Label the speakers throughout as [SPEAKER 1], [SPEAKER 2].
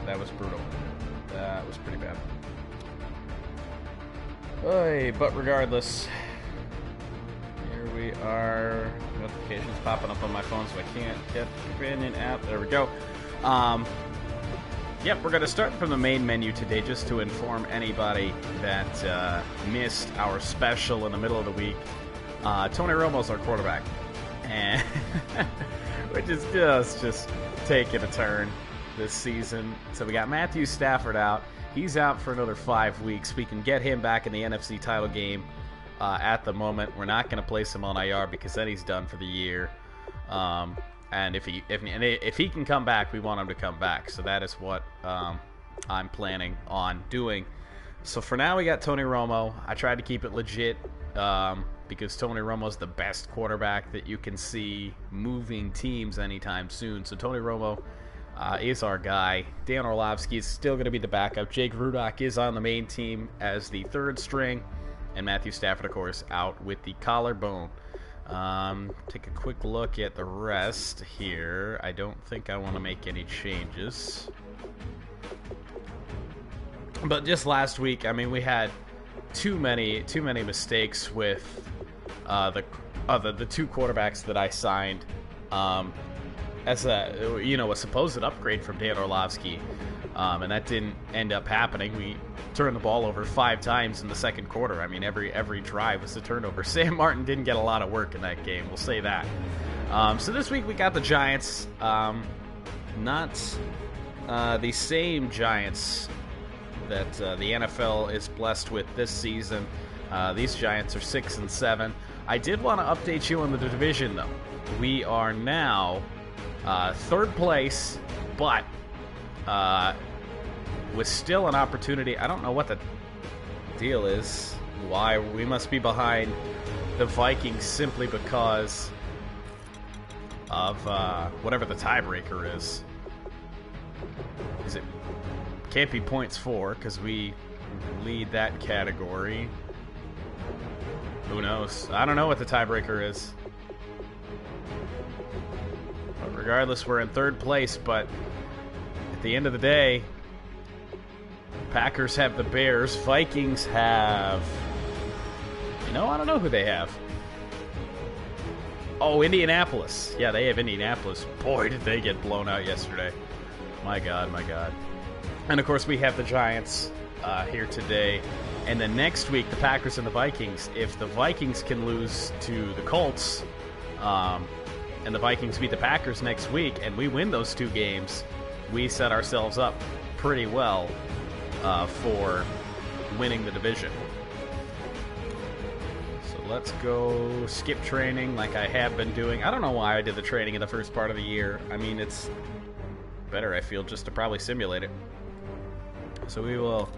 [SPEAKER 1] That was brutal. That was pretty bad. Oy, but regardless, here we are. Notifications popping up on my phone, so I can't get the companion app. There we go. Yep, we're going to start from the main menu today just to inform anybody that missed our special in the middle of the week. Tony Romo's our quarterback, and which is just taking a turn this season. So we got Matthew Stafford out. He's out for another 5 weeks. We can get him back in the NFC title game. At the moment, we're not going to place him on IR because then he's done for the year. And if he can come back, we want him to come back. So that is what I'm planning on doing. So for now, we got Tony Romo. I tried to keep it legit because Tony Romo's the best quarterback that you can see moving teams anytime soon. So Tony Romo is our guy. Dan Orlovsky is still going to be the backup. Jake Rudock is on the main team as the third string. And Matthew Stafford, of course, out with the collarbone. Take a quick look at the rest here. I don't think I want to make any changes. But just last week, I mean, we had too many mistakes with the two quarterbacks that I signed as a supposed upgrade from Dan Orlovsky, and that didn't end up happening. We turned the ball over 5 times in the second quarter. I mean, every drive was a turnover. Sam Martin didn't get a lot of work in that game, we'll say that. So this week we got the Giants, not the same Giants that the NFL is blessed with this season. These Giants are 6-7. I did want to update you on the division, though. We are now third place, but with still an opportunity. I don't know what the deal is. Why we must be behind the Vikings simply because of whatever the tiebreaker is. Is it can't be points for because we lead that category. Who knows? I don't know what the tiebreaker is. But regardless, we're in third place, but at the end of the day, Packers have the Bears. Vikings have... I don't know who they have. Oh, Indianapolis. Yeah, they have Indianapolis. Boy, did they get blown out yesterday. My God, my God. And, of course, we have the Giants here today. And then next week, the Packers and the Vikings. If the Vikings can lose to the Colts, and the Vikings beat the Packers next week, and we win those 2 games, we set ourselves up pretty well for winning the division. So let's go skip training like I have been doing. I don't know why I did the training in the first part of the year. I mean, it's better, I feel, just to probably simulate it. So we will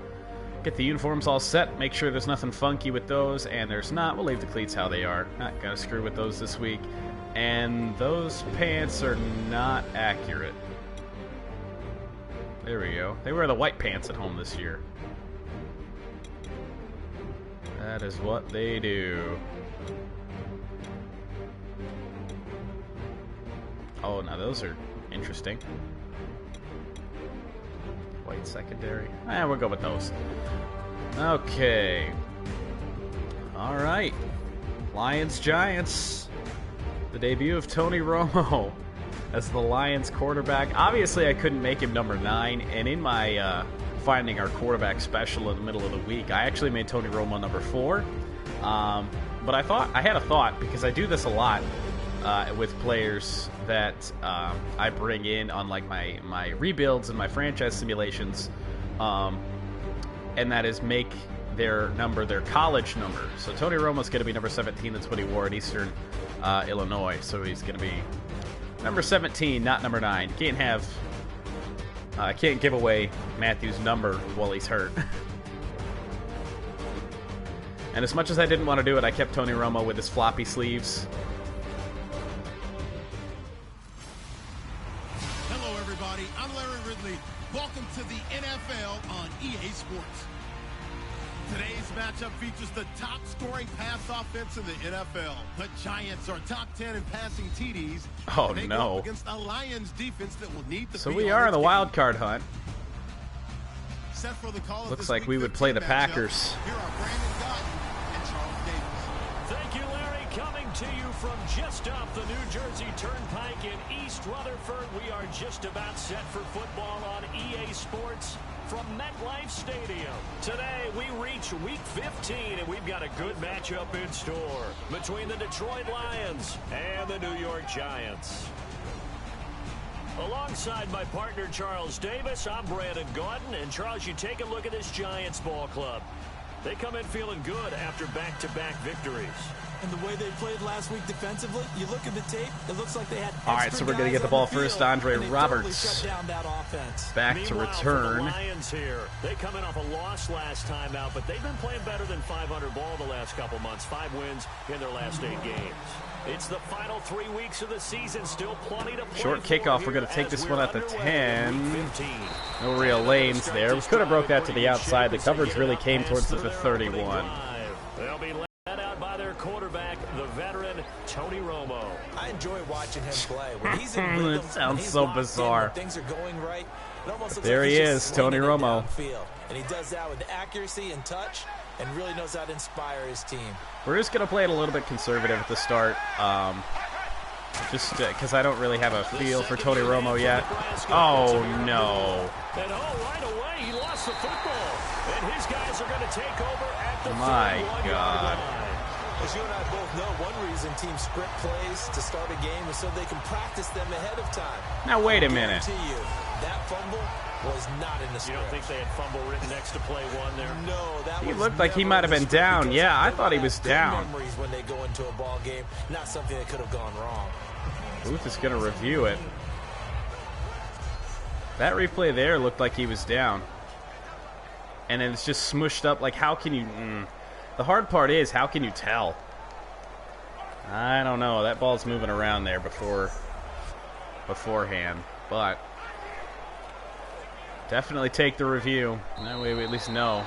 [SPEAKER 1] get the uniforms all set, make sure there's nothing funky with those, and there's not. We'll leave the cleats how they are. Not gonna screw with those this week. And those pants are not accurate. There we go. They wear the white pants at home this year. That is what they do. Oh, now those are interesting. White secondary. We'll go with those. Okay. All right. Lions-Giants. The debut of Tony Romo as the Lions quarterback. Obviously, I couldn't make him number 9, and in my finding our quarterback special in the middle of the week, I actually made Tony Romo number 4. But I had a thought, because I do this a lot with players that I bring in on like my rebuilds and my franchise simulations, and that is make their number their college number. So Tony Romo's going to be number 17. That's what he wore at Eastern Illinois. So he's going to be number 17, not number 9. Can't give away Matthew's number while he's hurt. And as much as I didn't want to do it, I kept Tony Romo with his floppy sleeves.
[SPEAKER 2] Hello, everybody. I'm Larry Ridley. Welcome to the NFL on EA Sports. Today's matchup features the top-scoring pass offense in the NFL. The Giants are top 10 in passing TDs.
[SPEAKER 1] Oh,
[SPEAKER 2] and they
[SPEAKER 1] no.
[SPEAKER 2] go up against a Lions defense that will need to
[SPEAKER 1] So
[SPEAKER 2] be
[SPEAKER 1] we
[SPEAKER 2] on
[SPEAKER 1] are in
[SPEAKER 2] its
[SPEAKER 1] the
[SPEAKER 2] game.
[SPEAKER 1] wild card hunt.
[SPEAKER 2] Set for the call of
[SPEAKER 1] Looks
[SPEAKER 2] this
[SPEAKER 1] like
[SPEAKER 2] Week
[SPEAKER 1] we would play the
[SPEAKER 2] 15 matchup.
[SPEAKER 1] Packers.
[SPEAKER 2] Here are Brandon Gotton and Charles Davis.
[SPEAKER 3] Thank you, Larry. Coming to you from just off the New Jersey Turnpike in East Rutherford. We are just about set for football on EA Sports from MetLife Stadium. Today, we reach Week 15, and we've got a good matchup in store between the Detroit Lions and the New York Giants. Alongside my partner, Charles Davis, I'm Brandon Gordon. And, Charles, you take a look at this Giants ball club. They come in feeling good after back-to-back victories.
[SPEAKER 4] And the way they played last week defensively, you look at the tape, it looks like they had
[SPEAKER 1] All right, so we're going to get the ball first. Andre Roberts
[SPEAKER 4] shut down that offense.
[SPEAKER 1] back to
[SPEAKER 3] Meanwhile,
[SPEAKER 1] return.
[SPEAKER 3] for the Lions here, they coming off a loss last time out, but they've been playing better than 500 ball the last couple months. 5 wins in their last 8 games. It's the final 3 weeks of the season. Still plenty to play
[SPEAKER 1] Short
[SPEAKER 3] for
[SPEAKER 1] kickoff.
[SPEAKER 3] here
[SPEAKER 1] We're going to take
[SPEAKER 3] as
[SPEAKER 1] this
[SPEAKER 3] we're
[SPEAKER 1] one at the
[SPEAKER 3] underway
[SPEAKER 1] 10.
[SPEAKER 3] in Week 15.
[SPEAKER 1] No real lanes there. We could have broke that to the outside. The coverage really came towards the 31.
[SPEAKER 3] They'll be led out by their quarterback, the veteran Tony Romo.
[SPEAKER 4] I enjoy watching him play. When he's in rhythm,
[SPEAKER 1] It sounds
[SPEAKER 4] when he's
[SPEAKER 1] so
[SPEAKER 4] locked in,
[SPEAKER 1] bizarre.
[SPEAKER 4] when things are going right, it almost looks
[SPEAKER 1] There
[SPEAKER 4] like
[SPEAKER 1] he
[SPEAKER 4] he's
[SPEAKER 1] is,
[SPEAKER 4] just
[SPEAKER 1] Tony
[SPEAKER 4] slinging it
[SPEAKER 1] Romo.
[SPEAKER 4] downfield. And he does that with accuracy and touch and really knows how to inspire his team.
[SPEAKER 1] We're just going to play it a little bit conservative at the start. Just because I don't really have a feel for Tony Romo yet. Oh, no.
[SPEAKER 3] And right away, he lost the football. And his guys are going to take over at the
[SPEAKER 1] My
[SPEAKER 3] 31-yard
[SPEAKER 1] God.
[SPEAKER 3] line.
[SPEAKER 4] As you and I both know, one reason teams script plays to start a game is so they can practice them ahead of time.
[SPEAKER 1] Now, wait a
[SPEAKER 4] I
[SPEAKER 1] minute.
[SPEAKER 4] guarantee you, that fumble was not in the
[SPEAKER 3] You
[SPEAKER 4] script.
[SPEAKER 3] don't think they had fumble written next to play 1 there?
[SPEAKER 4] No, that
[SPEAKER 1] He
[SPEAKER 4] was
[SPEAKER 1] looked like he
[SPEAKER 4] never
[SPEAKER 1] might have
[SPEAKER 4] in the
[SPEAKER 1] been
[SPEAKER 4] script
[SPEAKER 1] down.
[SPEAKER 4] because
[SPEAKER 1] Yeah, I
[SPEAKER 4] they
[SPEAKER 1] thought he
[SPEAKER 4] have
[SPEAKER 1] was
[SPEAKER 4] good
[SPEAKER 1] down.
[SPEAKER 4] memories when they go into a ball game, not something that could have gone wrong.
[SPEAKER 1] Booth is going to review it. That replay there looked like he was down. And then it's just smushed up. Like, how can you... The hard part is, how can you tell? I don't know. That ball's moving around there beforehand. But definitely take the review. That way we at least know.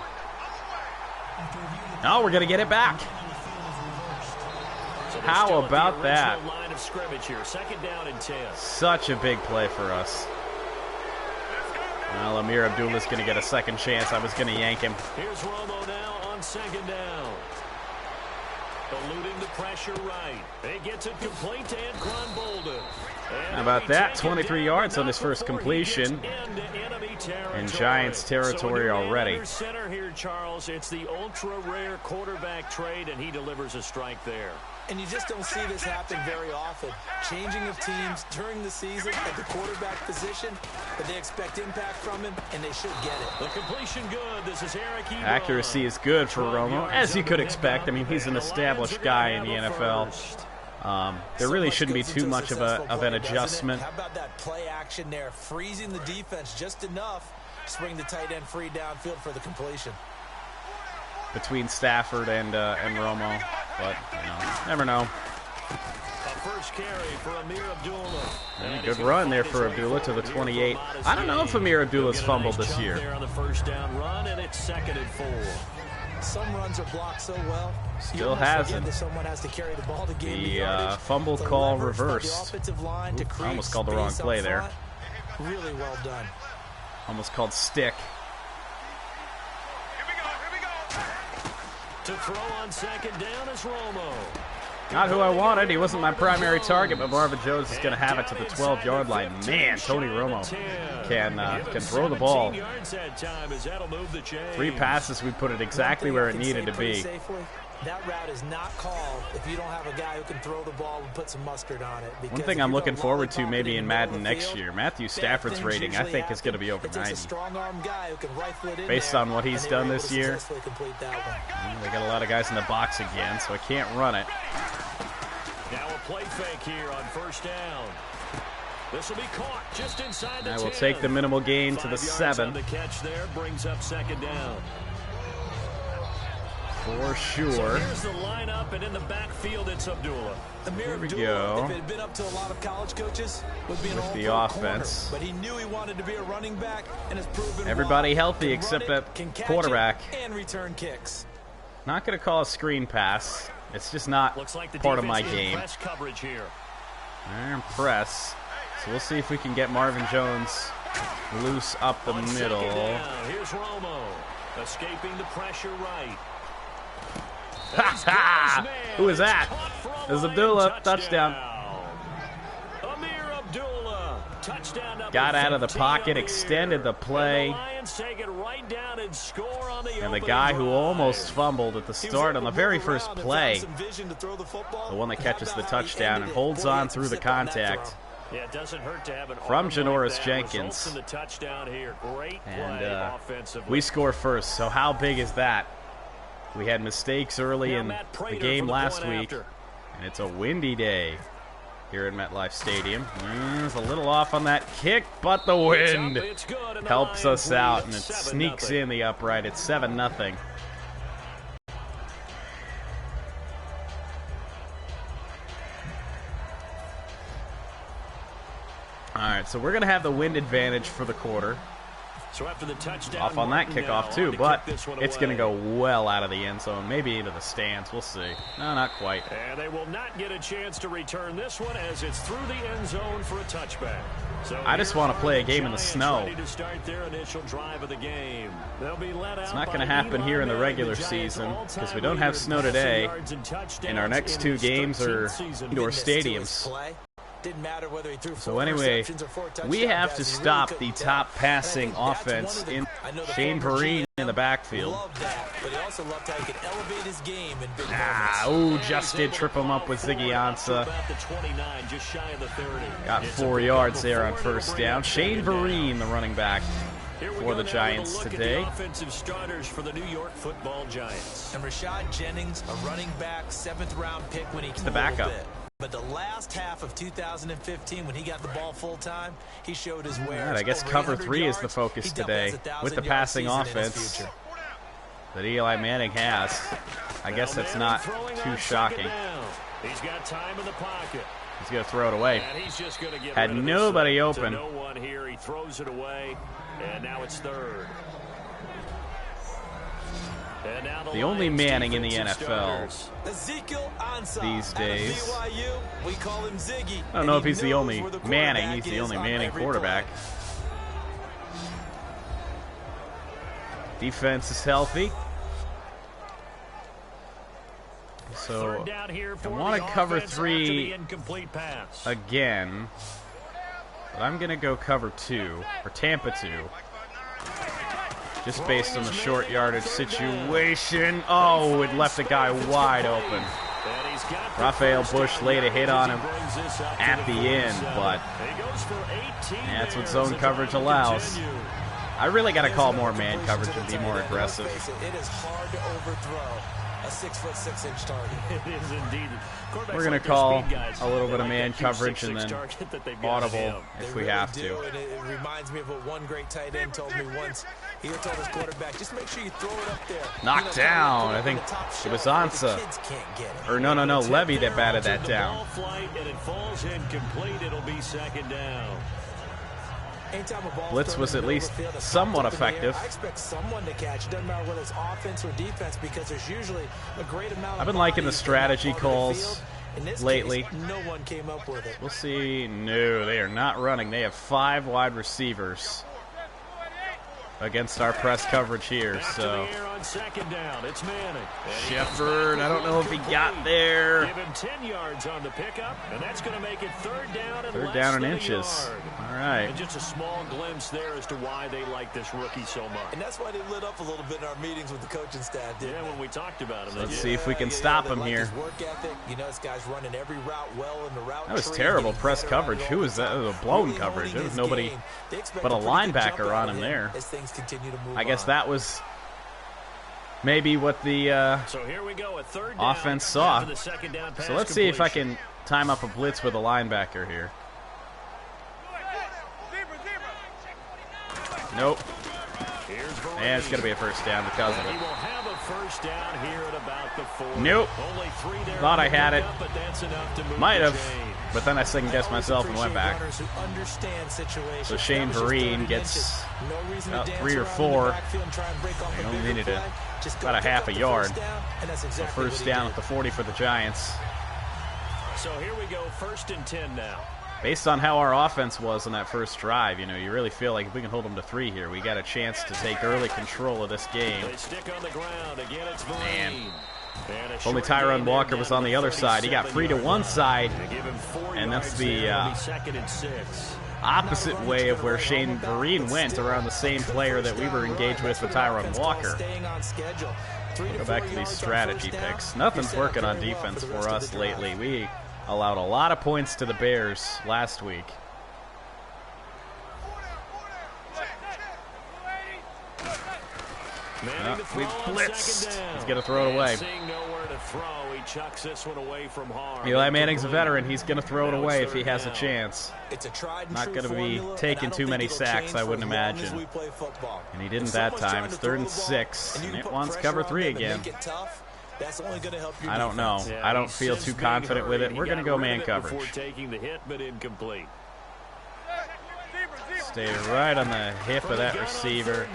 [SPEAKER 1] No, we're going to get it back.
[SPEAKER 3] So they're
[SPEAKER 1] How
[SPEAKER 3] still at the
[SPEAKER 1] about that?
[SPEAKER 3] original line of scrimmage here. 2nd down and 10.
[SPEAKER 1] Such a big play for us. Well, Amir Abdullah's going to get a second chance. I was going to yank him.
[SPEAKER 3] Here's Romo now on 2nd down. Eluding the pressure right. It gets it complete to Anquan Bolden.
[SPEAKER 1] How about that? 23 yards on his first completion. In Giants territory already.
[SPEAKER 3] Center here, Charles. It's the ultra-rare quarterback trade, and he delivers a strike there.
[SPEAKER 4] And you just don't see this happen very often. Changing of teams during the season at the quarterback position, but they expect impact from him, and they should get it.
[SPEAKER 3] The completion good. This is Eric Ebron.
[SPEAKER 1] Accuracy is good for Romo, as you could expect. I mean, he's an established guy in the NFL. There really shouldn't be too much of an adjustment.
[SPEAKER 4] How about that play action there, freezing the defense just enough to bring the tight end free downfield for the completion.
[SPEAKER 1] Between Stafford and Romo, but never know.
[SPEAKER 3] A first carry for Amir Abdullah.
[SPEAKER 1] And a good run there for Abdullah to the 28. I don't know if Amir Abdullah's fumbled this year.
[SPEAKER 3] There on the first down run, and it's 2nd and 4.
[SPEAKER 4] Some runs are blocked so well.
[SPEAKER 1] Still hasn't.
[SPEAKER 4] That someone has to carry the ball to gain
[SPEAKER 1] The
[SPEAKER 4] yardage.
[SPEAKER 1] fumble
[SPEAKER 4] The
[SPEAKER 1] call
[SPEAKER 4] leverage by the
[SPEAKER 1] reversed.
[SPEAKER 4] offensive line to
[SPEAKER 1] Oop, I
[SPEAKER 4] create
[SPEAKER 1] almost called the wrong
[SPEAKER 4] space up
[SPEAKER 1] play there.
[SPEAKER 4] front. Really well done.
[SPEAKER 1] Almost called stick.
[SPEAKER 3] To throw on 2nd down is Romo.
[SPEAKER 1] Not who I wanted. He wasn't my primary target, but Marvin Jones is going to have it to the 12-yard line. Man, Tony Romo can throw the ball. 3 passes, we put it exactly where it needed to be.
[SPEAKER 4] That route is not called if you don't have a guy who can throw the ball and put some mustard on it.
[SPEAKER 1] One thing I'm looking forward to maybe in Madden next year, Matthew Stafford's rating, I think, is going to be over 90. Based on what he's done this year. They got a lot of guys in the box again, so I can't run it.
[SPEAKER 3] Now a play fake here on 1st down. This will be caught just inside the 10.
[SPEAKER 1] I will take the minimal gain to the 7.
[SPEAKER 3] On the catch there brings up 2nd down.
[SPEAKER 1] For sure.
[SPEAKER 3] So here's the lineup, and in the backfield, it's Abdullah.
[SPEAKER 1] Here we go.
[SPEAKER 4] If it had been up to a lot of college coaches, would be an
[SPEAKER 1] With the
[SPEAKER 4] all-pro
[SPEAKER 1] offense.
[SPEAKER 4] corner. But he knew he wanted to be a running back, and has proven
[SPEAKER 1] Everybody
[SPEAKER 4] why.
[SPEAKER 1] healthy
[SPEAKER 4] Can
[SPEAKER 1] except
[SPEAKER 4] run it,
[SPEAKER 1] that
[SPEAKER 4] can catch
[SPEAKER 1] quarterback.
[SPEAKER 4] it, and return kicks.
[SPEAKER 1] Not going to call a screen pass. It's just not
[SPEAKER 3] Looks like the
[SPEAKER 1] part of my
[SPEAKER 3] defense in
[SPEAKER 1] game.
[SPEAKER 3] press coverage here.
[SPEAKER 1] And press. So we'll see if we can get Marvin Jones Loose up the middle.
[SPEAKER 3] Here's ROMO, escaping the pressure right.
[SPEAKER 1] Ha ha! Who is that? There's Abdullah. Touchdown. Got out of the pocket, extended the play. And the guy who almost fumbled at the start on the very first play, the one that catches the touchdown and holds on through the contact, from Janoris Jenkins. And we score first, so how big is that? We had mistakes early in the game last week, and it's a windy day here at MetLife Stadium. It's a little off on that kick, but the wind helps us out, and it sneaks in the upright. It's 7-0. All right, so we're going to have the wind advantage for the quarter.
[SPEAKER 3] So after the touchdown,
[SPEAKER 1] off on that kickoff too, but it's going to go well out of the end zone, maybe into the stands. We'll see. No, not quite.
[SPEAKER 3] And they will not get a chance to return this one as it's through the end zone for a touchback. So
[SPEAKER 1] I just want to play a game in the snow.
[SPEAKER 3] To start their initial drive of the game.
[SPEAKER 1] It's not going to happen here in the regular season because we don't have snow today, and our next two games are indoor stadiums. So anyway, we have to stop the top passing offense in Shane Vereen in the backfield. Just did trip him up with Ziggy Ansah. Got 4 yards there on first down. Shane Vereen, the running back for the Giants today.
[SPEAKER 3] Offensive starters for the New York Football Giants.
[SPEAKER 4] And Rashad Jennings, a running back, 7th round pick when he came
[SPEAKER 1] the backup.
[SPEAKER 4] But the last half of 2015, when he got the ball full-time, he showed his wares.
[SPEAKER 1] Right, I guess cover 3 is the focus today with the passing offense that Eli Manning has. I guess that's not too shocking.
[SPEAKER 3] He's got time in the pocket.
[SPEAKER 1] He's going to throw it away. Had nobody open.
[SPEAKER 3] No one here. He throws it away, and now it's third.
[SPEAKER 1] The only Manning in the NFL these days. I don't know if he's the only Manning. He's the only Manning quarterback. Defense is healthy. So I want to cover 3 again. But I'm going to go cover 2, or Tampa 2. Just based on the short yardage situation. Oh, it left a guy wide open. Raphael Bush laid a hit on him at the end, but that's what zone coverage allows. I really got to call more man coverage and be more aggressive.
[SPEAKER 4] It is hard to overthrow a 6'6" target.
[SPEAKER 3] It is indeed.
[SPEAKER 1] We're going to call a little bit of man coverage and then audible if we have to.
[SPEAKER 4] And it reminds me of what one great tight end told me once. He told his quarterback, just make sure you throw it up there.
[SPEAKER 1] Knocked down. I think it was Ansah. Or no, Levy that batted that down. Blitz was at least somewhat effective.
[SPEAKER 4] I expect someone to catch. It doesn't matter whether it's offense or defense because there's usually a great amount of
[SPEAKER 1] I've been liking the strategy calls lately.
[SPEAKER 4] No one came up with it.
[SPEAKER 1] We'll see. No, they are not running. They have 5 wide receivers against our press coverage here. So Shepard, I don't know if he got there.
[SPEAKER 3] Give him 10 yards on the pickup, and that's going to make it third
[SPEAKER 1] down and inches. All right.
[SPEAKER 3] And just a small glimpse there as to why they like this rookie so much.
[SPEAKER 4] And that's why they lit up a little bit in our meetings with the coaching staff.
[SPEAKER 3] Yeah, when we talked about him.
[SPEAKER 1] Let's see if we can stop him here.
[SPEAKER 4] His work ethic. You know, this guy's running every route well in the route.
[SPEAKER 1] That was terrible press coverage. Who was that? It was a blown coverage. There was nobody but a linebacker on him there. I guess that was maybe what the offense saw. So let's see if I can time up a blitz with a linebacker here. Nope. And it's going to be a first down because of it. Nope. Thought I had it. Might have. But then I second-guessed myself and went back. So Shane Vereen gets about 3 or 4. They only needed about a half a yard. So first down at the 40 for the Giants.
[SPEAKER 3] So here we go, 1st and 10 now.
[SPEAKER 1] based on how our offense was in that first drive, you know, you really feel like if we can hold them to 3 here, we got a chance to take early control of this game.
[SPEAKER 3] They stick on the ground. Again, it's
[SPEAKER 1] Man. If only Tyrone Walker was on the other side. He got free to one side, and that's the opposite way of where Shane Vereen went around the same player that we were engaged with Tyrone Walker. We'll go back to these strategy picks. Nothing's working on defense for us lately. We allowed a lot of points to the Bears last week. We blitzed. He's going to throw it away. Eli Manning's a veteran. He's going to throw it away if he has a chance. Not going to be taking too many sacks, I wouldn't imagine. And he didn't that time. It's 3rd and 6. And it wants cover 3 again. I don't know. I don't feel too confident with it. We're going to go man coverage. Stay right on the hip of that receiver.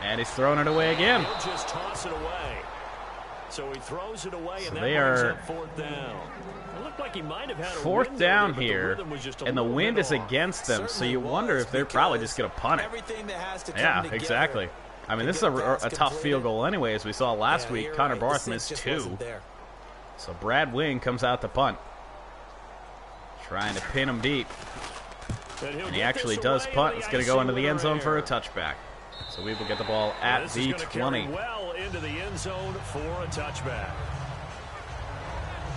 [SPEAKER 1] And he's throwing it away again.
[SPEAKER 3] Just toss it away. So he throws it away, and
[SPEAKER 1] they are
[SPEAKER 3] 4th down. It looked like he might have had a
[SPEAKER 1] 4th down here, and the wind is against them, so you wonder if they're probably just going to punt it. Yeah, exactly. I mean, this is a tough field goal anyway, as we saw last week. Connor Barth missed 2. So Brad Wing comes out to punt. Trying to pin him deep. And he actually does punt. It's going to go into the end zone for a touchback. So we will get the ball at the 20.
[SPEAKER 3] Well into the end zone for a touchback.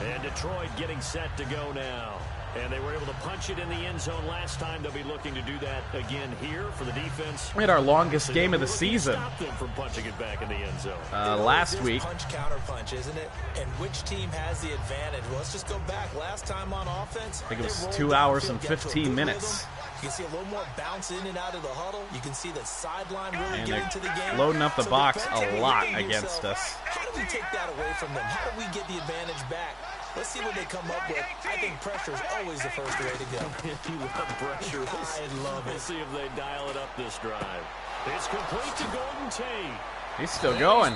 [SPEAKER 3] And Detroit getting set to go now. And they were able to punch it in the end zone last time. They'll be looking to do that again here for the defense.
[SPEAKER 1] We had our longest game of the season.
[SPEAKER 3] Stop them from punching it back in the end zone.
[SPEAKER 1] Last week.
[SPEAKER 4] Punch counter punch, isn't it? And which team has the advantage? Well, let's just go back. Last time on offense,
[SPEAKER 1] I think it was 2 hours and 15 minutes.
[SPEAKER 4] You can see a little more bounce in and out of the huddle. You can see the sideline really getting to the game.
[SPEAKER 1] Loading up the box a lot against us.
[SPEAKER 4] How do we take that away from them? How do we get the advantage back? Let's see what they come up with. I think pressure is always the first way to go.
[SPEAKER 3] You love pressure.
[SPEAKER 4] I love it.
[SPEAKER 3] We'll see if they dial it up this drive. It's complete to Golden Tate.
[SPEAKER 1] He's still going.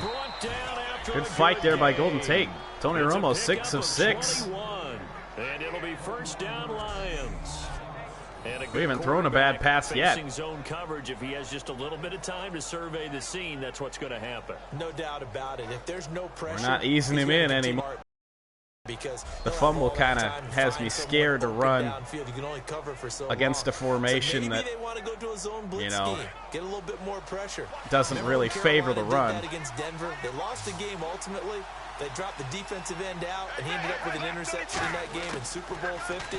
[SPEAKER 1] Good fight there by Golden Tate. Tony Romo, 6 of 6.
[SPEAKER 3] And it'll be 1st down Lions.
[SPEAKER 1] We haven't thrown a bad pass yet.
[SPEAKER 3] Zone coverage. If he has just a little bit of time to survey the scene, that's what's going to happen.
[SPEAKER 4] No doubt about it. If there's no pressure,
[SPEAKER 1] we're not easing him in anymore.
[SPEAKER 4] Because
[SPEAKER 1] the fumble kind of has me scared to run against a formation that, you know, doesn't really favor the run.
[SPEAKER 4] They lost the game ultimately. They dropped the defensive end out, and he ended up with an interception in that game in Super Bowl 50.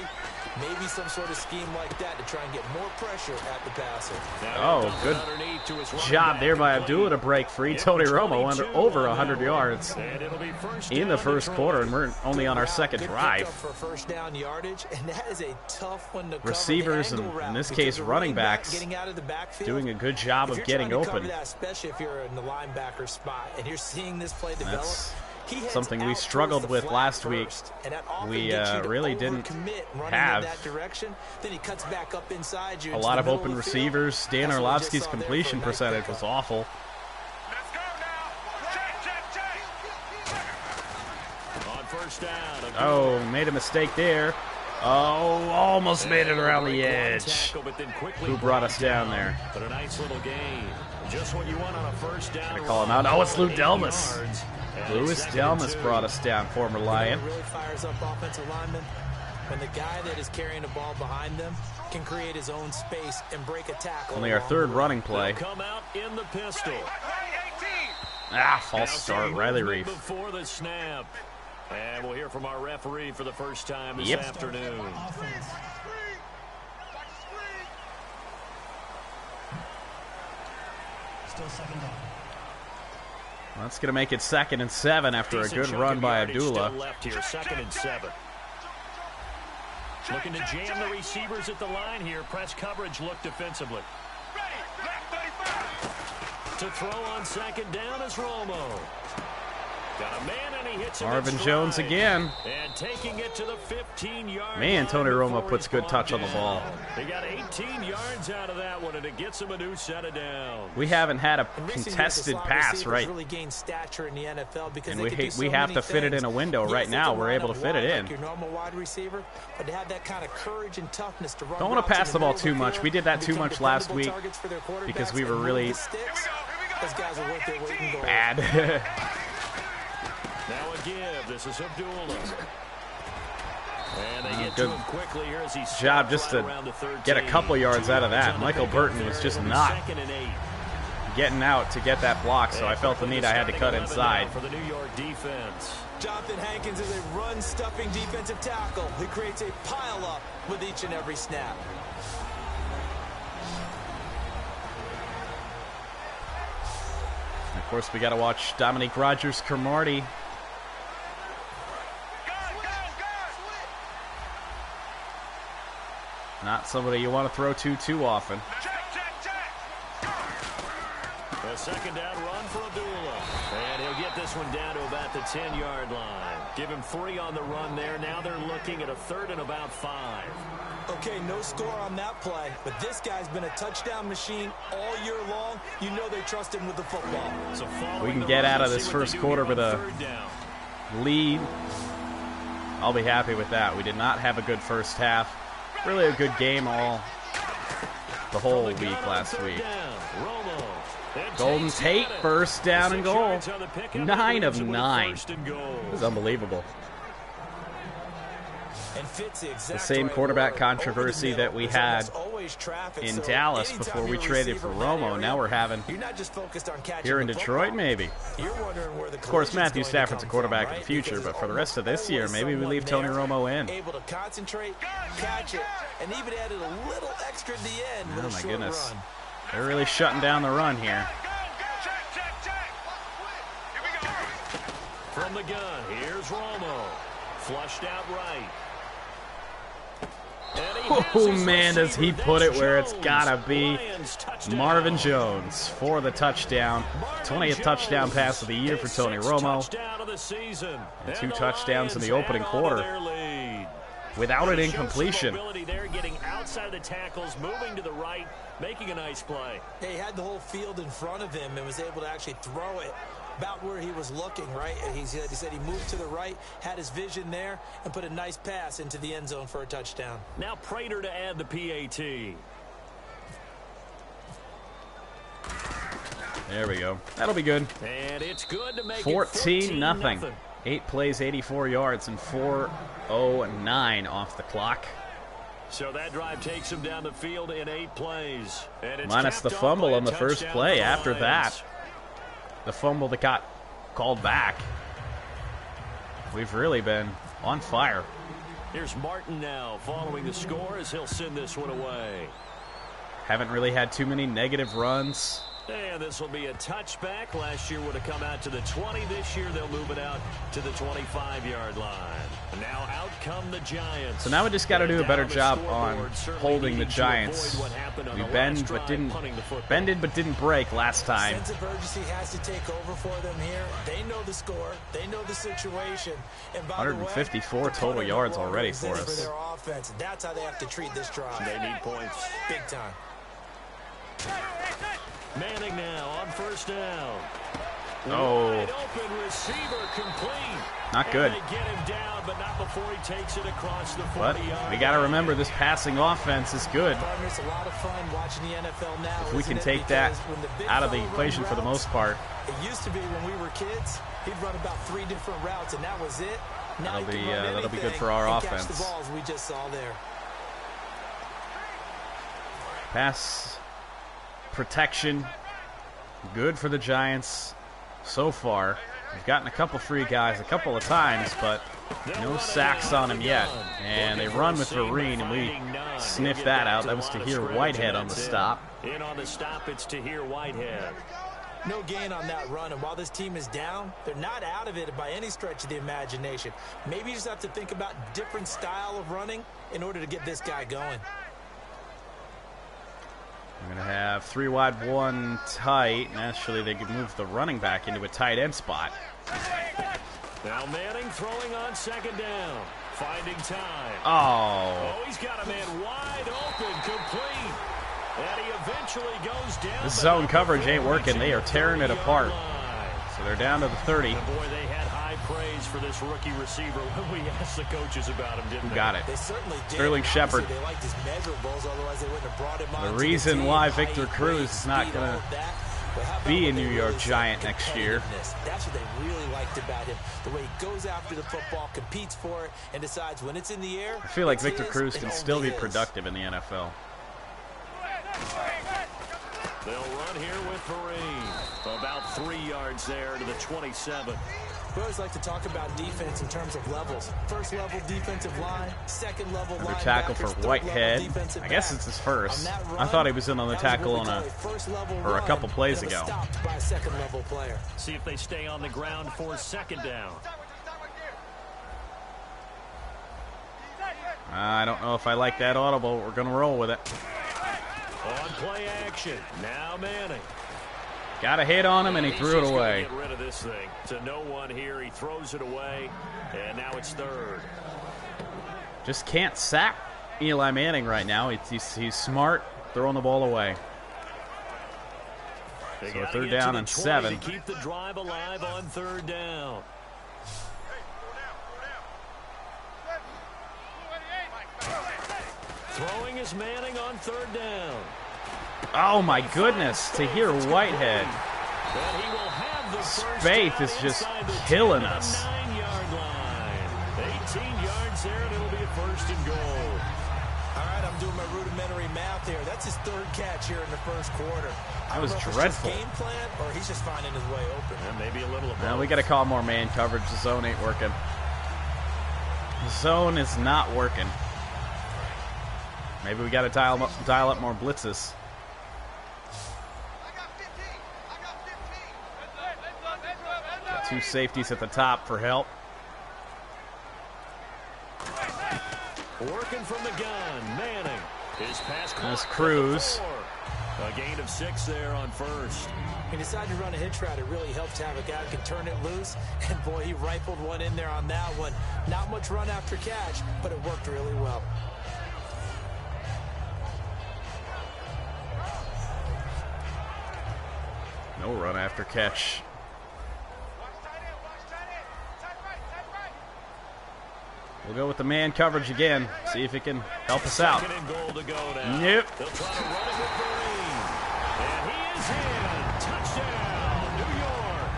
[SPEAKER 4] Maybe some sort of scheme like that to try and get more pressure at the passer.
[SPEAKER 1] Oh, good job there by Abdullah to break free. Tony Romo under over 100 yards in the first quarter, and we're only on our 2nd drive.
[SPEAKER 4] For first down yardage, and that is a tough one to cover.
[SPEAKER 1] Receivers, and in this case running backs, doing a good job of getting open.
[SPEAKER 4] Especially if you're in the linebacker spot, and you're seeing this play develop.
[SPEAKER 1] Something we struggled with last week. We really didn't have a lot of open receivers. Dan Orlovsky's completion percentage was awful. Oh, made a mistake there. Oh, almost made it around the edge. Who brought us down there?
[SPEAKER 3] But a nice little gain. Just what you want on a 1st down.
[SPEAKER 1] Gonna call him out. Oh, it's Lou Delmas. Louis Delmas brought us down, former Lion.
[SPEAKER 4] Really fires up offensive linemen when the guy that is carrying the ball behind them can create his own space and break a tackle.
[SPEAKER 1] Only our 3rd running play.
[SPEAKER 3] Come out in the pistol.
[SPEAKER 1] False start, Riley Reef.
[SPEAKER 3] Before the snap. And we'll hear from our referee for the first time this afternoon.
[SPEAKER 5] Still 2nd down.
[SPEAKER 1] That's going to make it 2nd and 7 after a good run by Abdullah.
[SPEAKER 3] Left here, 2nd and 7. Looking to jam the receivers at the line here. Press coverage look defensively. To throw on 2nd down is Romo. Got a man and he hits him
[SPEAKER 1] Marvin Jones again.
[SPEAKER 3] And taking it to the 15-yard
[SPEAKER 1] Man, Tony
[SPEAKER 3] line
[SPEAKER 1] Romo
[SPEAKER 3] before
[SPEAKER 1] puts
[SPEAKER 3] he's
[SPEAKER 1] good
[SPEAKER 3] brought
[SPEAKER 1] touch on the
[SPEAKER 3] down.
[SPEAKER 1] ball.
[SPEAKER 3] He got 18 yards out of that one, and it gets him a new set of downs.
[SPEAKER 1] We haven't had a
[SPEAKER 4] In recent years, the
[SPEAKER 1] contested
[SPEAKER 4] slot
[SPEAKER 1] pass,
[SPEAKER 4] receivers
[SPEAKER 1] right?
[SPEAKER 4] really gain stature in the NFL because
[SPEAKER 1] And
[SPEAKER 4] they can do so
[SPEAKER 1] we have
[SPEAKER 4] many
[SPEAKER 1] to fit it
[SPEAKER 4] things.
[SPEAKER 1] in a window.
[SPEAKER 4] Yes,
[SPEAKER 1] Right
[SPEAKER 4] they
[SPEAKER 1] now,
[SPEAKER 4] can
[SPEAKER 1] we're
[SPEAKER 4] line
[SPEAKER 1] able
[SPEAKER 4] up
[SPEAKER 1] to fit it
[SPEAKER 4] wide
[SPEAKER 1] in.
[SPEAKER 4] like your normal wide receiver, but to have that kind of courage and toughness to run
[SPEAKER 1] Don't want to
[SPEAKER 4] routes
[SPEAKER 1] pass
[SPEAKER 4] in
[SPEAKER 1] the ball
[SPEAKER 4] middle of
[SPEAKER 1] too much.
[SPEAKER 4] field
[SPEAKER 1] We did that
[SPEAKER 4] and
[SPEAKER 1] too
[SPEAKER 4] become
[SPEAKER 1] much last
[SPEAKER 4] dependable
[SPEAKER 1] week
[SPEAKER 4] targets for their
[SPEAKER 1] because
[SPEAKER 4] quarterbacks
[SPEAKER 1] we were
[SPEAKER 4] and move
[SPEAKER 1] really
[SPEAKER 4] the sticks. Those guys are worth their weight in gold.
[SPEAKER 1] bad.
[SPEAKER 3] Now a give. This is Abdullah. And they get
[SPEAKER 1] good
[SPEAKER 3] to him quickly here as he's
[SPEAKER 1] job just to get a couple yards out of that. Michael Burton was just not getting out to get that block, so I felt the need I had to cut inside.
[SPEAKER 3] For the New York defense.
[SPEAKER 4] Jonathan Hankins is a run-stuffing defensive tackle who creates a pile-up with each and every snap.
[SPEAKER 1] And of course, we got to watch Dominique Rodgers-Cromartie. Not somebody you want to throw to too often.
[SPEAKER 3] A second down run for Abdullah. And he'll get this one down to about the 10-yard line. Give him 3 on the run there. Now they're looking at a 3rd and about 5.
[SPEAKER 4] Okay, no score on that play, but this guy's been a touchdown machine all year long. You know they trust him with the football.
[SPEAKER 3] So
[SPEAKER 1] We can get out of this first quarter with a lead. I'll be happy with that. We did not have a good first half. Really a good game the whole week last week. Golden Tate, first down and goal. 9 of 9. This is unbelievable. The same quarterback controversy that we had in Dallas before we traded for Romo. Now we're having here in Detroit, maybe. Of course, Matthew Stafford's a quarterback in the future, but for the rest of this year, maybe we leave Tony Romo in.
[SPEAKER 4] Able to concentrate, catch it, and even added a little extra at the end.
[SPEAKER 1] Oh my goodness. They're really shutting down the run here.
[SPEAKER 3] From the gun, here's Romo. Flushed out right.
[SPEAKER 1] Oh man, does he put it where it's gotta be. Marvin Jones for the touchdown. 20th touchdown pass of the year for Tony Romo. And 2 touchdowns in the opening quarter. Without an incompletion.
[SPEAKER 3] They're getting outside the tackles, moving to the right, making a nice play.
[SPEAKER 4] He had the whole field in front of him and was able to actually throw it about where he was looking, right? He said he moved to the right, had his vision there, and put a nice pass into the end zone for a touchdown.
[SPEAKER 3] Now Prater to add the PAT.
[SPEAKER 1] There we go. That'll be good.
[SPEAKER 3] And it's good to make
[SPEAKER 1] 14-0. 8 plays, 84 yards, and 4:09 off the clock.
[SPEAKER 3] So that drive takes him down the field in 8 plays. And it's
[SPEAKER 1] minus the fumble on the first play. After that, the fumble that got called back. We've really been on fire.
[SPEAKER 3] Here's Martin now following the score as he'll send this one away.
[SPEAKER 1] Haven't really had too many negative runs.
[SPEAKER 3] And this will be a touchback. Last year would have come out to the 20. This year they'll move it out to the 25-yard line. Now out come the Giants.
[SPEAKER 1] So now we just got to do a better job on holding the Giants. We bended but didn't break last time.
[SPEAKER 4] Sense of urgency has to take over for them here. They know the score. They know the situation. And by
[SPEAKER 1] 154
[SPEAKER 4] the way,
[SPEAKER 1] total yards already for us.
[SPEAKER 4] For their offense. That's how they have to treat this drive.
[SPEAKER 3] They need points.
[SPEAKER 4] Big time.
[SPEAKER 3] Manning now on first down.
[SPEAKER 1] Oh.
[SPEAKER 3] Wide open receiver complete.
[SPEAKER 1] Not good.
[SPEAKER 3] And they get him down, but not before he takes it across the 40-yard
[SPEAKER 1] But we got to remember this passing offense is good.
[SPEAKER 4] It's a lot of fun watching the NFL now.
[SPEAKER 1] If we can take that out of the equation for the most part.
[SPEAKER 4] It used to be when we were kids, he'd run about 3 different routes, and that was it. Now
[SPEAKER 1] That'll be good for our offense.
[SPEAKER 4] Catch the balls we just saw there.
[SPEAKER 1] Pass protection, good for the Giants so far. We've gotten a couple free guys a couple of times, but no sacks on him yet. And they run with Vereen, and we sniffed that out. That was Tahir Whitehead on the stop.
[SPEAKER 3] In on the stop, it's Tahir Whitehead.
[SPEAKER 4] No gain on that run, and while this team is down, they're not out of it by any stretch of the imagination. Maybe you just have to think about different style of running in order to get this guy going.
[SPEAKER 1] We're going to have 3 wide, 1 tight. And actually, they could move the running back into a tight end spot.
[SPEAKER 3] Now Manning throwing on second down. Finding time.
[SPEAKER 1] Oh.
[SPEAKER 3] He's got a man wide open, complete. And he eventually goes down.
[SPEAKER 1] This zone coverage ain't working. They are tearing it apart. So they're down to the 30.
[SPEAKER 3] And boy, they had high praise for this rookie receiver when we asked the coaches about him, didn't they?
[SPEAKER 1] Got it.
[SPEAKER 4] They certainly did.
[SPEAKER 1] Sterling Shepard.
[SPEAKER 4] They liked his measurables, otherwise they wouldn't have brought him on.
[SPEAKER 1] The reason why Victor Cruz is not going to be a New York Giant next year.
[SPEAKER 4] That's what they really liked about him. The way he goes after the football, competes for it, and decides when it's in the air.
[SPEAKER 1] I feel like Victor Cruz can still be productive in the NFL.
[SPEAKER 3] They'll run here with Vereen. About 3 yards there to the 27.
[SPEAKER 4] We always like to talk about defense in terms of levels. First level defensive line, second level
[SPEAKER 1] Another tackle for Whitehead. I guess it's his first. I thought he was in on the tackle on a couple plays ago.
[SPEAKER 4] By a second level player.
[SPEAKER 3] See if they stay on the ground for second down.
[SPEAKER 1] I don't know if I like that audible. We're going to roll with it.
[SPEAKER 3] On play action. Now Manning.
[SPEAKER 1] Got a hit on him, and he threw it away.
[SPEAKER 3] Get rid of this thing. To no one here. He throws it away, and now it's third.
[SPEAKER 1] Just can't sack Eli Manning right now. He's smart, throwing the ball away. So third down and 7.
[SPEAKER 3] To keep the drive alive on third down. Throwing is Manning on third down.
[SPEAKER 1] Oh, my goodness. To hear Whitehead.
[SPEAKER 3] And he will have the
[SPEAKER 1] Spaeth is just killing us.
[SPEAKER 3] 9-yard line. 18 yards there, and it'll be a first and goal.
[SPEAKER 4] All right, I'm doing my rudimentary math here. That's his third catch here in the first quarter.
[SPEAKER 1] That was dreadful.
[SPEAKER 4] Game plan, or he's just finding his way open.
[SPEAKER 3] And maybe a little of both.
[SPEAKER 1] Now we got to call more man coverage. The zone ain't working. The zone is not working. Maybe we got to dial up more blitzes. Got 2 safeties at the top for help.
[SPEAKER 3] Working from the gun, Manning. His pass
[SPEAKER 1] There's Cruz.
[SPEAKER 3] A gain of 6 there on first.
[SPEAKER 4] He decided to run a hitch route. It really helped to have a guy who can turn it loose. And boy, he rifled one in there on that one. Not much run after catch, but it worked really well.
[SPEAKER 1] No run after catch. We'll go with the man coverage again. See if it can help us out.
[SPEAKER 3] Second and goal to go now.
[SPEAKER 1] Nope.
[SPEAKER 3] They'll try to run it with Vereen. And he is in. Touchdown, New York.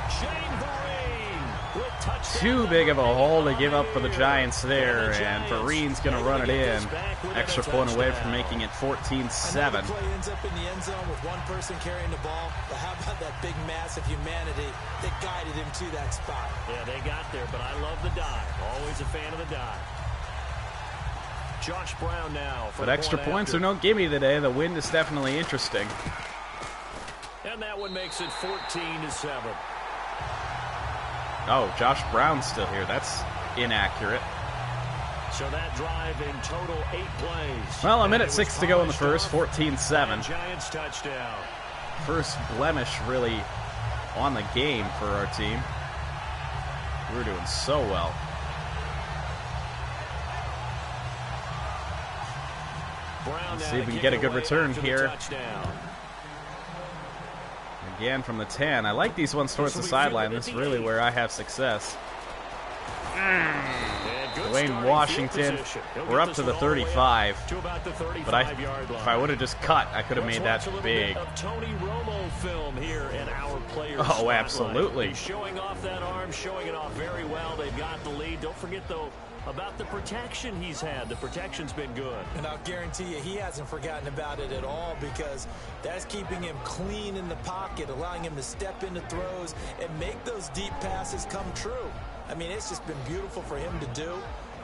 [SPEAKER 3] Shane Vereen with touchdown.
[SPEAKER 1] Too big of a hole to give up for the Giants there, and Vereen's going to run it in. Extra point away from making it 14-7.
[SPEAKER 4] The play ends up in the end zone with one person carrying the ball, but how about that big mass of humanity that guided him to that spot?
[SPEAKER 3] Yeah, they got there, but I love the dive. Always a fan of the dive. Josh Brown now.
[SPEAKER 1] But extra points are no gimme today. The wind is definitely interesting.
[SPEAKER 3] And that one makes it 14-7.
[SPEAKER 1] Oh, Josh Brown's still here. That's inaccurate.
[SPEAKER 3] So that drive in total 8 plays.
[SPEAKER 1] Well, a minute 6 to go in the first, 14-7.
[SPEAKER 3] Giants touchdown.
[SPEAKER 1] First blemish really on the game for our team. We're doing so well. Let's see if we can get a good return here. Again from the 10. I like these ones towards the sideline. This is really where I have success. Dwayne Washington. We're up to the 35. But if I would have just cut, I could have made that big.
[SPEAKER 3] Tony ROMO film here in our players.
[SPEAKER 1] Oh, absolutely.
[SPEAKER 3] Showing off that arm, showing it off very well. They've got the lead. Don't forget, though, about the protection he's had. The protection's been good.
[SPEAKER 4] And I'll guarantee you he hasn't forgotten about it at all, because that's keeping him clean in the pocket, allowing him to step into throws and make those deep passes come true. I mean, it's just been beautiful for him to do.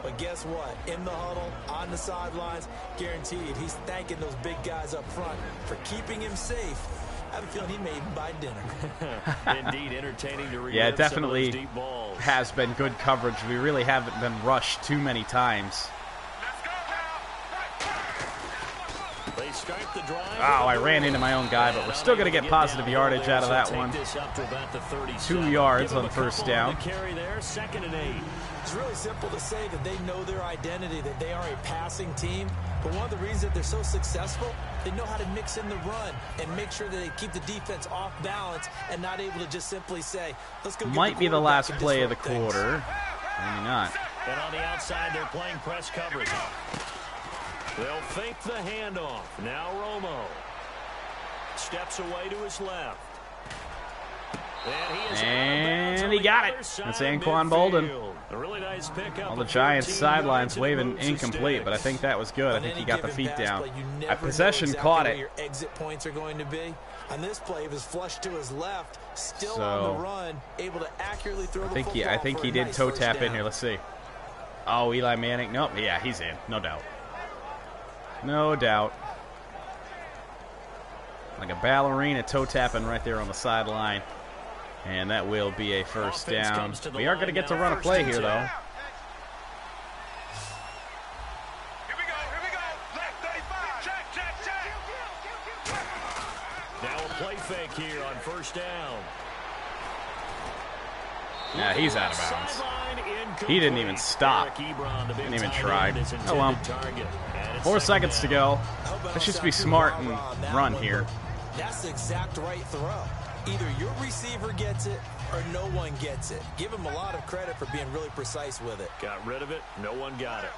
[SPEAKER 4] But guess what? In the huddle, on the sidelines, guaranteed he's thanking those big guys up front for keeping him safe. I have a feeling he may even buy dinner.
[SPEAKER 3] Indeed, entertaining to relive.
[SPEAKER 1] Yeah, it definitely
[SPEAKER 3] some of those deep balls.
[SPEAKER 1] Has been good coverage. We really haven't been rushed too many times.
[SPEAKER 3] They start
[SPEAKER 1] Oh, I ran into my own guy, but we're still going to get positive yardage out of that one. 2 yards on first down.
[SPEAKER 4] It's really simple to say that they know their identity, that they are a passing team. But one of the reasons that they're so successful, they know how to mix in the run and make sure that they keep the defense off balance and not able to just simply say, let's go.
[SPEAKER 1] Might be the last play of the quarter. Maybe not.
[SPEAKER 3] And on the outside, they're playing press coverage. They'll fake the handoff. Now Romo steps away to his left.
[SPEAKER 1] And he got it. That's Anquan Bolden. All the Giants sidelines waving incomplete, but I think that was good. I think he got the feet down. At possession, caught it.
[SPEAKER 4] Your exit points are going to be. On this play, he was flushed to his left, still on the run, able to accurately throw the football.
[SPEAKER 1] I think he did toe tap in here. Let's see. Oh, Eli Manning. Nope. Yeah, he's in. No doubt. No doubt. Like a ballerina toe tapping right there on the sideline. And that will be a first down. We are going to get to run a play here, though.
[SPEAKER 2] Here we go. Left 35. Check.
[SPEAKER 3] Now a play fake here on first down.
[SPEAKER 1] Yeah, he's out of bounds. He didn't even stop. Didn't even try. Oh, well. 4 seconds to go. Let's just be smart and run here.
[SPEAKER 4] That's the exact right throw. Either your receiver gets it or no one gets it. Give him a lot of credit for being really precise with it.
[SPEAKER 3] Got rid of it. No one got it.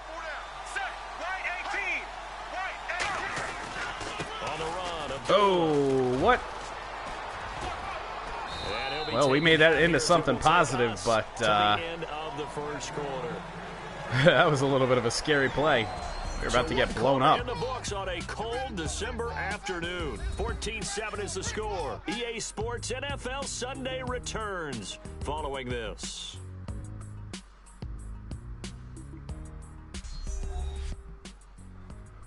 [SPEAKER 3] On the run.
[SPEAKER 1] Oh, what? Well, we made that into something positive, but that was a little bit of a scary play. We're about to get blown up.
[SPEAKER 3] In the books on a cold December afternoon. 14-7 is the score. EA Sports NFL Sunday returns following this.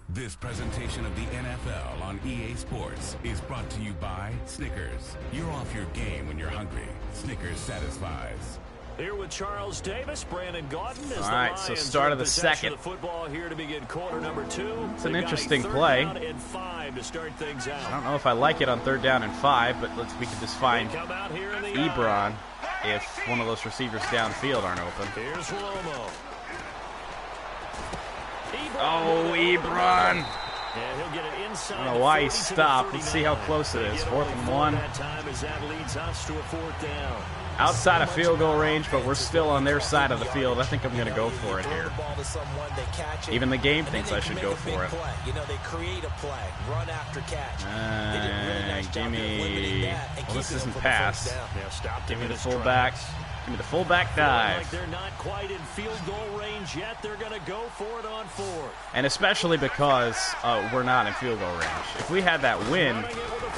[SPEAKER 5] This presentation of the NFL on EA Sports is brought to you by Snickers. You're off your game when you're hungry. Snickers satisfies.
[SPEAKER 3] Here with Charles Davis, Brandon Gaudin.
[SPEAKER 1] All right, so start of the second.
[SPEAKER 3] The football here to begin quarter number 2.
[SPEAKER 1] It's an interesting play.
[SPEAKER 3] To start things out.
[SPEAKER 1] I don't know if I like it on 3rd down and 5, but we can just find Ebron if one of those receivers downfield aren't open.
[SPEAKER 3] Here's Romo.
[SPEAKER 1] Oh, Ebron.
[SPEAKER 3] And he'll get it inside.
[SPEAKER 1] I don't know why he stopped. Let's see how close it is. 4th and 1.
[SPEAKER 3] That leads us to a 4th down.
[SPEAKER 1] Outside of field goal range, but we're still on their side of the field. I think I'm going to go for it here. Even the game thinks I should go for it.
[SPEAKER 4] You know, they create a play, run after catch.
[SPEAKER 1] Give me. Well, this isn't pass. Give me the fullback. Give me the fullback dive.
[SPEAKER 3] Like they're not quite in field goal range yet. They're going to go for it on 4th.
[SPEAKER 1] And especially because we're not in field goal range. If we had that win,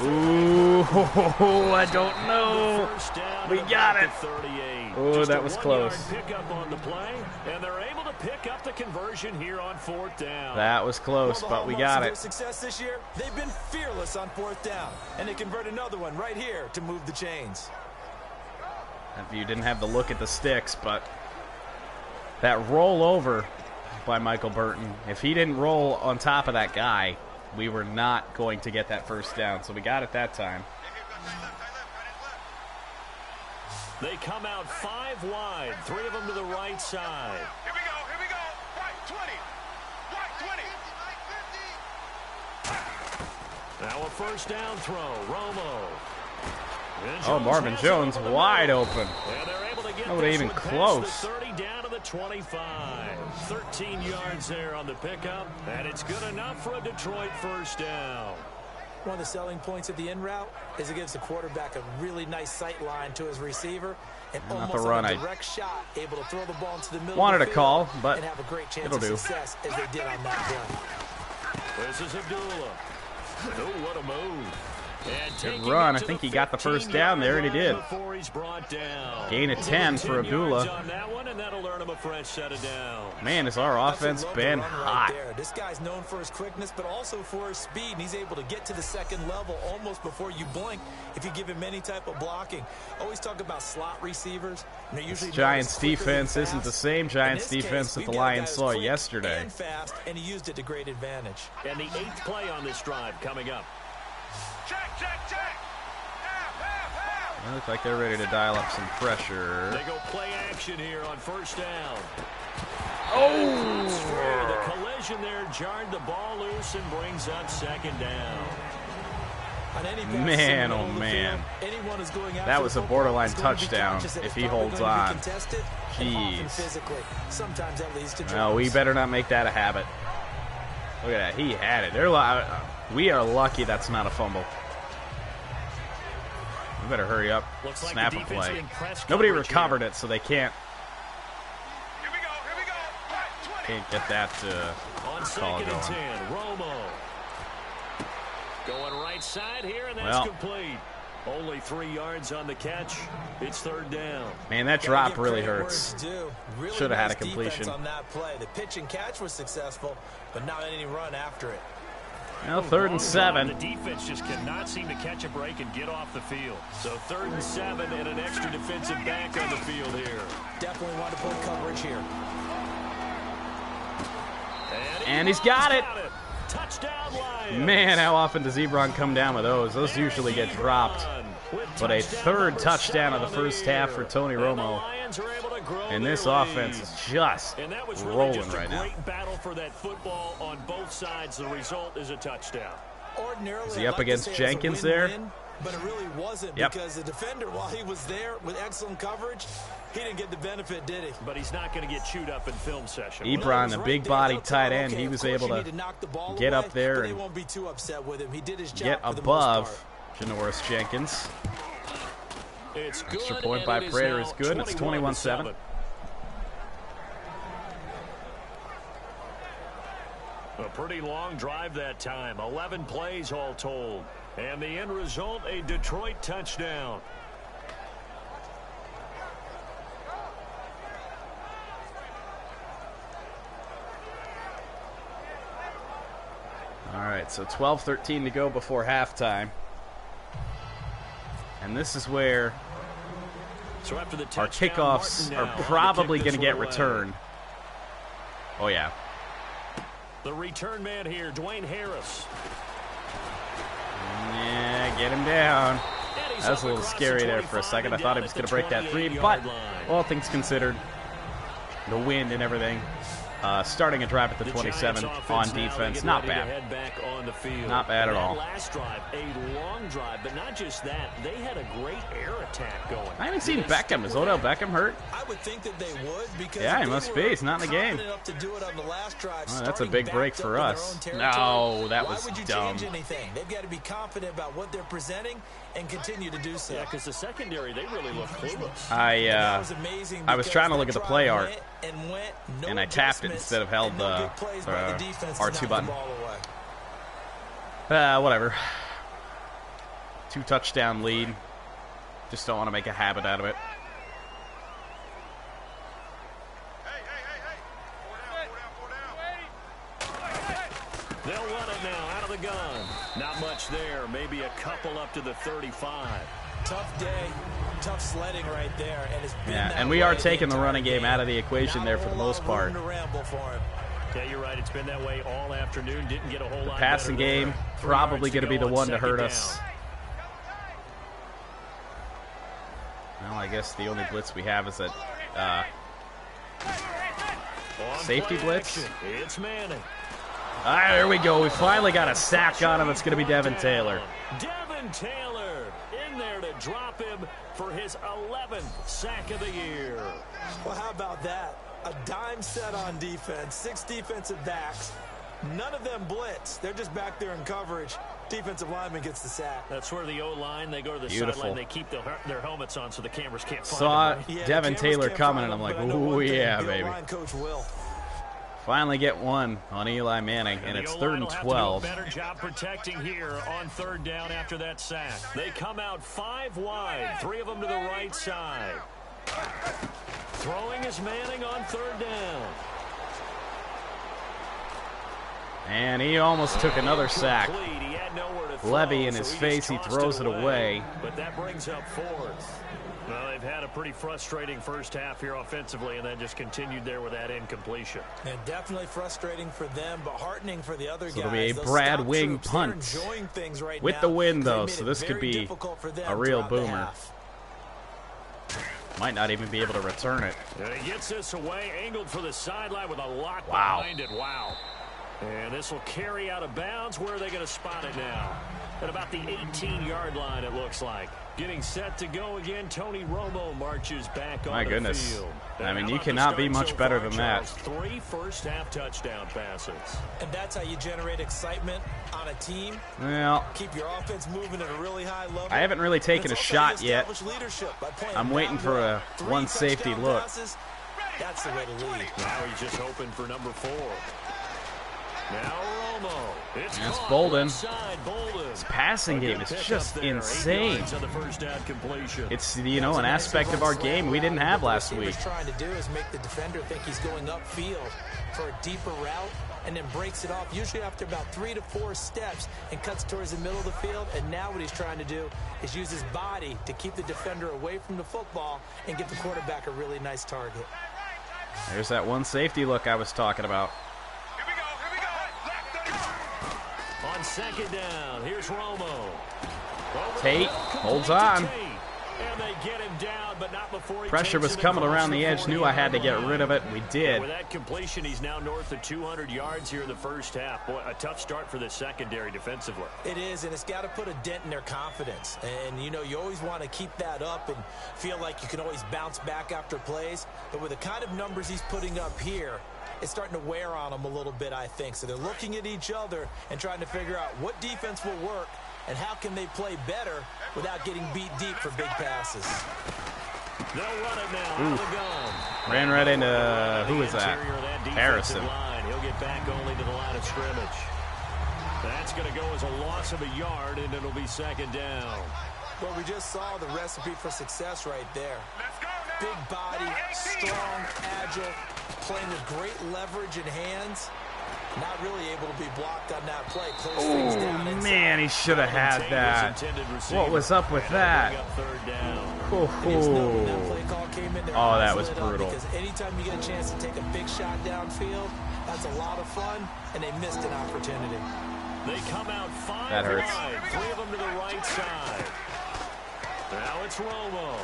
[SPEAKER 1] ooh, I don't know. We got it. Oh, that was close.
[SPEAKER 3] Pickup on the play, and they're able to pick up the conversion here on 4th down.
[SPEAKER 1] That was close, but we got it.
[SPEAKER 4] Success this year, they've been fearless on 4th down, and they convert another one right here to move the chains.
[SPEAKER 1] That view didn't have the look at the sticks, but that roll over by Michael Burton, if he didn't roll on top of that guy, we were not going to get that first down. So we got it that time.
[SPEAKER 3] They come out 5 wide, 3 of them to the right side.
[SPEAKER 2] Here we go. Right 20. Right 20.
[SPEAKER 3] Now a first down throw, Romo.
[SPEAKER 1] Oh, Marvin Jones wide open. Nobody even close.
[SPEAKER 3] 30 down to the 25. 13 yards there on the pickup, and it's good enough for a Detroit first down.
[SPEAKER 4] One of the selling points of the in route is it gives the quarterback a really nice sight line to his receiver, and
[SPEAKER 1] not
[SPEAKER 4] almost
[SPEAKER 1] the run
[SPEAKER 4] a direct shot, able to throw the ball into the middle.
[SPEAKER 1] Wanted
[SPEAKER 4] of the
[SPEAKER 1] a
[SPEAKER 4] field
[SPEAKER 1] call, but
[SPEAKER 4] and have a great chance
[SPEAKER 1] it'll
[SPEAKER 4] of
[SPEAKER 1] do.
[SPEAKER 4] Success as they did on that run.
[SPEAKER 3] This is Abdullah. Oh, what a move.
[SPEAKER 1] Good run. I think he got the first down there, and he did. Gain of 10 for Abdullah. Man, has our offense been hot.
[SPEAKER 4] This guy's known for his quickness, but also for his speed, and he's able to get to the second level almost before you blink if you give him any type of blocking. Always talk about slot receivers.
[SPEAKER 1] This Giants defense isn't the same Giants defense that the Lions saw yesterday.
[SPEAKER 4] And fast, and he used it to great advantage.
[SPEAKER 3] And the 8th play on this drive coming up.
[SPEAKER 1] They look like they're ready to dial up some pressure.
[SPEAKER 3] They go play action here on first down.
[SPEAKER 1] Oh!
[SPEAKER 3] The collision there jarred the ball loose and brings up second down.
[SPEAKER 1] Man, oh man. That was a borderline touchdown if he holds on. Jeez. No, we better not make that a habit. Look at that. He had it. We are lucky that's not a fumble. We better hurry up. Snap a play. Nobody recovered it, so they can't. Can't get that call going.
[SPEAKER 3] ROMO. Going right side here, and that's complete. Only 3 yards on the catch. It's third down.
[SPEAKER 1] Man, that drop really hurts. Should have had a completion.
[SPEAKER 4] On that play. The pitch and catch was successful, but not any run after it.
[SPEAKER 1] Well, 3rd and 7.
[SPEAKER 3] The defense just cannot seem to catch a break and get off the field. So 3rd and 7 and an extra defensive back on the field here.
[SPEAKER 4] Definitely want to pull coverage here.
[SPEAKER 1] And he's got it.
[SPEAKER 3] Touchdown Lions.
[SPEAKER 1] Man, how often does Ebron come down with those? Those usually get dropped. But a 3rd touchdown of the first half for Tony Romo. And this offense is just rolling right now.
[SPEAKER 3] Great battle for that football on both sides. The result is a touchdown.
[SPEAKER 1] Is he up against Jenkins there?
[SPEAKER 4] But it really wasn't because the defender, while he was there with excellent coverage, he didn't get the benefit, did he?
[SPEAKER 3] But he's not going to get chewed up in film session.
[SPEAKER 1] Ebron, the big-bodied tight end, he was able to get up there and get above Janoris Jenkins. Extra point by Prater is good, and it's 21-7.
[SPEAKER 3] A pretty long drive that time. 11 plays all told. And the end result, a Detroit touchdown.
[SPEAKER 1] All right, so 12-13 to go before halftime. And this is where our kickoffs are probably going to get returned. Oh, yeah.
[SPEAKER 3] The return man here, Dwayne Harris.
[SPEAKER 1] Yeah, get him down. That was a little scary there for a second. I thought he was going to break that 3, but all things considered, the wind and everything, starting a drive at the 27 on defense, not bad. Not bad at all.
[SPEAKER 3] Last drive, a long drive, but not just that. They had a great air attack going.
[SPEAKER 1] I haven't seen Beckham. Is Odell Beckham hurt?
[SPEAKER 4] I would think that they would because
[SPEAKER 1] yeah, he must be. He's not in the game. Oh, that's a big break for us. No, that was dumb.
[SPEAKER 4] They've got to be confident about what they're presenting and continue to do so.
[SPEAKER 3] Yeah, because the secondary, they really look clueless.
[SPEAKER 1] I was trying to look at the play art, and I tapped it instead of held the R2 button. Whatever. 2 touchdown lead. Just don't want to make a habit out of it.
[SPEAKER 3] They'll run it now out of the gun. Not much there. Maybe a couple up to the 35.
[SPEAKER 4] Tough day. Tough sledding right there.
[SPEAKER 1] And we are taking the running game out of the equation there for the most part.
[SPEAKER 3] Yeah, you're right. It's been that way all afternoon. Didn't get a whole lot.
[SPEAKER 1] The passing game probably going to be the one to hurt us. Well, I guess the only blitz we have is that safety blitz.
[SPEAKER 3] It's Manning.
[SPEAKER 1] All right, there we go. We finally got a sack on him. It's going to be Devin Taylor.
[SPEAKER 3] Devin Taylor in there to drop him for his 11th sack of the year.
[SPEAKER 4] Well, how about that? A dime set on defense, 6 defensive backs. None of them blitz. They're just back there in coverage. Defensive lineman gets the sack.
[SPEAKER 3] That's where the O-line, they go to the sideline. They keep their helmets on so the cameras can't find
[SPEAKER 1] Saw
[SPEAKER 3] them.
[SPEAKER 1] Devin Taylor coming, and I'm like, ooh, yeah, baby.
[SPEAKER 4] Line coach will.
[SPEAKER 1] Finally get one on Eli Manning, and it's 3rd and 12.
[SPEAKER 3] Better job protecting here on 3rd down after that sack. They come out 5 wide, 3 of them to the right side. Throwing is Manning on 3rd down.
[SPEAKER 1] And he almost took another sack. Levy in his face, he throws it away.
[SPEAKER 3] But that brings up 4th. Well, they've had a pretty frustrating first half here offensively, and then just continued there with that incompletion.
[SPEAKER 4] And definitely frustrating for them, but heartening for the other guys.
[SPEAKER 1] It'll be a Brad Wing punt with the win, though, so this could be a real boomer. Might not even be able to return it.
[SPEAKER 3] And he gets this away, angled for the sideline with a lock behind it. Wow. And this will carry out of bounds. Where are they going to spot it now? At about the 18-yard line, it looks like. Getting set to go again, Tony Romo marches back on the field.
[SPEAKER 1] I mean, you cannot be much better than that.
[SPEAKER 3] 3 first-half touchdown passes.
[SPEAKER 4] And that's how you generate excitement on a team.
[SPEAKER 1] Well,
[SPEAKER 4] keep your offense moving at a really high level.
[SPEAKER 1] I haven't really taken a shot yet. I'm waiting for a one safety look.
[SPEAKER 4] That's the way to lead.
[SPEAKER 3] Now he's just hoping for number 4. Now Romo. It's
[SPEAKER 1] Bolden.
[SPEAKER 3] Bolden.
[SPEAKER 1] His passing game is just insane. It's, you know, an aspect of our game we didn't have last week.
[SPEAKER 4] What he's trying to do is make the defender think he's going upfield for a deeper route and then breaks it off, usually after about 3 to 4 steps, and cuts towards the middle of the field. And now what he's trying to do is use his body to keep the defender away from the football and give the quarterback a really nice target.
[SPEAKER 1] There's that one safety look I was talking about.
[SPEAKER 3] On 2nd down, here's Romo.
[SPEAKER 1] Tate holds on.
[SPEAKER 3] And they get him down, but not before he
[SPEAKER 1] Pressure was coming around the edge. Knew I had to get rid of it. We did.
[SPEAKER 3] With that completion, he's now north of 200 yards here in the first half. Boy, a tough start for the secondary defensively.
[SPEAKER 4] It is, and it's got to put a dent in their confidence. And, you know, you always want to keep that up and feel like you can always bounce back after plays. But with the kind of numbers he's putting up here, it's starting to wear on them a little bit, I think. So they're looking at each other and trying to figure out what defense will work and how can they play better without getting beat deep for big passes.
[SPEAKER 3] They'll run it now out of the gun.
[SPEAKER 1] Ran right into, who is that? Harrison.
[SPEAKER 3] He'll get back only to the line of scrimmage. That's going to go as a loss of a yard, and it'll be 2nd down.
[SPEAKER 4] Well, we just saw the recipe for success right there. Big body, strong, agile, playing with great leverage in hands. Not really able to be blocked on that play.
[SPEAKER 1] Oh, man, he should have had that. What was up with that? Oh, that was brutal.
[SPEAKER 4] Because anytime you get a chance to take a big shot downfield, that's a lot of fun, and they missed an opportunity.
[SPEAKER 3] They come out 5
[SPEAKER 1] that hurts.
[SPEAKER 3] wide, 3 of them to the right side. Now it's Romo.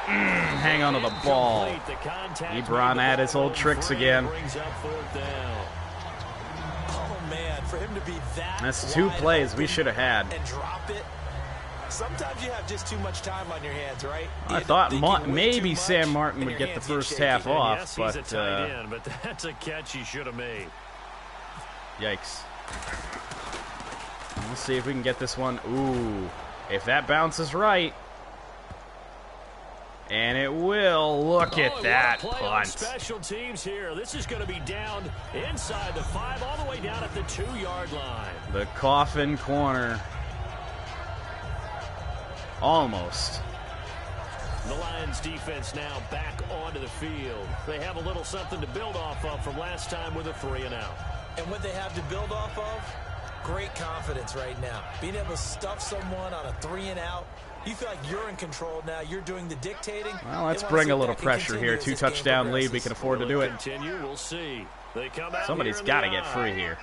[SPEAKER 1] Hang on to the ball. Ebron at his old tricks again.
[SPEAKER 4] Oh, man, for him to be
[SPEAKER 1] that's 2 plays we should have had.
[SPEAKER 4] And drop it. Sometimes you have just too much time on your hands, right?
[SPEAKER 1] I thought maybe Sam Martin would get the first half off, but
[SPEAKER 3] that's a catch he should have made.
[SPEAKER 1] Yikes. Let's see if we can get this one. Ooh, if that bounces right. And it will. Look at that punt.
[SPEAKER 3] Special teams here. This is going to be down inside the 5, all the way down at the 2-yard line.
[SPEAKER 1] The coffin corner. Almost.
[SPEAKER 3] The Lions defense now back onto the field. They have a little something to build off of from last time with a 3-and-out.
[SPEAKER 4] And what they have to build off of? Great confidence right now. Being able to stuff someone on a 3-and-out. You feel like you're in control now. You're doing the dictating.
[SPEAKER 1] Well, let's bring a little pressure here. 2-touchdown lead. We can afford to do it.
[SPEAKER 3] We'll see. They come out.
[SPEAKER 1] Somebody's got to get free here.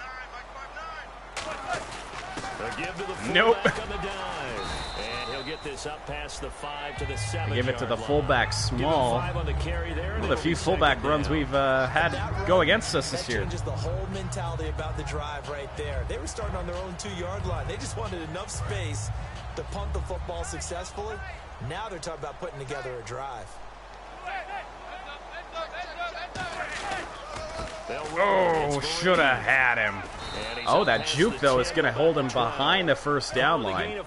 [SPEAKER 3] Give to the
[SPEAKER 1] nope.
[SPEAKER 3] On the dive. And he'll get this up past the 5 to the 7.
[SPEAKER 1] Give it to the fullback Small.
[SPEAKER 3] One
[SPEAKER 1] of the few fullback runs we've had go against us this year.
[SPEAKER 4] Changes the whole mentality about the drive right there. They were starting on their own 2-yard line. They just wanted enough space to punt the football successfully. Now they're talking about putting together a drive.
[SPEAKER 1] Oh, should have had him. Oh, that juke, though, is going to hold him behind the first down line.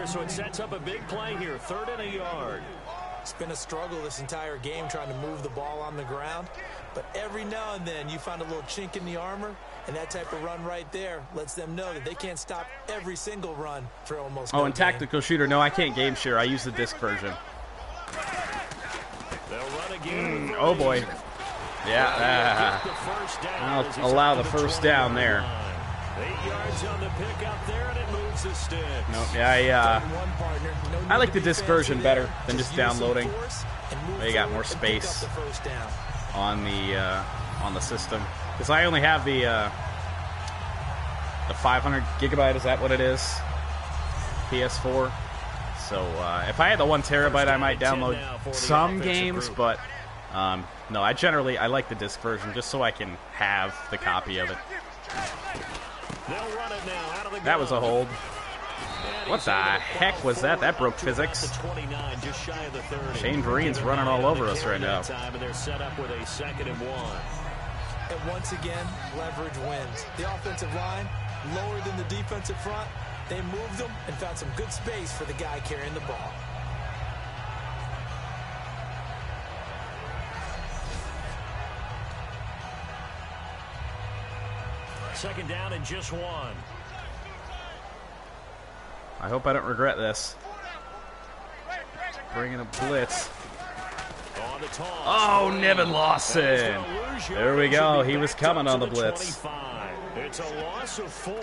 [SPEAKER 3] So it sets up a big play here, 3rd and a yard.
[SPEAKER 4] It's been a struggle this entire game trying to move the ball on the ground. But every now and then you find a little chink in the armor, and that type of run right there lets them know that they can't stop every single run for almost no
[SPEAKER 1] and
[SPEAKER 4] gain.
[SPEAKER 1] tactical shooter, no, I can't game share. I use the disc version.
[SPEAKER 3] They'll run again.
[SPEAKER 1] Oh, boy. Yeah, I'll allow the first down there.
[SPEAKER 3] 8 yards on the pick up there, and it moves the sticks.
[SPEAKER 1] Nope, yeah, I like the disc version better than just downloading. They got more space on the system. Because I only have the 500 gigabyte, is that what it is? PS4. So if I had the 1 terabyte, I might download some games, but no, I like the disc version just so I can have the copy of it.
[SPEAKER 3] They'll run it now out of the
[SPEAKER 1] That was a hold. What the heck was that? That broke physics. Shane Vereen's running all over us right now.
[SPEAKER 3] And they're set up with a 2nd and 1.
[SPEAKER 4] And once again, leverage wins. The offensive line, lower than the defensive front, they moved them and found some good space for the guy carrying the ball.
[SPEAKER 3] Second down and just 1.
[SPEAKER 1] I hope I don't regret this. Bringing a blitz. Oh, Nevin Lawson. There we go. He was coming on the blitz.
[SPEAKER 3] It's a loss of 4.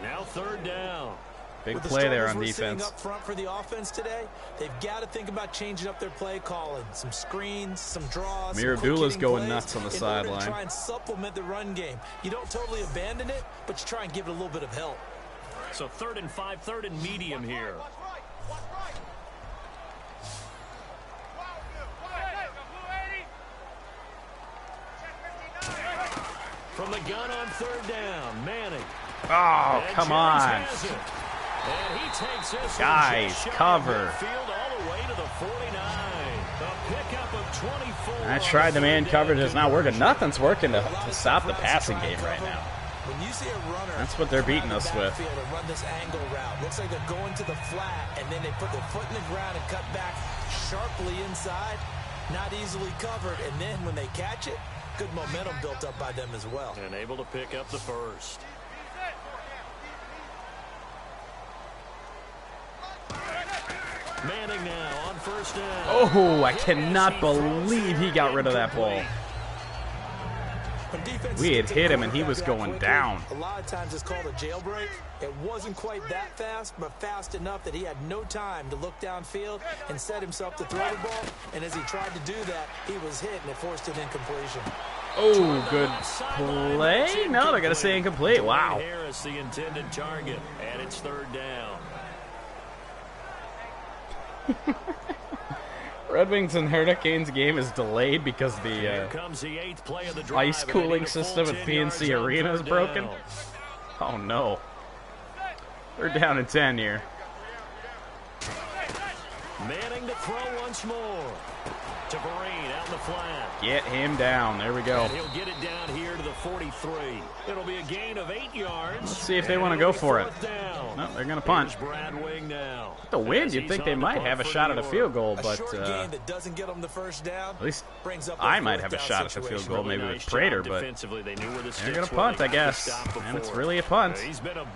[SPEAKER 3] Now 3rd down.
[SPEAKER 1] Big play there on defense.
[SPEAKER 4] Up front for the offense today, they've got to think about changing up their play calling. Some screens, some draws.
[SPEAKER 1] Amir Abdullah's going nuts on the sideline.
[SPEAKER 4] Try and supplement the run game. You don't totally abandon it, but you try and give it a little bit of help.
[SPEAKER 3] So 3rd and 5, 3rd and medium here. From the gun on 3rd down, Manning.
[SPEAKER 1] Oh, come on.
[SPEAKER 3] And he takes this
[SPEAKER 1] guys, cover.
[SPEAKER 3] all the way to the 49. A pickup of 24.
[SPEAKER 1] I tried the man coverage. It's not working. Nothing's working to stop the passing game right now.
[SPEAKER 4] When you see a runner,
[SPEAKER 1] that's what they're beating us with.
[SPEAKER 4] And run this angle route. Looks like they're going to the flat, and then they put their foot in the ground and cut back sharply inside. Not easily covered, and then when they catch it, good momentum built up by them as well.
[SPEAKER 3] And able to pick up the first. Manning now on 1st down.
[SPEAKER 1] Oh, I cannot believe he got rid of that ball. We had hit him and he was going down.
[SPEAKER 4] A lot of times it's called a jailbreak. It wasn't quite that fast, but fast enough that he had no time to look downfield and set himself to throw the ball. And as he tried to do that, he was hit and it forced an incompletion.
[SPEAKER 1] Oh, good play? No, they're going to say incomplete. Wow.
[SPEAKER 3] Harris, the intended target, and it's 3rd down.
[SPEAKER 1] Red Wings and Hurricanes game is delayed because the ice cooling system at PNC Arena is broken. Oh no. They're down in 10 here.
[SPEAKER 3] Manning to throw once more. To Vereen out in the flat.
[SPEAKER 1] Get him down. There we go.
[SPEAKER 3] And he'll get it down here to the 43. It'll be a gain of 8 yards.
[SPEAKER 1] Let's see if they want to go for it. No, they're going to punt.
[SPEAKER 3] Now.
[SPEAKER 1] The wind, you'd think they might have a shot at a field goal, but
[SPEAKER 4] that doesn't get them the first down,
[SPEAKER 1] at least I might have a shot at the field goal, maybe with Prater, but they're going to punt, I guess. And it's really a punt.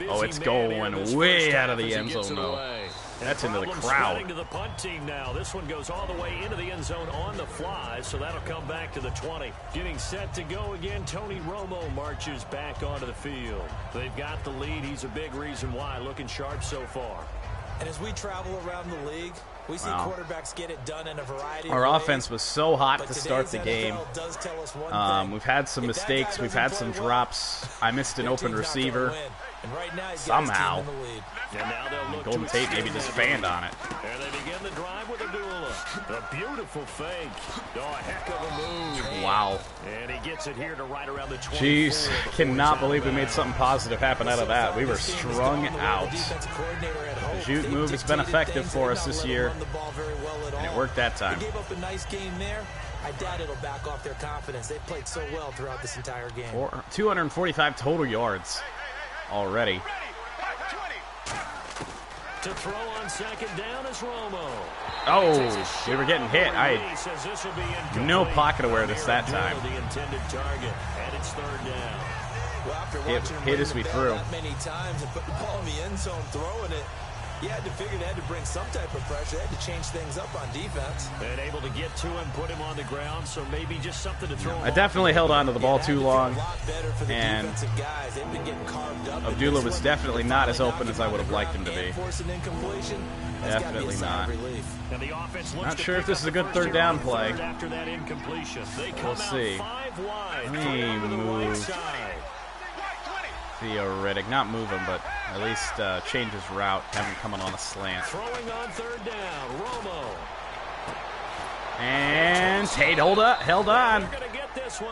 [SPEAKER 1] Oh, it's going way out of the end zone, though. That's into the crowd.
[SPEAKER 3] To the punt team now. This one goes all the way into the end zone on the fly, so that'll come back to the 20. Getting set to go again, Tony Romo marches back onto the field. They've got the lead. He's a big reason why. Looking sharp so far.
[SPEAKER 4] And as we travel around the league, we see quarterbacks get it done in a variety
[SPEAKER 1] Our
[SPEAKER 4] of
[SPEAKER 1] offense was so hot to start the game. We've had some mistakes. We've had some drops. I missed an open receiver. Somehow. Golden Tate maybe just fanned on it.
[SPEAKER 3] And they begin the drive with Abdullah. A beautiful fake. Oh, a heck of a move.
[SPEAKER 1] Wow.
[SPEAKER 3] And he gets it here to right around the 24.
[SPEAKER 1] Jeez, cannot believe we made something positive happen out of that. We were strung out. The shoot move has been effective for us this year, and it worked that time.
[SPEAKER 4] They gave up a nice game there. I doubt it'll back off their confidence. They've played so well throughout this entire game.
[SPEAKER 1] 245 total yards already.
[SPEAKER 3] To throw on second down is ROMO.
[SPEAKER 1] Oh, we were getting hit. No pocket awareness that time.
[SPEAKER 3] The intended target, and it's third down.
[SPEAKER 4] Well, after
[SPEAKER 1] Hit as we threw.
[SPEAKER 4] That many times and put the ball in the end zone, throwing it, you had to figure they had to bring some type of pressure. They had to change things up on defense.
[SPEAKER 3] And able to get to him, put him on the ground, so maybe just something to throw him.
[SPEAKER 1] I definitely held on to the ball too long, and Abdullah was definitely not as open as I would have liked him to be. Definitely not. Not sure if this is a good third down play. We'll see. Let me move Theoretic. Not move him, but at least change his route, have him coming on a slant.
[SPEAKER 3] Throwing on third down, ROMO.
[SPEAKER 1] And Tate held on.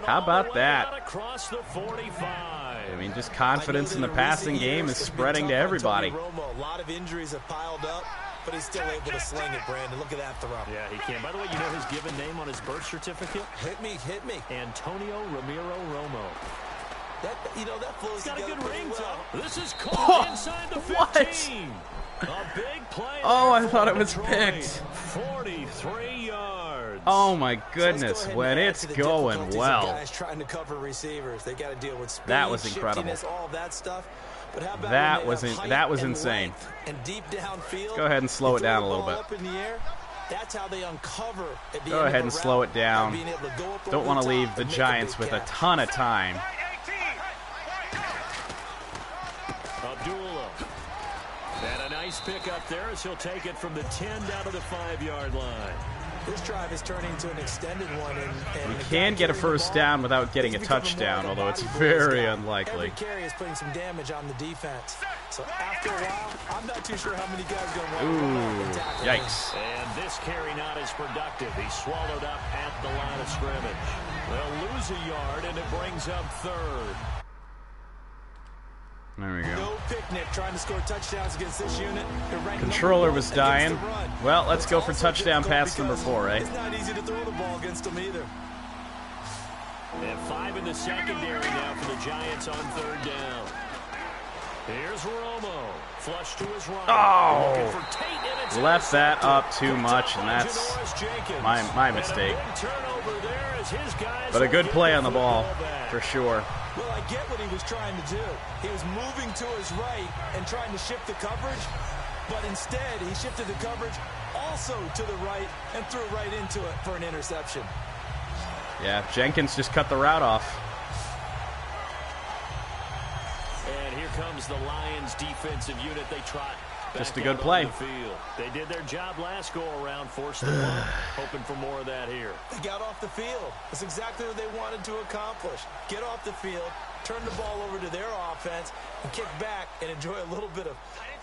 [SPEAKER 1] How about that?
[SPEAKER 3] Across the 45.
[SPEAKER 1] I mean, just confidence in the passing game is spreading to everybody.
[SPEAKER 4] A lot of injuries have piled up, but he's still able to sling it, Brandon. Look at that throw.
[SPEAKER 3] Yeah, he can. By the way, you know his given name on his birth certificate?
[SPEAKER 4] Hit me.
[SPEAKER 3] Antonio Ramiro Romo.
[SPEAKER 4] That flows
[SPEAKER 3] got a
[SPEAKER 4] together
[SPEAKER 3] good ring,
[SPEAKER 4] well.
[SPEAKER 3] This is caught inside the 15.
[SPEAKER 1] What?
[SPEAKER 3] A big play.
[SPEAKER 1] Oh, I thought it was picked.
[SPEAKER 3] 43 yards.
[SPEAKER 1] Oh my goodness, when it's going well.
[SPEAKER 4] Guys trying to cover receivers. They got to deal with speed,
[SPEAKER 1] That was incredible.
[SPEAKER 4] shiftiness, all that stuff. But how about
[SPEAKER 1] That was insane.
[SPEAKER 4] And deep downfield,
[SPEAKER 1] Go ahead and slow it down a little bit.
[SPEAKER 4] up in the air, that's how they uncover at the
[SPEAKER 1] Go
[SPEAKER 4] end
[SPEAKER 1] ahead
[SPEAKER 4] of
[SPEAKER 1] and
[SPEAKER 4] the
[SPEAKER 1] slow
[SPEAKER 4] route,
[SPEAKER 1] it down.
[SPEAKER 4] being able to go up
[SPEAKER 1] Don't
[SPEAKER 4] over
[SPEAKER 1] want to
[SPEAKER 4] the
[SPEAKER 1] leave
[SPEAKER 4] top
[SPEAKER 1] the
[SPEAKER 4] and make
[SPEAKER 1] Giants
[SPEAKER 4] big
[SPEAKER 1] with a
[SPEAKER 4] catch.
[SPEAKER 1] ton of time.
[SPEAKER 3] Abdullah. And a nice pick up there as he'll take it from the 10 down to the 5-yard line.
[SPEAKER 4] This drive is turning into an extended one. And
[SPEAKER 1] We can get a first down without getting a touchdown, although it's very unlikely.
[SPEAKER 4] Every carry is putting some damage on the defense. So after a while, I'm not too sure how many guys are going to
[SPEAKER 1] Ooh, yikes.
[SPEAKER 3] And this carry not as productive. He's swallowed up at the line of scrimmage. They'll lose a yard, and it brings up third.
[SPEAKER 1] There we go.
[SPEAKER 4] No picnic trying to score touchdowns against this unit.
[SPEAKER 1] Controller was dying. Well, let's go for touchdown pass number 4, eh?
[SPEAKER 4] It's not easy to throw the ball against them either.
[SPEAKER 3] And 5 in the secondary now for the Giants on third down. Here's Romo. Flush to his right.
[SPEAKER 1] Oh!
[SPEAKER 3] Looking for Tate, and it's
[SPEAKER 1] Left that
[SPEAKER 3] intercepted.
[SPEAKER 1] up too much, and that's my mistake.
[SPEAKER 3] And a big turnover there as his guys
[SPEAKER 1] But a good
[SPEAKER 3] will
[SPEAKER 1] play
[SPEAKER 3] get
[SPEAKER 1] on the ball,
[SPEAKER 3] back.
[SPEAKER 1] for sure.
[SPEAKER 4] Well, I get what he was trying to do. He was moving to his right and trying to shift the coverage, but instead he shifted the coverage also to the right and threw right into it for an interception.
[SPEAKER 1] Yeah, Jenkins just cut the route off.
[SPEAKER 3] And here comes the Lions defensive unit. They trot
[SPEAKER 1] Just
[SPEAKER 3] back
[SPEAKER 1] a good
[SPEAKER 3] out
[SPEAKER 1] play.
[SPEAKER 3] on the field. They did their job last go-around, forced the punt, hoping for more of that here.
[SPEAKER 4] They got off the field. That's exactly what they wanted to accomplish. Get off the field, turn the ball over to their offense, and kick back and enjoy a little bit of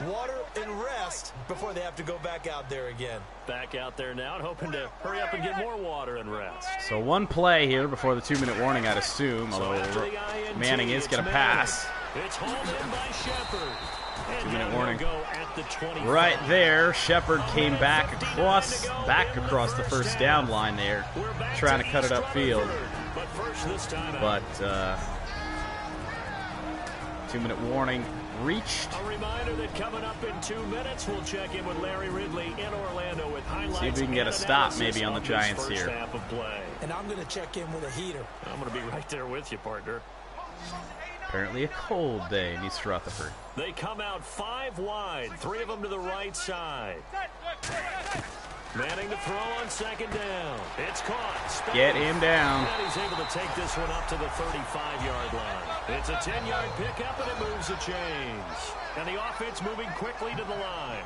[SPEAKER 4] water and rest before they have to go back out there again.
[SPEAKER 3] Back out there now and hoping to hurry up and get more water and rest.
[SPEAKER 1] So one play here before the 2-minute warning, I'd assume, although Manning is going to pass.
[SPEAKER 3] It's hauled in by Shepard.
[SPEAKER 1] 2-minute warning.
[SPEAKER 3] Go at the 25.
[SPEAKER 1] Right there, Shepard came back across the first down line there, trying to cut it upfield.
[SPEAKER 3] But first this time
[SPEAKER 1] But 2-minute warning reached.
[SPEAKER 3] a reminder that coming up in 2 minutes, we'll check in with Larry Ridley in Orlando with highlights.
[SPEAKER 1] See if we can get a
[SPEAKER 3] and
[SPEAKER 1] stop
[SPEAKER 3] analysis
[SPEAKER 1] maybe on the
[SPEAKER 3] of this
[SPEAKER 1] Giants
[SPEAKER 3] first
[SPEAKER 1] here.
[SPEAKER 3] half of play.
[SPEAKER 4] And I'm going to check in with a heater.
[SPEAKER 3] I'm going to be right there with you, partner.
[SPEAKER 1] Apparently a cold day in East Rutherford.
[SPEAKER 3] They come out 5 wide, 3 of them to the right side. Manning to throw on second down. It's caught.
[SPEAKER 1] Get him down.
[SPEAKER 3] And he's able to take this one up to the 35-yard line. It's a 10-yard pickup, and it moves the chains. And the offense moving quickly to the line.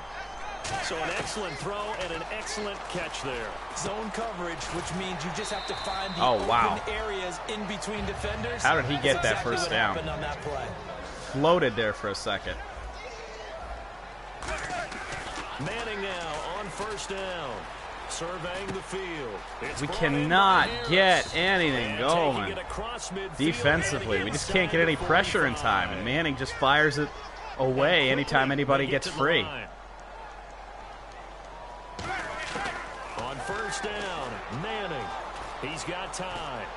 [SPEAKER 3] So an excellent throw and an excellent catch there.
[SPEAKER 4] Zone coverage, which means you just have to find the
[SPEAKER 1] wow.
[SPEAKER 4] open areas in between defenders.
[SPEAKER 1] How did he get
[SPEAKER 4] That's
[SPEAKER 1] that
[SPEAKER 4] exactly
[SPEAKER 1] first
[SPEAKER 4] what
[SPEAKER 1] down?
[SPEAKER 4] happened on that play.
[SPEAKER 1] Floated there for a second.
[SPEAKER 3] Manning now on first down. Surveying the field.
[SPEAKER 1] We cannot get anything going defensively. We just can't get any pressure in time, and Manning just fires it away anytime anybody gets free.
[SPEAKER 3] On first down, Manning. He's got time.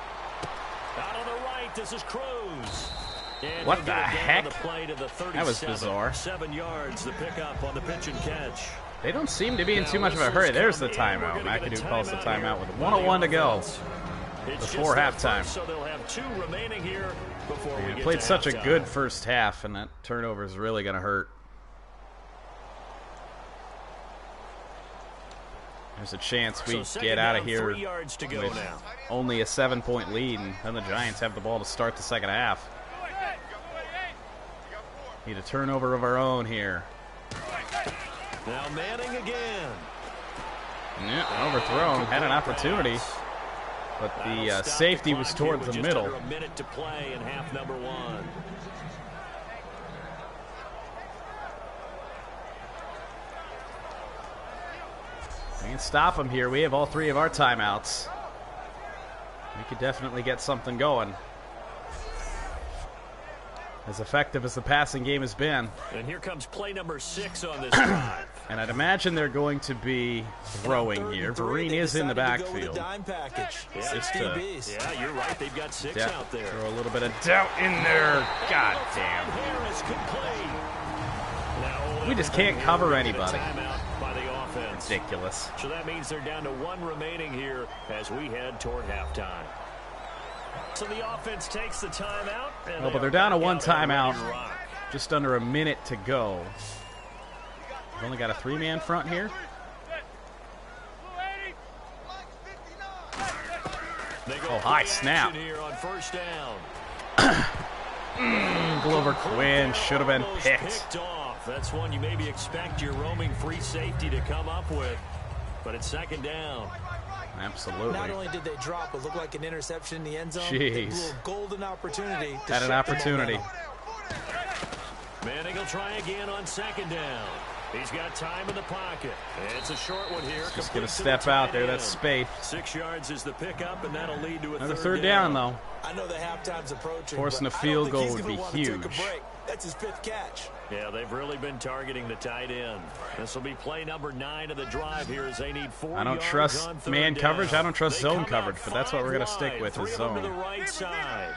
[SPEAKER 3] Out on the right, this is Cruz. And
[SPEAKER 1] What
[SPEAKER 3] he'll
[SPEAKER 1] the
[SPEAKER 3] get it down
[SPEAKER 1] heck?
[SPEAKER 3] the play to the 37.
[SPEAKER 1] That was bizarre.
[SPEAKER 3] 7 yards, the pickup on the pitch and catch.
[SPEAKER 1] They don't seem to be in too much of a hurry. There's the timeout. McAdoo calls the timeout with 1:01 to go before halftime.
[SPEAKER 3] So they'll have 2 remaining here before we get
[SPEAKER 1] Played
[SPEAKER 3] to
[SPEAKER 1] such a
[SPEAKER 3] halftime.
[SPEAKER 1] good first half, and that turnover is really going to hurt. There's a chance we get out of here
[SPEAKER 3] 3 yards to go
[SPEAKER 1] with
[SPEAKER 3] now.
[SPEAKER 1] only a 7-point lead, and then the Giants have the ball to start the second half. Need a turnover of our own here.
[SPEAKER 3] Now Manning again.
[SPEAKER 1] Yeah, overthrown. Had an opportunity, but the safety was towards the middle.
[SPEAKER 3] Under a minute to play in half number 1.
[SPEAKER 1] We can stop them here. We have all 3 of our timeouts. We could definitely get something going. As effective as the passing game has been.
[SPEAKER 3] And here comes play number 6 on this drive.
[SPEAKER 1] And I'd imagine they're going to be throwing here. Vereen is in the backfield.
[SPEAKER 4] Dime package.
[SPEAKER 1] Just
[SPEAKER 3] Yeah, you're right. They've got 6 out there.
[SPEAKER 1] throw a little bit of doubt in there. God damn.
[SPEAKER 3] Harris complete. Now,
[SPEAKER 1] We just can't cover anybody.
[SPEAKER 3] Timeout by the offense.
[SPEAKER 1] Ridiculous.
[SPEAKER 3] So that means they're down to 1 remaining here as we head toward halftime. So the offense takes the timeout.
[SPEAKER 1] Oh, but they're down to 1 timeout. Just under a minute to go. We've only got a 3-man front here. Oh, high snap.
[SPEAKER 3] Here on first down.
[SPEAKER 1] Glover Quinn should have been picked.
[SPEAKER 3] Off. That's one you maybe expect your roaming free safety to come up with. But it's second down.
[SPEAKER 1] Absolutely.
[SPEAKER 4] Not only did they drop, it looked like an interception in the end zone.
[SPEAKER 1] Jeez.
[SPEAKER 4] They blew a golden opportunity.
[SPEAKER 1] Had an opportunity.
[SPEAKER 3] Manning will try again on second down. He's got time in the pocket. It's a short one here.
[SPEAKER 1] Just going to step out there. That's Spaeth.
[SPEAKER 3] 6 yards is the pickup, and that'll lead to a
[SPEAKER 1] Another third down, though.
[SPEAKER 4] I know the halftime's approaching.
[SPEAKER 1] Forcing
[SPEAKER 4] but
[SPEAKER 1] a
[SPEAKER 4] I
[SPEAKER 1] field
[SPEAKER 4] don't
[SPEAKER 1] goal
[SPEAKER 4] think
[SPEAKER 1] would
[SPEAKER 4] he's
[SPEAKER 1] be
[SPEAKER 4] gonna wanna
[SPEAKER 1] huge.
[SPEAKER 4] take a break. That's his 5th catch.
[SPEAKER 3] Yeah, they've really been targeting the tight end. This will be play number 9 of the drive here as they need 4
[SPEAKER 1] I don't
[SPEAKER 3] yards
[SPEAKER 1] trust
[SPEAKER 3] on third
[SPEAKER 1] man
[SPEAKER 3] down.
[SPEAKER 1] coverage. I don't trust
[SPEAKER 3] They
[SPEAKER 1] zone
[SPEAKER 3] come out
[SPEAKER 1] coverage, but that's what we're going to
[SPEAKER 3] 5
[SPEAKER 1] stick
[SPEAKER 3] wide,
[SPEAKER 1] with is
[SPEAKER 3] 3 of them to
[SPEAKER 1] zone.
[SPEAKER 3] the right side.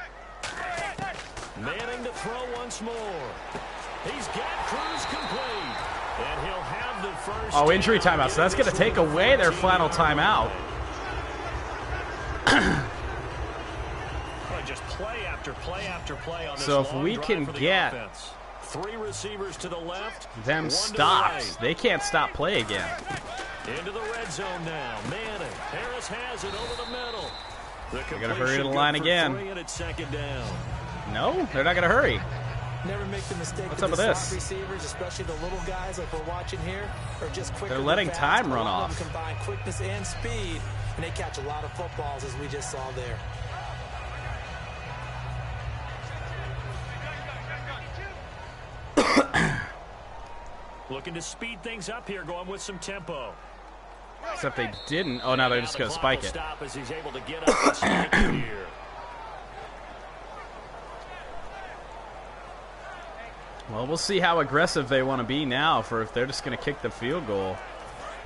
[SPEAKER 3] Manning to throw once more. He's got Cruz complete. And he'll have the first.
[SPEAKER 1] Oh, injury timeout. So that's going to take away their final timeout.
[SPEAKER 3] Just play after play after play on this
[SPEAKER 1] So if
[SPEAKER 3] long
[SPEAKER 1] we
[SPEAKER 3] drive
[SPEAKER 1] can
[SPEAKER 3] for the
[SPEAKER 1] get
[SPEAKER 3] offense. 3 receivers to the left,
[SPEAKER 1] them
[SPEAKER 3] 1 to the
[SPEAKER 1] stopped,
[SPEAKER 3] right.
[SPEAKER 1] they can't stop play again.
[SPEAKER 3] Into the red zone now. Manning. Harris has it over the middle.
[SPEAKER 1] They're going to hurry to the line again.
[SPEAKER 3] 3 and it's second down.
[SPEAKER 1] No, they're not going to hurry.
[SPEAKER 4] Never make the mistake.
[SPEAKER 1] What's
[SPEAKER 4] with
[SPEAKER 1] up
[SPEAKER 4] the
[SPEAKER 1] with
[SPEAKER 4] slot
[SPEAKER 1] this?
[SPEAKER 4] receivers, especially the little guys like we're watching here, are just quicker.
[SPEAKER 1] They're letting
[SPEAKER 4] than fast.
[SPEAKER 1] time run
[SPEAKER 4] A lot
[SPEAKER 1] off.
[SPEAKER 4] of them combine quickness and speed, and they catch a lot of footballs, as we just saw there.
[SPEAKER 3] Looking to speed things up here, going with some tempo.
[SPEAKER 1] Except they didn't. Oh, now they're just going to spike it.
[SPEAKER 3] Stop as he's able to get up and spike it here.
[SPEAKER 1] Well, we'll see how aggressive they want to be now for if they're just going to kick the field goal.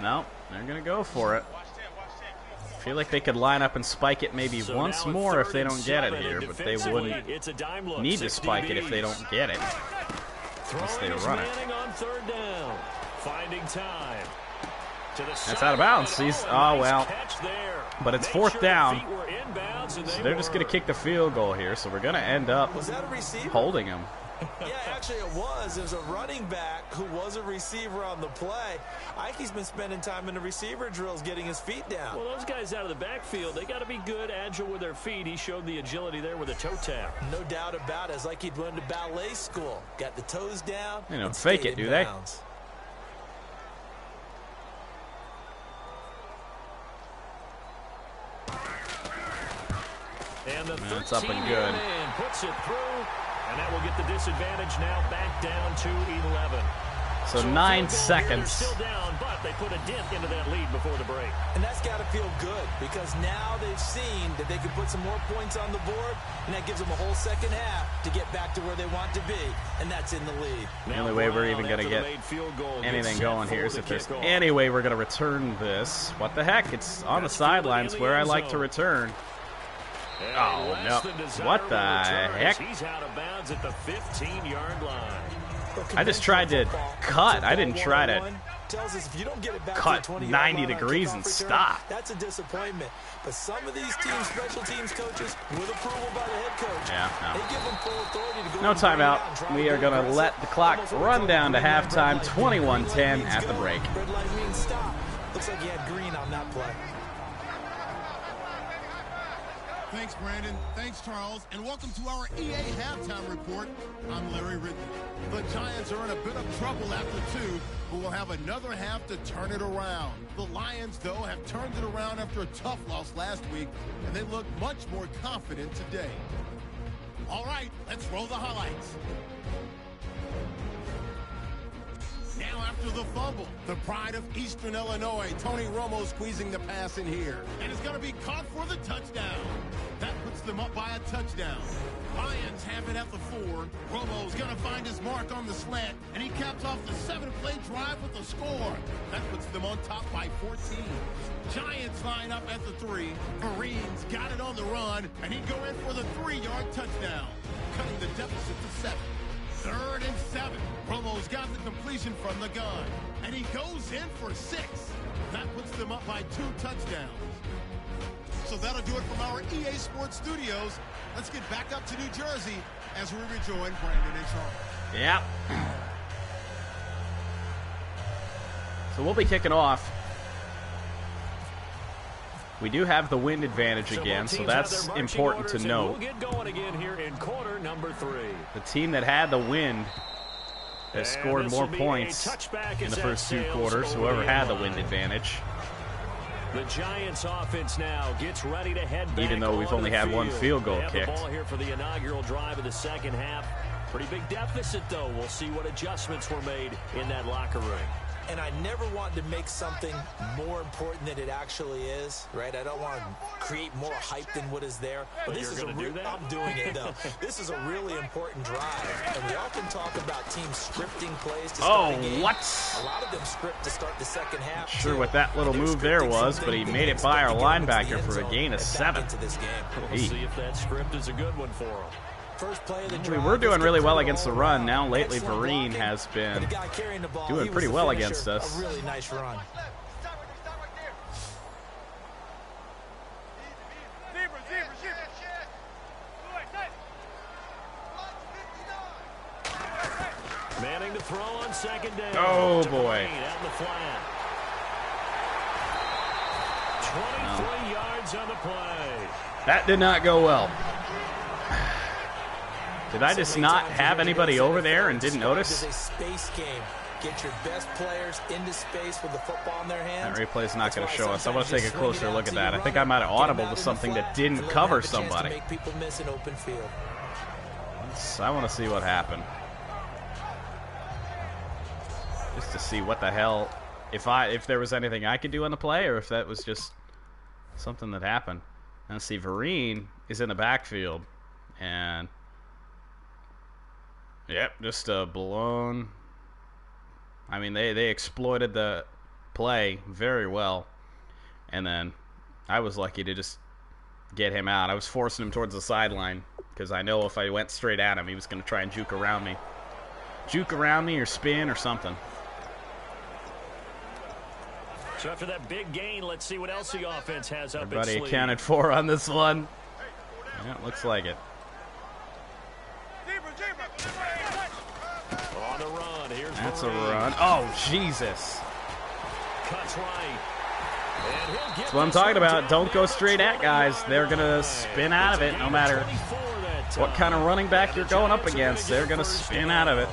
[SPEAKER 1] No, they're going to go for it. I feel like they could line up and spike it maybe
[SPEAKER 3] So
[SPEAKER 1] once
[SPEAKER 3] now
[SPEAKER 1] more if they
[SPEAKER 3] 3rd
[SPEAKER 1] don't
[SPEAKER 3] and
[SPEAKER 1] get it
[SPEAKER 3] 7,
[SPEAKER 1] here,
[SPEAKER 3] and
[SPEAKER 1] but they
[SPEAKER 3] defensively,
[SPEAKER 1] wouldn't
[SPEAKER 3] it's a dime look.
[SPEAKER 1] need to
[SPEAKER 3] 6
[SPEAKER 1] spike it if they
[SPEAKER 3] DBs.
[SPEAKER 1] don't get it. Unless they run it.
[SPEAKER 3] Manning on 3rd down. Finding time. To the
[SPEAKER 1] That's out of bounds. He's, oh, well. But it's 4th down. So they're just going to kick the field goal here, so we're going to end up
[SPEAKER 4] Was that a receiver?
[SPEAKER 1] holding him.
[SPEAKER 4] Yeah, actually it was. It was a running back who was a receiver on the play. Ike's been spending time in the receiver drills getting his feet down.
[SPEAKER 3] Well, those guys out of the backfield, they got to be good, agile with their feet. He showed the agility there with a toe tap.
[SPEAKER 4] No doubt about it. It's like he'd went to ballet school. Got the toes down.
[SPEAKER 1] They don't
[SPEAKER 4] and
[SPEAKER 1] fake
[SPEAKER 4] stayed
[SPEAKER 1] it, do
[SPEAKER 4] in
[SPEAKER 1] they?
[SPEAKER 4] bounds.
[SPEAKER 3] And the
[SPEAKER 1] It's up and
[SPEAKER 3] 13-year
[SPEAKER 1] good.
[SPEAKER 3] man puts it through, and that will get the disadvantage now back down to 11.
[SPEAKER 1] So
[SPEAKER 3] a
[SPEAKER 1] 9
[SPEAKER 3] field goal here,
[SPEAKER 1] seconds.
[SPEAKER 3] they're still down, but they put a dent into that lead before the break.
[SPEAKER 4] And that's got to feel good because now they've seen that they can put some more points on the board, and that gives them a whole second half to get back to where they want to be, and that's in the lead.
[SPEAKER 1] The only way we're even going to get anything going here is if there's any way we're going to return this. What the heck? It's on the sidelines where I like to return. Oh, no. What the heck?
[SPEAKER 3] He's out of bounds at the 15-yard line.
[SPEAKER 1] I just tried to cut. I didn't try to
[SPEAKER 4] tells us if you don't get it back
[SPEAKER 1] cut
[SPEAKER 4] to the 20-yard
[SPEAKER 1] 90
[SPEAKER 4] line on
[SPEAKER 1] degrees
[SPEAKER 4] kickoff
[SPEAKER 1] and
[SPEAKER 4] return,
[SPEAKER 1] stop.
[SPEAKER 4] That's a disappointment. But some of these teams, special teams coaches, with approval by the head coach, they give them full authority to go
[SPEAKER 1] No
[SPEAKER 4] and bring it out and
[SPEAKER 1] timeout.
[SPEAKER 4] try
[SPEAKER 1] We
[SPEAKER 4] to
[SPEAKER 1] are
[SPEAKER 4] be
[SPEAKER 1] going to
[SPEAKER 4] aggressive.
[SPEAKER 1] let the clock run down to halftime, 21-10 at the break.
[SPEAKER 4] Red light means stop. Looks like he had green on that play.
[SPEAKER 2] Thanks, Brandon. Thanks, Charles. And welcome to our EA Halftime Report. I'm Larry Ridley. The Giants are in a bit of trouble after 2, but will have another half to turn it around. The Lions, though, have turned it around after a tough loss last week, and they look much more confident today. All right, let's roll the highlights. Now after the fumble, the pride of Eastern Illinois, Tony Romo squeezing the pass in here. And it's going to be caught for the touchdown. That puts them up by a touchdown. Lions have it at the 4. Romo's going to find his mark on the slant, and he caps off the 7-play drive with a score. That puts them on top by 14. Giants line up at the 3. Marines got it on the run, and he'd go in for the 3-yard touchdown, cutting the deficit to 7. 3rd and 7. Romo's got the completion from the gun, and he goes in for 6. That puts them up by 2 touchdowns. So that'll do it from our EA Sports Studios. Let's get back up to New Jersey as we rejoin Brandon and Charles.
[SPEAKER 1] Yep. So we'll be kicking off. We do have the wind advantage again, so that's important to note.
[SPEAKER 3] We'll get going again here in quarter number 3.
[SPEAKER 1] The team that had the wind has scored more points in the first 2 quarters, whoever had the wind advantage.
[SPEAKER 3] The Giants offense now gets ready to head back,
[SPEAKER 1] even though we've only had 1 field goal
[SPEAKER 3] kicked.
[SPEAKER 1] kicked.
[SPEAKER 3] The ball here for the inaugural drive of the second half. Pretty big deficit, though. We'll see what adjustments were made in that locker room.
[SPEAKER 4] And I never want to make something more important than it actually is, right? I don't want to create more hype than what is there. But this is I'm doing it, though. This is a really important drive. And we often talk about teams scripting plays to start the game.
[SPEAKER 1] What?
[SPEAKER 4] A lot of them script to start the second half.
[SPEAKER 1] Not sure what that little move there was, but he made it by our linebacker for a gain of 7.
[SPEAKER 3] We'll see if that script is a good one for him.
[SPEAKER 4] First play of the
[SPEAKER 1] We were doing really well against the run. Now lately Vereen has been doing pretty well against us.
[SPEAKER 4] A really nice run.
[SPEAKER 3] Manning to throw on second down.
[SPEAKER 1] Oh boy.
[SPEAKER 3] Out in the flat. 23 yards on the play.
[SPEAKER 1] That did not go well. Did I just not have anybody over there and didn't notice?
[SPEAKER 4] It's a space game. Get your best players into space with the football in their hands.
[SPEAKER 1] That replay's not going to show us. I want to take a closer look at that. I think I might have audible to something that didn't cover somebody.
[SPEAKER 4] Make people miss an open field.
[SPEAKER 1] I want to see what happened. Just to see what the hell, if there was anything I could do on the play, or if that was just something that happened. And see, Vereen is in the backfield, and yep, just blown. I mean, they exploited the play very well, and then I was lucky to just get him out. I was forcing him towards the sideline because I know if I went straight at him, he was going to try and juke around me or spin or something.
[SPEAKER 3] So after that big gain, let's see what else the offense has up its sleeve.
[SPEAKER 1] Everybody accounted for on this one. Yeah, it looks like it.
[SPEAKER 3] On the run, here's
[SPEAKER 1] That's a
[SPEAKER 3] Marine.
[SPEAKER 1] run. Oh, Jesus.
[SPEAKER 3] Cuts right.
[SPEAKER 1] That's what I'm talking about. Don't go straight at guys. They're going to spin out of it no matter what kind of running back you're going up against. They're going to spin out of it.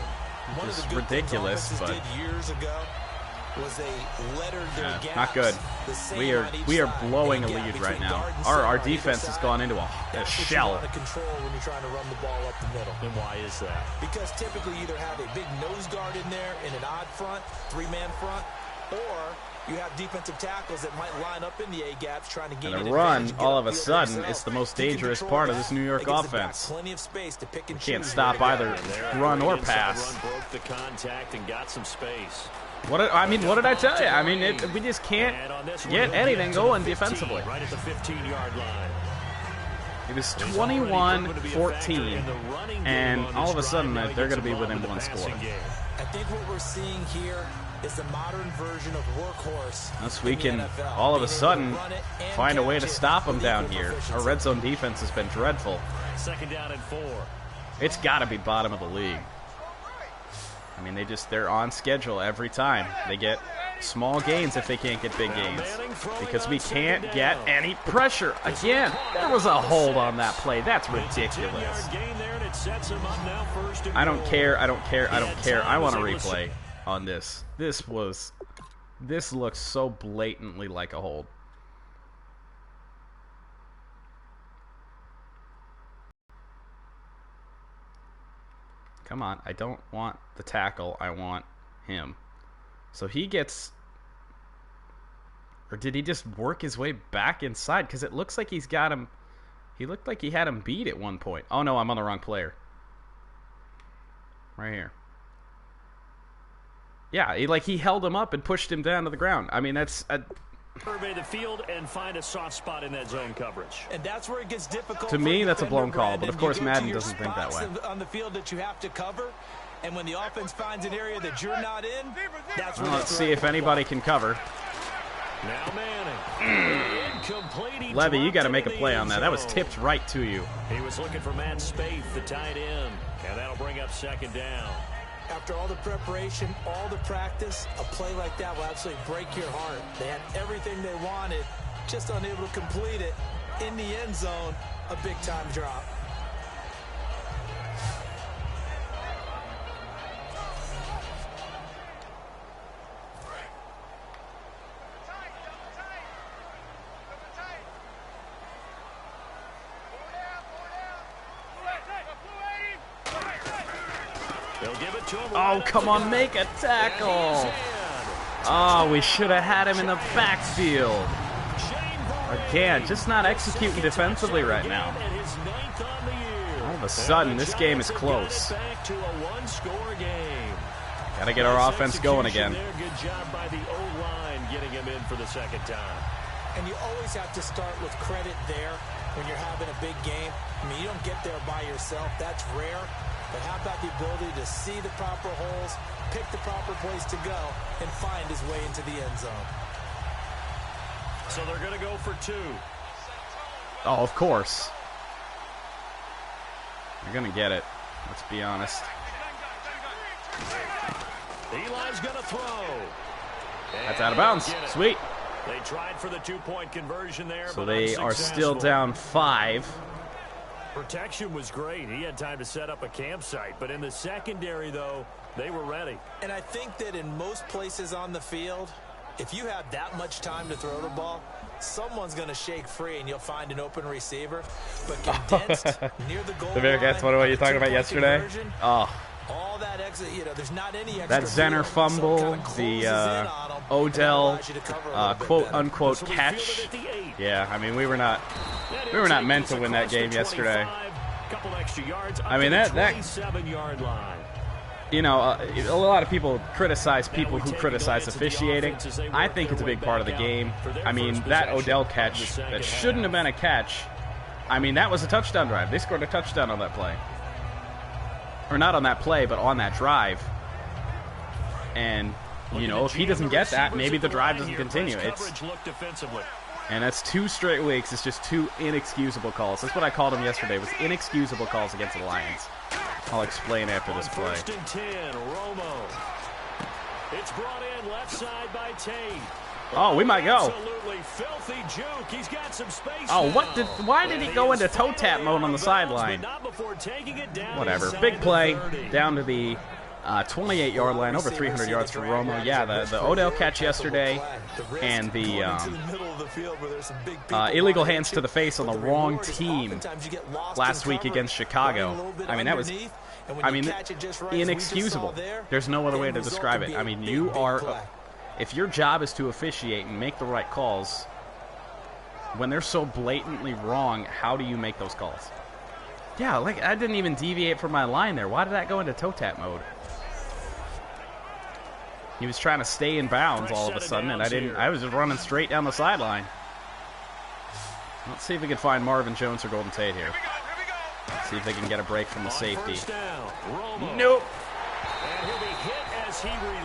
[SPEAKER 1] It's ridiculous, but
[SPEAKER 4] years ago was they lettered their gaps.
[SPEAKER 1] not good. We are blowing a lead right now. Our defense has gone into a shell.
[SPEAKER 4] Out of control when you're trying to run the ball up the middle.
[SPEAKER 3] And why is that?
[SPEAKER 4] Because typically you either have a big nose guard in there in an odd front, 3-man front, or you have defensive tackles that might line up in the A-gaps trying to gain
[SPEAKER 1] And
[SPEAKER 4] an
[SPEAKER 1] the run,
[SPEAKER 4] advantage,
[SPEAKER 1] all of a
[SPEAKER 4] get upfield
[SPEAKER 1] sudden,
[SPEAKER 4] themselves.
[SPEAKER 1] is the most
[SPEAKER 4] You can
[SPEAKER 1] dangerous
[SPEAKER 4] control
[SPEAKER 1] part of
[SPEAKER 4] that.
[SPEAKER 1] this New York
[SPEAKER 4] It gives the back
[SPEAKER 1] offense.
[SPEAKER 4] plenty of space to pick and
[SPEAKER 1] Can't
[SPEAKER 4] choose
[SPEAKER 1] stop
[SPEAKER 4] where to go.
[SPEAKER 1] either run or pass.
[SPEAKER 3] Run broke the contact and got some space.
[SPEAKER 1] What did I tell you? I mean, we just can't
[SPEAKER 3] And on this one,
[SPEAKER 1] get
[SPEAKER 3] he'll
[SPEAKER 1] anything
[SPEAKER 3] to the
[SPEAKER 1] going
[SPEAKER 3] 15,
[SPEAKER 1] defensively.
[SPEAKER 3] Right at the 15-yard line.
[SPEAKER 1] It was 21-14, and all of a sudden they're going to be within one score.
[SPEAKER 4] I think what we're seeing here is the modern version of workhorse.
[SPEAKER 1] Unless we can all of a sudden find a way to stop them down here. Our red zone defense has been dreadful.
[SPEAKER 3] 2nd down and 4.
[SPEAKER 1] It's got to be bottom of the league. I mean, they're on schedule every time. They get small gains if they can't get big gains, because we can't get any pressure. Again, there was a hold on that play. That's ridiculous. I don't care. I want a replay on this. This looks so blatantly like a hold. Come on, I don't want the tackle, I want him. So he gets... Or did he just work his way back inside? Because it looks like he's got him... He looked like he had him beat at one point. Oh no, I'm on the wrong player. Right here. Yeah, he held him up and pushed him down to the ground. I mean, that's...
[SPEAKER 3] Survey the field and find a soft spot in that zone coverage.
[SPEAKER 4] And that's where it gets difficult.
[SPEAKER 1] To me, that's a blown call, but of course Madden doesn't think that way.
[SPEAKER 4] On the field that you have to cover, and when the offense finds an area that you're not in, that's
[SPEAKER 1] well, let's see if anybody can cover.
[SPEAKER 3] Now Manning. Incomplete.
[SPEAKER 1] Levy, you got to make a play on that. That was tipped right to you.
[SPEAKER 3] He was looking for Matt Spaeth, the tight end, and that'll bring up 2nd down.
[SPEAKER 4] After all the preparation, all the practice, a play like that will absolutely break your heart. They had everything they wanted, just unable to complete it. In the end zone, a big-time drop.
[SPEAKER 1] Oh, come on, make a tackle. Oh, we should have had him in the backfield. Again, just not executing defensively right now. All of a sudden, this game is close. Got to get our offense going again.
[SPEAKER 3] Good job by the O-line getting him in for the 2nd time.
[SPEAKER 4] And you always have to start with credit there when you're having a big game. I mean, you don't get there by yourself. That's rare. But how about the ability to see the proper holes, pick the proper place to go, and find his way into the end zone?
[SPEAKER 3] So they're going to go for 2.
[SPEAKER 1] Oh, of course. You're going to get it. Let's be honest.
[SPEAKER 3] Eli's going to throw.
[SPEAKER 1] That's out of bounds. Sweet.
[SPEAKER 3] They tried for the 2-point conversion there.
[SPEAKER 1] So they are still down 5.
[SPEAKER 3] Protection was great. He had time to set up a campsite. But in the secondary, though, they were ready. And I think that in most places on the field, if you have that much time to throw the ball, someone's going to shake free and you'll find an open receiver. But condensed near the goal line,
[SPEAKER 1] that's what you're talking about yesterday? Oh.
[SPEAKER 4] All that exit, there's not any extra.
[SPEAKER 1] That Zenner fumble, the Odell quote-unquote catch. Yeah, I mean, we were not meant to win that game yesterday. I mean, that you know, a lot of people criticize people who criticize officiating. I think it's a big part of the game. I mean, that Odell catch, that shouldn't have been a catch. I mean, that was a touchdown drive. They scored a touchdown on that play. Or not on that play, but on that drive. And, you know, if he doesn't get that, maybe the drive doesn't continue. And that's 2 straight weeks. It's just 2 inexcusable calls. That's what I called them yesterday, was inexcusable calls against the Lions. I'll explain after this play.
[SPEAKER 3] 1st and 10, ROMO. It's brought in left side by Tate.
[SPEAKER 1] Oh, we might go.
[SPEAKER 3] Absolutely filthy juke. He's got some space.
[SPEAKER 1] Oh, why did he go into toe tap mode on the sideline? Whatever. Big play down to the 28-yard line, over 300 yards for ROMO. Yeah, the Odell catch yesterday and the illegal hands to the face on the wrong team last week against Chicago. I mean, that was, inexcusable. There's no other way to describe it. I mean, you are... If your job is to officiate and make the right calls, when they're so blatantly wrong, how do you make those calls? Yeah, like, I didn't even deviate from my line there. Why did that go into toe tap mode? He was trying to stay in bounds all of a sudden, and I was just running straight down the sideline. Let's see if we can find Marvin Jones or Golden Tate here. See if they can get a break from the safety. Nope.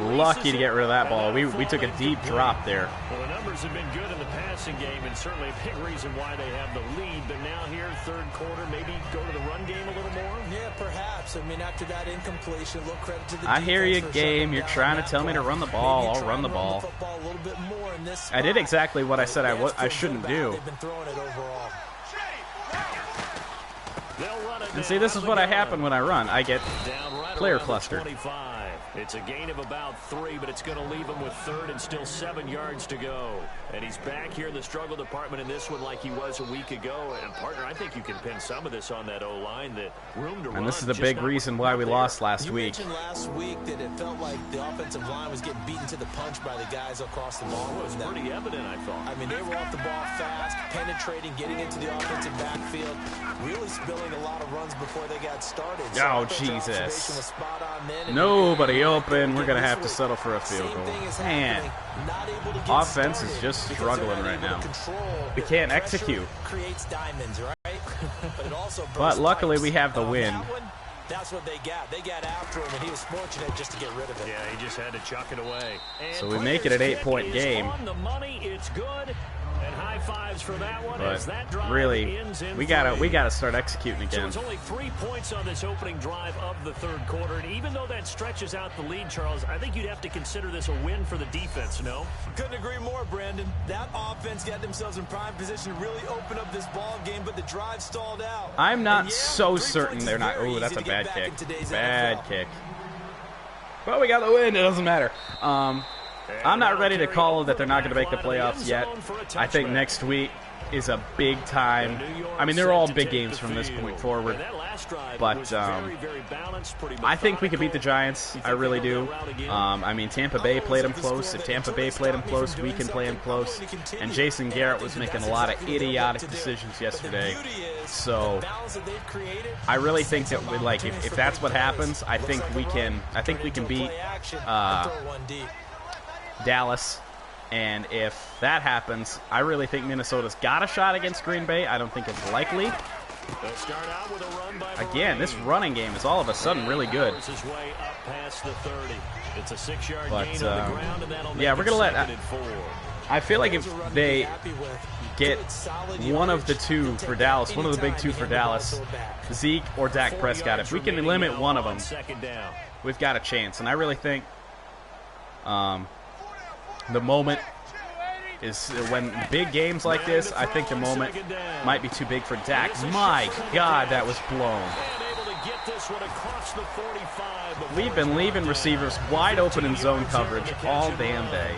[SPEAKER 1] Lucky to get rid of that ball. We took a deep drop there.
[SPEAKER 3] Well, the numbers have been good in the passing game, and certainly a big reason why they have the lead. But now here, third quarter, maybe go to the run game a little more?
[SPEAKER 4] Yeah, perhaps. I mean, after that incompletion, a little credit to the
[SPEAKER 1] I hear you, game. You're trying to tell me to run the ball. I'll run the ball. I did exactly what I said I shouldn't do.
[SPEAKER 4] They've been throwing it overall.
[SPEAKER 1] And see, this is what happened when I run. I get player clustered.
[SPEAKER 3] It's a gain of about 3, but it's going to leave him with third and still 7 yards to go. And he's back here in the struggle department in this one like he was a week ago. And, partner, I think you can pin some of this on that O-line. The room to run.
[SPEAKER 1] And this is the big reason why we lost last week.
[SPEAKER 4] You mentioned last week that it felt like the offensive line was getting beaten to the punch by the guys across the ball.
[SPEAKER 3] It was pretty evident, I thought.
[SPEAKER 4] I mean, they were off the ball fast, penetrating, getting into the offensive backfield, really spilling a lot of runs before they got started.
[SPEAKER 1] Oh, Jesus. Nobody open. We're going to have to settle for a field goal. Man, offense is just struggling right now. We can't execute. But luckily we have the win.
[SPEAKER 4] That's what they got. They got after him, and he was fortunate just to get rid of it.
[SPEAKER 3] Yeah, he just had to chuck it away.
[SPEAKER 1] So we make it an 8-point game.
[SPEAKER 3] On the money, it's good. And high fives for that one.
[SPEAKER 1] But really, we gotta start executing again.
[SPEAKER 3] So it's only 3 points on this opening drive of the third quarter, and even though that stretches out the lead, Charles, I think you'd have to consider this a win for the defense. No?
[SPEAKER 4] Couldn't agree more, Brandon. That offense got themselves in prime position to really open up this ball game, but the drive stalled out.
[SPEAKER 1] I'm not so certain they're not. Oh, that's a bad kick. Bad kick. Well, we got the win. It doesn't matter. I'm not ready to call that they're not going to make the playoffs yet. I think next week is a big time. I mean, they're all big games from this point forward. But I think we could beat the Giants. I really do. I mean, Tampa Bay played them close. If Tampa Bay played them close, we can play them close. And Jason Garrett was making a lot of idiotic decisions yesterday. So I really think that if that's what happens, I think we can beat Dallas, and if that happens, I really think Minnesota's got a shot against Green Bay. I don't think it's likely. Again, this running game is all of a sudden really good. But yeah, we're gonna let. I feel like if they get one of the two for Dallas, one of the big two for Dallas, Zeke or Dak Prescott, if we can limit one of them, we've got a chance. And I really think the moment is when big games like this, I think the moment might be too big for Dak. My God, that was blown. We've been leaving receivers wide open in zone coverage all damn day.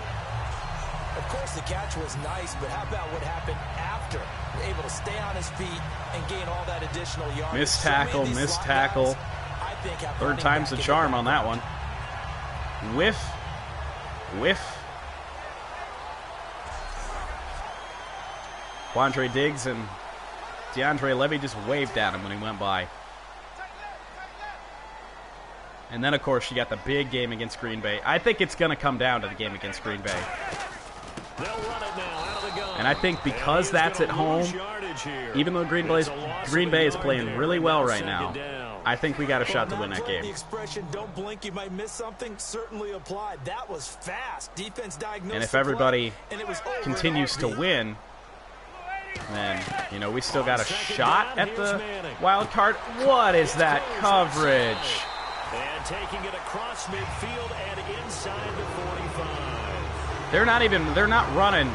[SPEAKER 4] Of course, the catch was nice, but how about what happened after? Able to stay on his feet and gain all that additional yardage.
[SPEAKER 1] Missed tackle, missed tackle. Third time's the charm on that one. Whiff. Quandre Diggs and DeAndre Levy just waved at him when he went by. And then, of course, you got the big game against Green Bay. I think it's going to come down to the game against Green Bay. And I think because that's at home, even though Green Bay is playing really well right now, I think we got a shot to win that game.
[SPEAKER 4] The expression "don't blink, you might miss something" certainly applied. That was fast. Defense diagnosed.
[SPEAKER 1] And if everybody continues to win, then, we still got a shot at the wild card. What is that coverage?
[SPEAKER 3] And taking it across midfield and inside the 45.
[SPEAKER 1] They're not running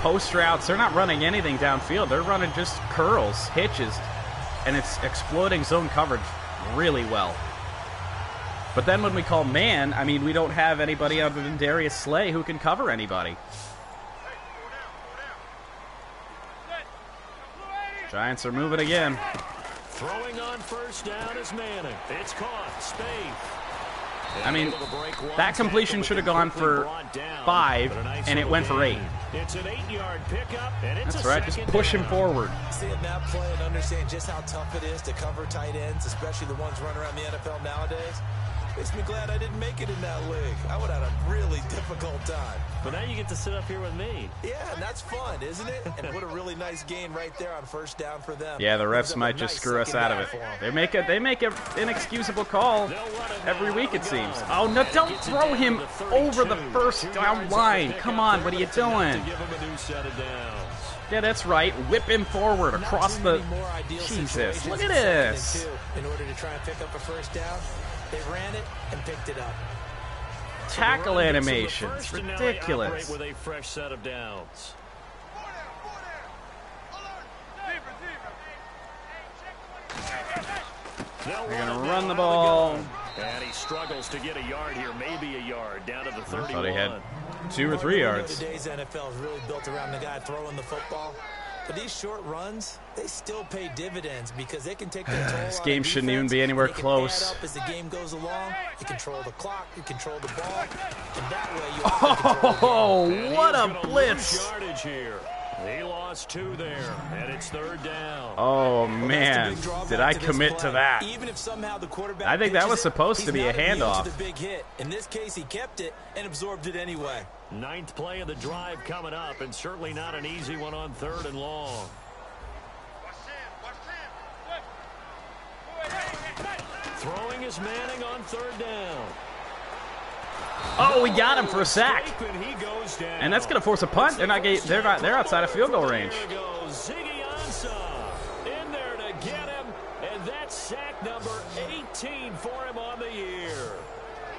[SPEAKER 1] post routes. They're not running anything downfield. They're running just curls, hitches, and it's exploiting zone coverage really well. But then when we call man, I mean, we don't have anybody other than Darius Slay who can cover anybody. Giants are moving again.
[SPEAKER 3] Throwing on first down is Manning. It's caught. Spaeth.
[SPEAKER 1] I mean, that completion should have gone for 5, and it went for 8.
[SPEAKER 3] It's an 8-yard pickup, and it's
[SPEAKER 1] That's right. Just push him forward.
[SPEAKER 4] Seeing that play and understand just how tough it is to cover tight ends, especially the ones running around the NFL nowadays, makes me glad I didn't make it in that league. I would have had a really difficult difficult time.
[SPEAKER 3] But now you get to sit up here with me.
[SPEAKER 4] Yeah, and that's fun, isn't it? And what a really nice gain right there on first down for them.
[SPEAKER 1] Yeah, the refs might just screw us out of it. They make an inexcusable call every week, it seems. Oh, no, don't throw him over the first down line. Come on, what are you doing? Yeah, that's right. Whip him forward across the... Jesus, look at this.
[SPEAKER 4] In order to try and pick up a first down, they ran it and picked it up.
[SPEAKER 1] Tackle animations, ridiculous.
[SPEAKER 3] With a fresh set of downs.
[SPEAKER 1] They're going to run the ball.
[SPEAKER 3] And he struggles to get a yard here, maybe a yard, down to the 31.
[SPEAKER 1] I thought he had 2 or 3 yards.
[SPEAKER 4] Today's NFL is really built around the guy throwing the football. But these short runs, they still pay dividends because they can take their toll.
[SPEAKER 1] This game shouldn't even be anywhere close.
[SPEAKER 4] As the game goes along, you control the clock, you control the ball, and that way you
[SPEAKER 1] Oh, what a blitz.
[SPEAKER 3] Yardage here. He lost 2 there, and it's 3rd down.
[SPEAKER 1] Oh, man. Did I commit to that?
[SPEAKER 4] Even if somehow the quarterback
[SPEAKER 1] I think that was supposed to be a handoff.
[SPEAKER 4] The big hit. In this case, he kept it and absorbed it anyway.
[SPEAKER 3] 9th play of the drive coming up, and certainly not an easy one on 3rd and long. Throwing is Manning on 3rd down.
[SPEAKER 1] Oh, we got him for a sack. And that's going to force a punt. They're outside of field goal range.
[SPEAKER 3] There goes Ziggy Ansah in there to get him, and that's sack number 18 for him on the year.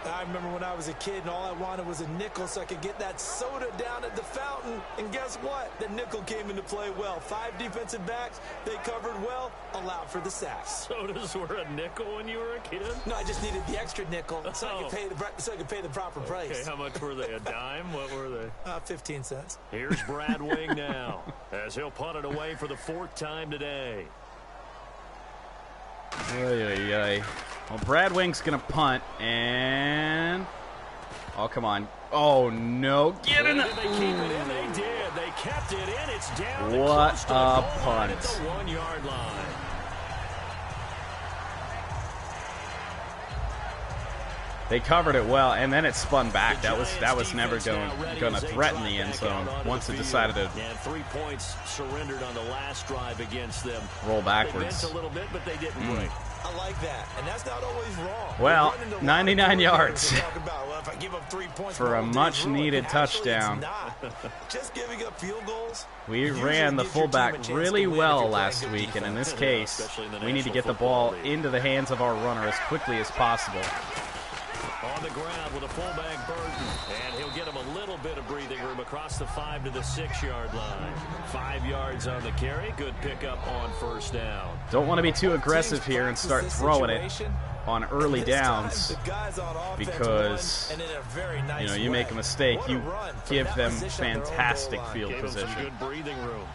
[SPEAKER 4] I remember when I was a kid and all I wanted was a nickel so I could get that soda down at the fountain. And guess what? The nickel came into play well. 5 defensive backs, they covered well, allowed for the sacks.
[SPEAKER 3] Sodas were a nickel when you were a kid?
[SPEAKER 4] No, I just needed the extra nickel so I could pay the proper price.
[SPEAKER 3] Okay, how much were they? A dime? What were they?
[SPEAKER 4] 15 cents.
[SPEAKER 3] Here's Brad Wing now as he'll punt it away for the 4th time today.
[SPEAKER 1] Well, Brad Wing's going to punt, and... Oh, come on. Oh, no. Get in it.
[SPEAKER 3] Did they keep it in? They did. They kept it in. It's down.
[SPEAKER 1] What
[SPEAKER 3] close to the
[SPEAKER 1] a
[SPEAKER 3] goal
[SPEAKER 1] punt.
[SPEAKER 3] line at the 1-yard line.
[SPEAKER 1] They covered it well, and then it spun back. That was never going to threaten the end zone once it decided to
[SPEAKER 3] 3 points surrendered on the last drive against them.
[SPEAKER 1] Roll backwards.
[SPEAKER 3] They bent a little bit, but they didn't break.
[SPEAKER 4] I like that, and that's not always wrong.
[SPEAKER 1] Well, 99 yards
[SPEAKER 4] if I give up 3 points
[SPEAKER 1] for a much-needed touchdown.
[SPEAKER 4] Just giving up field goals.
[SPEAKER 1] We ran the fullback really well last week, and in this case, we need to get the ball into the hands of our runner as quickly as possible.
[SPEAKER 3] On the ground with a fullback Burton, and he'll get him a little bit of breathing room across the 5 to the 6-yard line. 5 yards on the carry. Good pickup on 1st down.
[SPEAKER 1] Don't want to be too aggressive here and start throwing it on early downs because, you make a mistake, you give them fantastic field position.
[SPEAKER 3] Good breathing room.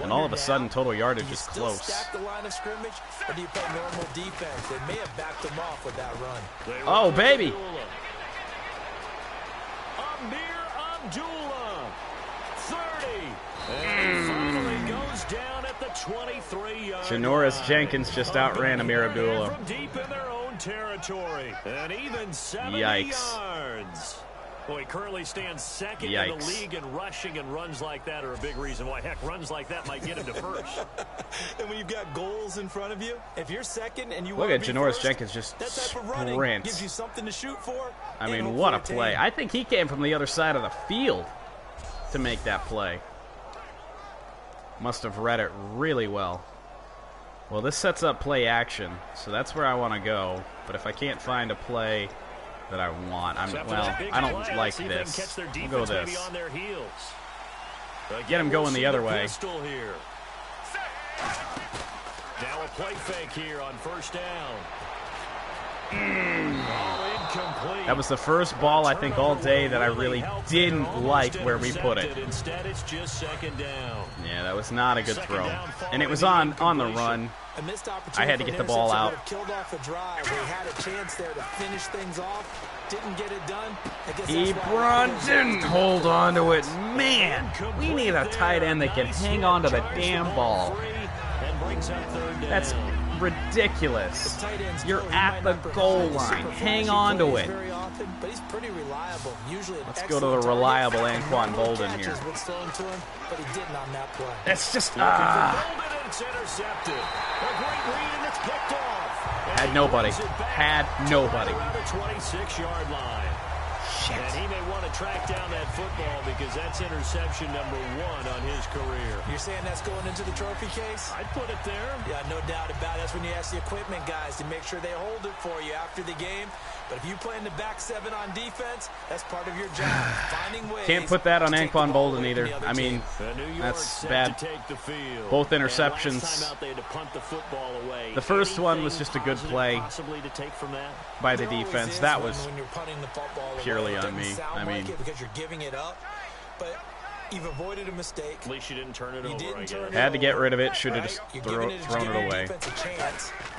[SPEAKER 1] And all of a sudden, total yardage is close.
[SPEAKER 4] Stack the line of scrimmage, or do you play normal defense? They may have backed them off with that run.
[SPEAKER 1] Oh, baby.
[SPEAKER 3] Amir Abdullah, 30. And finally goes down at the 23-yard
[SPEAKER 1] Janoris Jenkins just outran Amir Abdullah.
[SPEAKER 3] From deep in their own territory. And even 70 yards. Well, he currently stands 2nd in the league in rushing, and runs like that are a big reason why. Heck, runs like that might get him to 1st.
[SPEAKER 4] And when you've got goals in front of you, if you're 2nd and you
[SPEAKER 1] look
[SPEAKER 4] want
[SPEAKER 1] at
[SPEAKER 4] to be
[SPEAKER 1] Janoris
[SPEAKER 4] first,
[SPEAKER 1] Jenkins just
[SPEAKER 4] that type of running
[SPEAKER 1] sprints.
[SPEAKER 4] gives you something to shoot for.
[SPEAKER 1] I mean, what a play. I think he came from the other side of the field to make that play. Must have read it really well. Well, this sets up play action, so that's where I want to go. But if I can't find a play that I want, I don't like this. We'll go this. Get him going the other way.
[SPEAKER 3] Now a play fake here on 1st down.
[SPEAKER 1] That was the first ball, I think, all day that I really didn't like where we put it.
[SPEAKER 3] Instead, it's just 2nd down.
[SPEAKER 1] Yeah, that was not a good throw. And it was on the run. I had to get the ball out.
[SPEAKER 4] Killed off the drive. We had a chance there to finish things off. Didn't get it done.
[SPEAKER 1] Ebron didn't hold on to it. Man, we need a tight end that can hang on to the damn ball. That's ridiculous. You're at the goal line. Hang on to it.
[SPEAKER 4] But he's pretty reliable. Usually
[SPEAKER 1] let's go to the reliable Anquan Bolden here.
[SPEAKER 4] But he didn't on that play.
[SPEAKER 1] That's just
[SPEAKER 3] It's intercepted. A great read and it's picked off.
[SPEAKER 1] Had nobody. Had nobody.
[SPEAKER 3] Around the 26-yard line.
[SPEAKER 1] Shit.
[SPEAKER 3] And he may want to track down that football because that's interception number 1 on his career.
[SPEAKER 4] You're saying that's going into the trophy case?
[SPEAKER 3] I'd put it there.
[SPEAKER 4] Yeah, no doubt about it. That's when you ask the equipment guys to make sure they hold it for you after the game. But if you play in the back 7 on defense, that's part of your job. Finding ways.
[SPEAKER 1] Can't put that on Anquan Bolden either. I mean, that's bad. Both interceptions. The first one was just a good play by the defense. That was purely on me. I mean,
[SPEAKER 4] because you're giving it up, but you've avoided a mistake.
[SPEAKER 3] At least you didn't turn it over.
[SPEAKER 1] Had to get rid of it. Should have just thrown it away.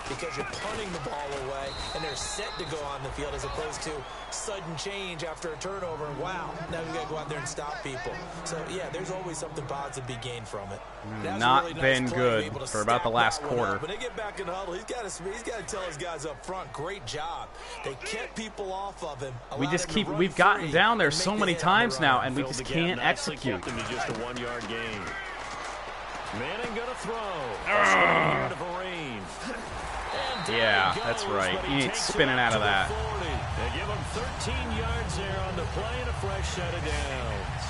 [SPEAKER 4] Because you're punting the ball away, and they're set to go on the field as opposed to sudden change after a turnover. Wow, now we got to go out there and stop people. So, yeah, there's always something positive to be gained from it.
[SPEAKER 1] Not really been good for about the last quarter.
[SPEAKER 4] When they get back in the huddle, he's got to tell his guys up front, great job. They kept people off of him.
[SPEAKER 1] We've gotten down there so many times now, and we just can't execute.
[SPEAKER 3] Them to just a 1-yard gain. Manning gonna throw.
[SPEAKER 1] Yeah, that's right. He ain't spinning out of that.
[SPEAKER 3] They give him 13 yards there on the play and a fresh set of downs.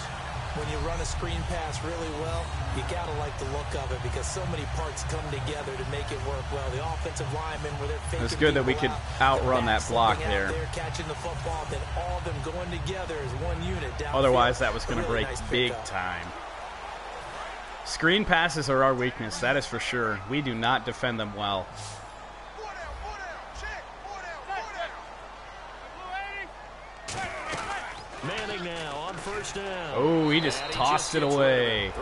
[SPEAKER 4] When you run a screen pass really well, you got to like the look of it because so many parts come together to make it work well. The offensive linemen were there faking.
[SPEAKER 1] It's good that we could outrun that block there.
[SPEAKER 4] Catching the football, then all of them going together as one unit.
[SPEAKER 1] Otherwise, that was going to break big time. Screen passes are our weakness, that is for sure. We do not defend them well.
[SPEAKER 3] Manning now on first down.
[SPEAKER 1] Oh, he just tossed it away.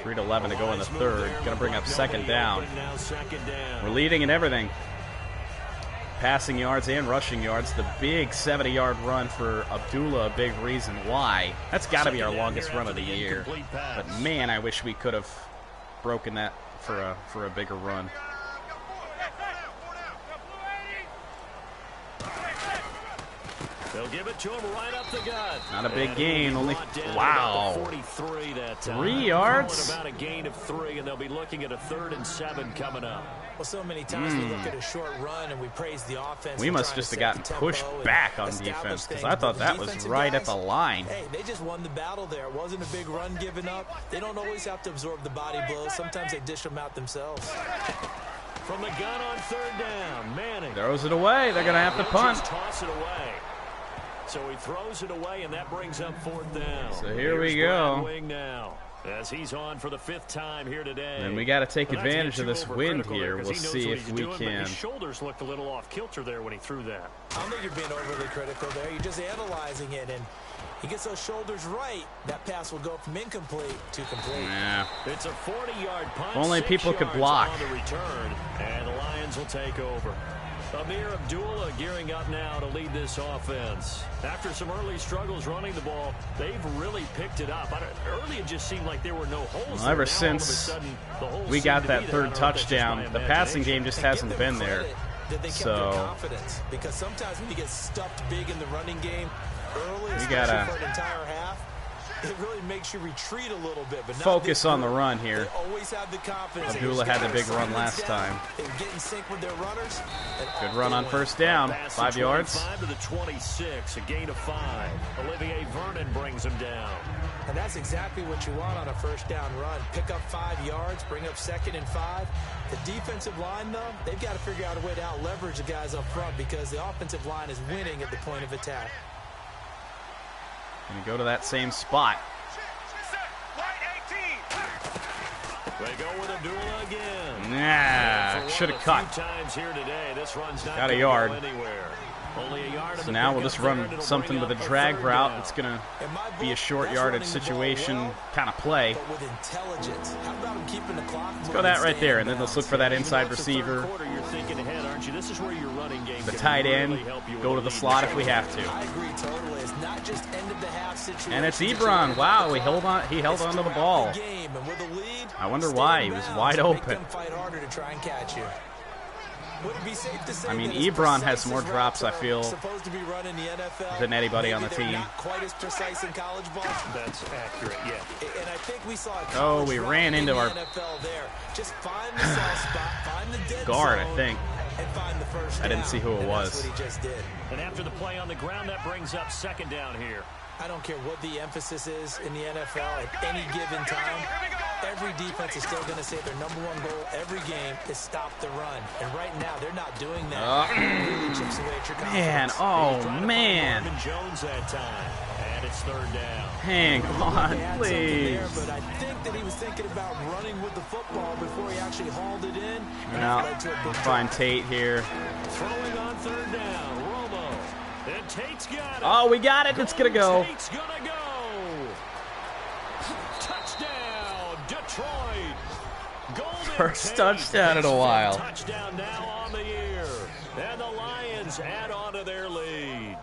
[SPEAKER 1] 3:11 to go in the third. Going to bring up second down. We're leading in everything. Passing yards and rushing yards. The big 70-yard run for Abdullah, a big reason why. That's got to be our longest run of the year. But man, I wish we could have broken that for a bigger run.
[SPEAKER 3] They'll give it to him right up the gut.
[SPEAKER 1] Not a big gain, only wow.
[SPEAKER 3] 43 that time.
[SPEAKER 1] 3 yards.
[SPEAKER 3] About a gain of 3, and they'll be looking at a 3rd and 7 coming up.
[SPEAKER 4] Well, so many times we look at a short run and we praise the offense.
[SPEAKER 1] We must just have gotten pushed back on defense because I thought that was right at the line.
[SPEAKER 4] Hey, they just won the battle there. It wasn't a big run given up. They don't always have to absorb the body blows. Sometimes they dish them out themselves.
[SPEAKER 3] From the gun on 3rd down, Manning
[SPEAKER 1] throws it away. They're going to have to punt.
[SPEAKER 3] Just toss it away. So he throws it away, and that brings up 4th down.
[SPEAKER 1] So here we go.
[SPEAKER 3] Now, as he's on for the 5th time here today.
[SPEAKER 1] And we got to take advantage of this wind here. We'll see if we can.
[SPEAKER 3] His shoulders looked a little off kilter there when he threw that.
[SPEAKER 4] I don't think you're being overly critical there. You're just analyzing it, and he gets those shoulders right. That pass will go from incomplete to complete.
[SPEAKER 1] Yeah.
[SPEAKER 3] It's a 40-yard punt.
[SPEAKER 1] If only people could block.
[SPEAKER 3] On the return, and the Lions will take over. Amir Abdullah gearing up now to lead this offense. After some early struggles running the ball, they've really picked it up. Early it just seemed like there were no holes.
[SPEAKER 1] Well, ever since we got that 3rd touchdown, the passing game just hasn't been there. So
[SPEAKER 4] because sometimes when you get stuffed big in the running game early,
[SPEAKER 1] we gotta
[SPEAKER 4] for an entire half, it really makes you retreat a little bit. But
[SPEAKER 1] focus on the run here.
[SPEAKER 4] Always have the confidence.
[SPEAKER 1] Abdullah had the big run last time.
[SPEAKER 4] They get in sync with their runners.
[SPEAKER 1] Good run on first down. 5 yards.
[SPEAKER 3] 5 to the 26, a gain of 5. Olivier Vernon brings him down.
[SPEAKER 4] And that's exactly what you want on a first down run. Pick up 5 yards, bring up 2nd and 5. The defensive line, though, they've got to figure out a way to out-leverage the guys up front because the offensive line is winning at the point of attack.
[SPEAKER 1] Gonna go to that same spot.
[SPEAKER 3] They go with Abdullah again.
[SPEAKER 1] Nah, should have cut.
[SPEAKER 3] Times here today, this run's not
[SPEAKER 1] got a yard.
[SPEAKER 3] Anywhere. Only a yard.
[SPEAKER 1] So now we'll just run something with a drag route. It's going to be a short yardage situation kind of play. Let's go that right there, and then let's look for that inside receiver. The tight end, go to the slot if we have to. And it's Ebron. Wow, he held on to the ball. I wonder why. He was wide open.
[SPEAKER 4] Would it be safe to say
[SPEAKER 1] I mean,
[SPEAKER 4] that
[SPEAKER 1] Ebron has more drops, I feel,
[SPEAKER 4] supposed to be running the NFL,
[SPEAKER 1] than anybody on the
[SPEAKER 4] maybe they're
[SPEAKER 1] team.
[SPEAKER 4] not quite as precise in college ball?
[SPEAKER 3] That's accurate, yeah.
[SPEAKER 4] And I think we saw a
[SPEAKER 1] Oh, we ran into our
[SPEAKER 4] NFL there. Just find the soft spot, find the dead
[SPEAKER 1] guard,
[SPEAKER 4] zone,
[SPEAKER 1] I think.
[SPEAKER 4] and find the first down.
[SPEAKER 1] I didn't see who it
[SPEAKER 4] And
[SPEAKER 1] was.
[SPEAKER 4] that's what he just did.
[SPEAKER 3] And after the play on the ground, that brings up second down here.
[SPEAKER 4] I don't care what the emphasis is in the NFL at any given time. Every defense is still going to say their number one goal every game is stop the run. And right now, they're not doing that. It really chips away at your
[SPEAKER 1] Man,
[SPEAKER 4] confidence.
[SPEAKER 1] oh, man.
[SPEAKER 3] Marvin Jones that time. And it's third down.
[SPEAKER 1] Hang
[SPEAKER 4] They
[SPEAKER 1] on,
[SPEAKER 4] had something
[SPEAKER 1] please.
[SPEAKER 4] there, but I think that he was thinking about running with the football before he actually hauled it in. And
[SPEAKER 1] Now,
[SPEAKER 4] that led to a big
[SPEAKER 1] find Tate here.
[SPEAKER 3] Throwing on third down, Romo. And Tate's got it.
[SPEAKER 1] Oh, we got it. It's going to go.
[SPEAKER 3] Tate's gonna go. Touchdown, Detroit. Golden
[SPEAKER 1] First
[SPEAKER 3] Tate,
[SPEAKER 1] touchdown in a
[SPEAKER 3] his
[SPEAKER 1] while.
[SPEAKER 3] fifth touchdown now on the year. And the Lions add on to their lead.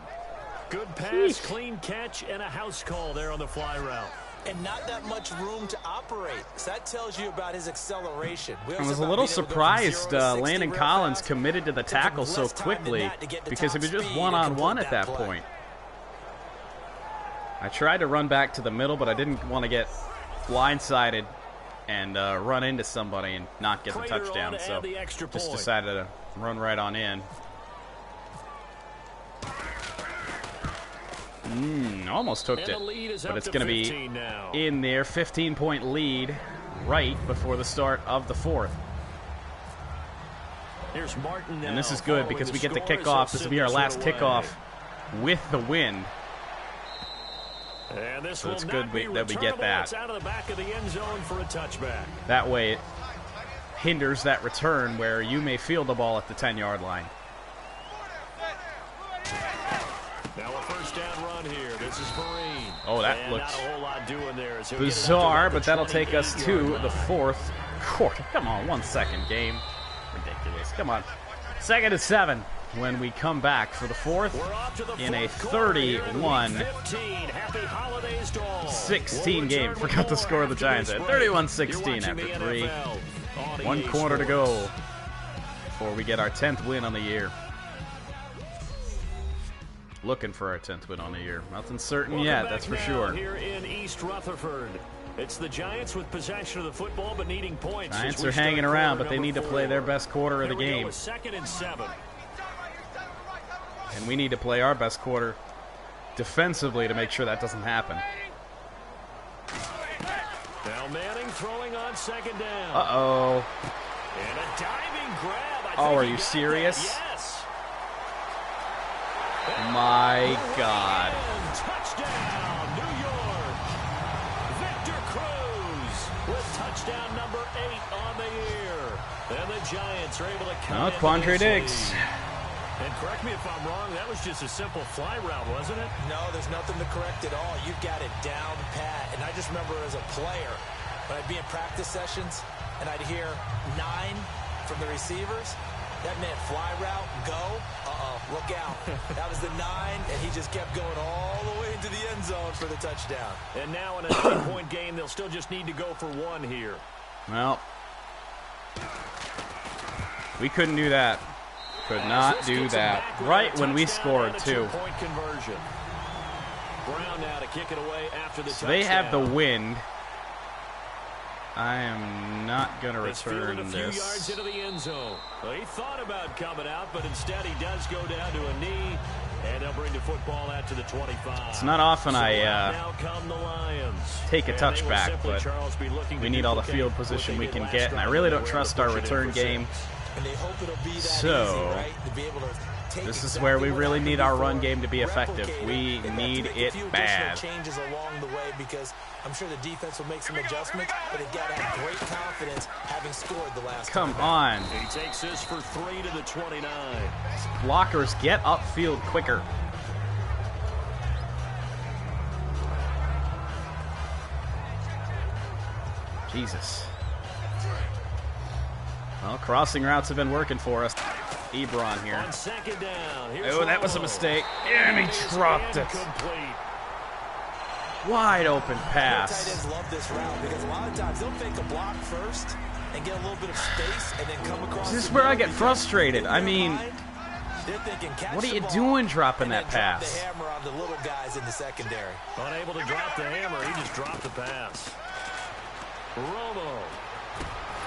[SPEAKER 3] Good pass,
[SPEAKER 1] Sheesh.
[SPEAKER 3] clean catch, and a house call there on the fly route.
[SPEAKER 4] And not that much room to operate. So that tells you about his acceleration.
[SPEAKER 1] I was a little surprised Landon Collins committed to the tackle so quickly because he was just one-on-one at that point. I tried to run back to the middle, but I didn't want to get blindsided and run into somebody and not get the touchdown, so just decided to run right on in. Almost hooked it, but it's going to be in there. 15-point lead right before the start of the fourth.
[SPEAKER 3] Here's Martin now.
[SPEAKER 1] And this is good because we get the kickoff. This will be our last kickoff with the win.
[SPEAKER 3] And this
[SPEAKER 1] So it's
[SPEAKER 3] will
[SPEAKER 1] good
[SPEAKER 3] not be
[SPEAKER 1] that we get
[SPEAKER 3] returnable.
[SPEAKER 1] that.
[SPEAKER 3] It's out of the back of the end zone for a touchback.
[SPEAKER 1] That way it hinders that return where you may field the ball at the 10-yard line.
[SPEAKER 3] Now a first down run here. This is Vereen.
[SPEAKER 1] Oh, that
[SPEAKER 3] and
[SPEAKER 1] looks
[SPEAKER 3] not a whole lot doing there as he'll get it up to
[SPEAKER 1] bizarre,
[SPEAKER 3] about
[SPEAKER 1] but
[SPEAKER 3] the
[SPEAKER 1] that'll take us to
[SPEAKER 3] 28-yard
[SPEAKER 1] the
[SPEAKER 3] line.
[SPEAKER 1] fourth quarter. Come on, 1 second game. Ridiculous. Come on. 2nd and 7 when we come back for the fourth
[SPEAKER 3] We're off to the
[SPEAKER 1] in a
[SPEAKER 3] fourth quarter here in week
[SPEAKER 1] 31-16
[SPEAKER 3] Happy holidays to all.
[SPEAKER 1] game.
[SPEAKER 3] We'll
[SPEAKER 1] Forgot to
[SPEAKER 3] return
[SPEAKER 1] score the
[SPEAKER 3] with
[SPEAKER 1] Giants
[SPEAKER 3] more
[SPEAKER 1] at
[SPEAKER 3] after this
[SPEAKER 1] 31-16
[SPEAKER 3] break.
[SPEAKER 1] after
[SPEAKER 3] You're
[SPEAKER 1] 3.
[SPEAKER 3] watching the NFL on
[SPEAKER 1] 1
[SPEAKER 3] EA
[SPEAKER 1] quarter to
[SPEAKER 3] Sports.
[SPEAKER 1] go before we get our 10th win on the year. Looking for our 10th win on the year. Nothing certain
[SPEAKER 3] Welcome
[SPEAKER 1] yet,
[SPEAKER 3] back
[SPEAKER 1] that's for
[SPEAKER 3] now
[SPEAKER 1] sure.
[SPEAKER 3] Here in East Rutherford. It's the Giants with possession of the football but needing points. as
[SPEAKER 1] Giants
[SPEAKER 3] we
[SPEAKER 1] are
[SPEAKER 3] start
[SPEAKER 1] hanging
[SPEAKER 3] quarter
[SPEAKER 1] around, but they
[SPEAKER 3] number
[SPEAKER 1] need to
[SPEAKER 3] 4.
[SPEAKER 1] play their best quarter of the
[SPEAKER 3] Here we go
[SPEAKER 1] game.
[SPEAKER 3] with 2nd and 7.
[SPEAKER 1] And we need to play our best quarter defensively to make sure that doesn't happen.
[SPEAKER 3] Now Manning throwing on 2nd down.
[SPEAKER 1] Uh-oh.
[SPEAKER 3] And a diving grab. I
[SPEAKER 1] Oh,
[SPEAKER 3] think
[SPEAKER 1] are
[SPEAKER 3] he
[SPEAKER 1] you
[SPEAKER 3] got
[SPEAKER 1] serious?
[SPEAKER 3] that. Yes.
[SPEAKER 1] My God.
[SPEAKER 3] And touchdown, New York. Victor Cruz with touchdown number 8 on the year. And the Giants are able to cut into
[SPEAKER 1] Quandre
[SPEAKER 3] this
[SPEAKER 1] Diggs.
[SPEAKER 3] lead. And correct me if I'm wrong, that was just a simple fly route, wasn't it?
[SPEAKER 4] No, there's nothing to correct at all. You've got it down pat. And I just remember as a player, when I'd be in practice sessions and I'd hear 9 from the receivers, that meant fly route, go, look out. That was the 9, and he just kept going all the way into the end zone for the touchdown.
[SPEAKER 3] And now in a 9-point game, they'll still just need to go for 1 here.
[SPEAKER 1] Well, we couldn't do that. Could not do that. Right when we scored, too.
[SPEAKER 3] 2-point conversion. Brown now to kick it away after the
[SPEAKER 1] So
[SPEAKER 3] touchdown.
[SPEAKER 1] they have the wind. I am not going to
[SPEAKER 3] It's fielded
[SPEAKER 1] return
[SPEAKER 3] a few yards
[SPEAKER 1] this.
[SPEAKER 3] into the end zone. Well, he thought about coming out, but instead he does go down to a knee, and they'll bring the football out to the 25.
[SPEAKER 1] It's not often
[SPEAKER 3] So
[SPEAKER 1] I
[SPEAKER 3] now come the Lions.
[SPEAKER 1] take a
[SPEAKER 3] And they will
[SPEAKER 1] touchback,
[SPEAKER 3] simply,
[SPEAKER 1] but
[SPEAKER 3] Charles, be looking
[SPEAKER 1] we
[SPEAKER 3] to
[SPEAKER 1] need all the
[SPEAKER 3] duplicate
[SPEAKER 1] field
[SPEAKER 3] what
[SPEAKER 1] position
[SPEAKER 3] they
[SPEAKER 1] we
[SPEAKER 3] did
[SPEAKER 1] can
[SPEAKER 3] last
[SPEAKER 1] get, and I
[SPEAKER 3] drive
[SPEAKER 1] really
[SPEAKER 3] when
[SPEAKER 1] don't
[SPEAKER 3] they were able
[SPEAKER 1] trust
[SPEAKER 3] to
[SPEAKER 1] our
[SPEAKER 3] push it in
[SPEAKER 1] return
[SPEAKER 3] for
[SPEAKER 1] game.
[SPEAKER 3] 6.
[SPEAKER 4] And they hope it'll be that
[SPEAKER 1] So,
[SPEAKER 4] easy, right? To be able to take
[SPEAKER 1] this is
[SPEAKER 4] exactly
[SPEAKER 1] where we
[SPEAKER 4] what
[SPEAKER 1] really
[SPEAKER 4] happened
[SPEAKER 1] need our
[SPEAKER 4] before,
[SPEAKER 1] run game to be effective.
[SPEAKER 4] replicate
[SPEAKER 1] We
[SPEAKER 4] and then
[SPEAKER 1] need
[SPEAKER 4] to make
[SPEAKER 1] it
[SPEAKER 4] a few
[SPEAKER 1] bad.
[SPEAKER 4] additional changes along the way, because I'm sure the defense will make some adjustments, but they've got to have great confidence having scored the last
[SPEAKER 1] Come
[SPEAKER 4] time.
[SPEAKER 1] on.
[SPEAKER 3] He takes this for 3 to the 29.
[SPEAKER 1] Blockers, get upfield quicker. Jesus. Well, crossing routes have been working for us. Ebron here.
[SPEAKER 3] On 2nd down. Here's
[SPEAKER 1] Oh, that was a
[SPEAKER 3] Romo.
[SPEAKER 1] mistake. And he dropped it.
[SPEAKER 3] Incomplete.
[SPEAKER 1] Wide open
[SPEAKER 4] Tight
[SPEAKER 1] pass.
[SPEAKER 4] ends love this route because a lot of times they'll fake a block first, and get a little bit of space and then come across.
[SPEAKER 1] This is where I get frustrated. I mean, what are you doing dropping that pass?
[SPEAKER 4] The hammer on the little guys in the secondary.
[SPEAKER 3] Unable to drop the hammer, he just dropped the pass. ROMO.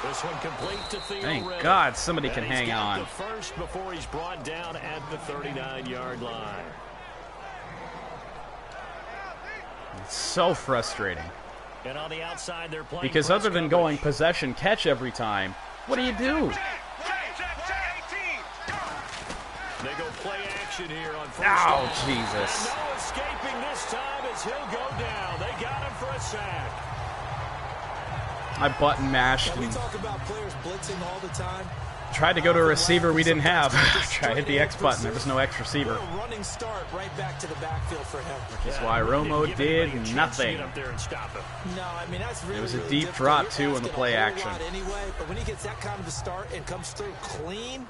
[SPEAKER 3] This one complete to Theo.
[SPEAKER 1] Thank God somebody can hang on.
[SPEAKER 3] The first before he's brought down at the 39-yard line.
[SPEAKER 1] It's so frustrating.
[SPEAKER 3] And on the outside, they're playing
[SPEAKER 1] because other than going possession catch every time, what do you do?
[SPEAKER 3] They go play action here on first
[SPEAKER 1] down.
[SPEAKER 3] down.
[SPEAKER 1] Jesus.
[SPEAKER 3] And no escaping this time as he'll go down. They got him for a sack.
[SPEAKER 1] I button mashed
[SPEAKER 4] We
[SPEAKER 1] and
[SPEAKER 4] talk about players blitzing all the time.
[SPEAKER 1] tried to go to a receiver we didn't have. I hit the X button. There was no X receiver.
[SPEAKER 4] A running start right back to the backfield for him.
[SPEAKER 1] That's why ROMO did nothing.
[SPEAKER 3] Up there and stop him.
[SPEAKER 4] No, I mean that's really,
[SPEAKER 1] It was a
[SPEAKER 4] really
[SPEAKER 1] deep
[SPEAKER 4] difficult.
[SPEAKER 1] drop,
[SPEAKER 4] You're
[SPEAKER 1] too, in the
[SPEAKER 4] asking
[SPEAKER 1] play
[SPEAKER 4] a whole
[SPEAKER 1] action.
[SPEAKER 4] lot anyway, but when he gets that kind of a start and comes through clean,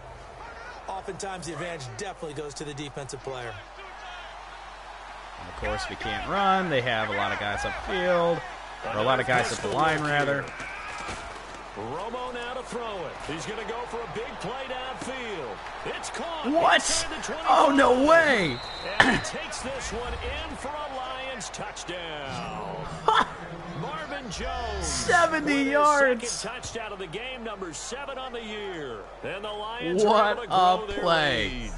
[SPEAKER 4] oftentimes the advantage definitely goes to the defensive player.
[SPEAKER 1] And of course, we can't run. They have a lot of guys upfield, or a lot of guys at the line, rather.
[SPEAKER 3] ROMO now to throw it. He's going to go for a big play downfield. It's caught.
[SPEAKER 1] What? Oh, no way.
[SPEAKER 3] And he takes this one in for a Lions touchdown. Marvin Jones.
[SPEAKER 1] 70 yards.
[SPEAKER 3] Second touchdown of the game, number 7 on the year. And the Lions
[SPEAKER 1] What
[SPEAKER 3] are able to grow
[SPEAKER 1] a
[SPEAKER 3] their
[SPEAKER 1] play.
[SPEAKER 3] lead.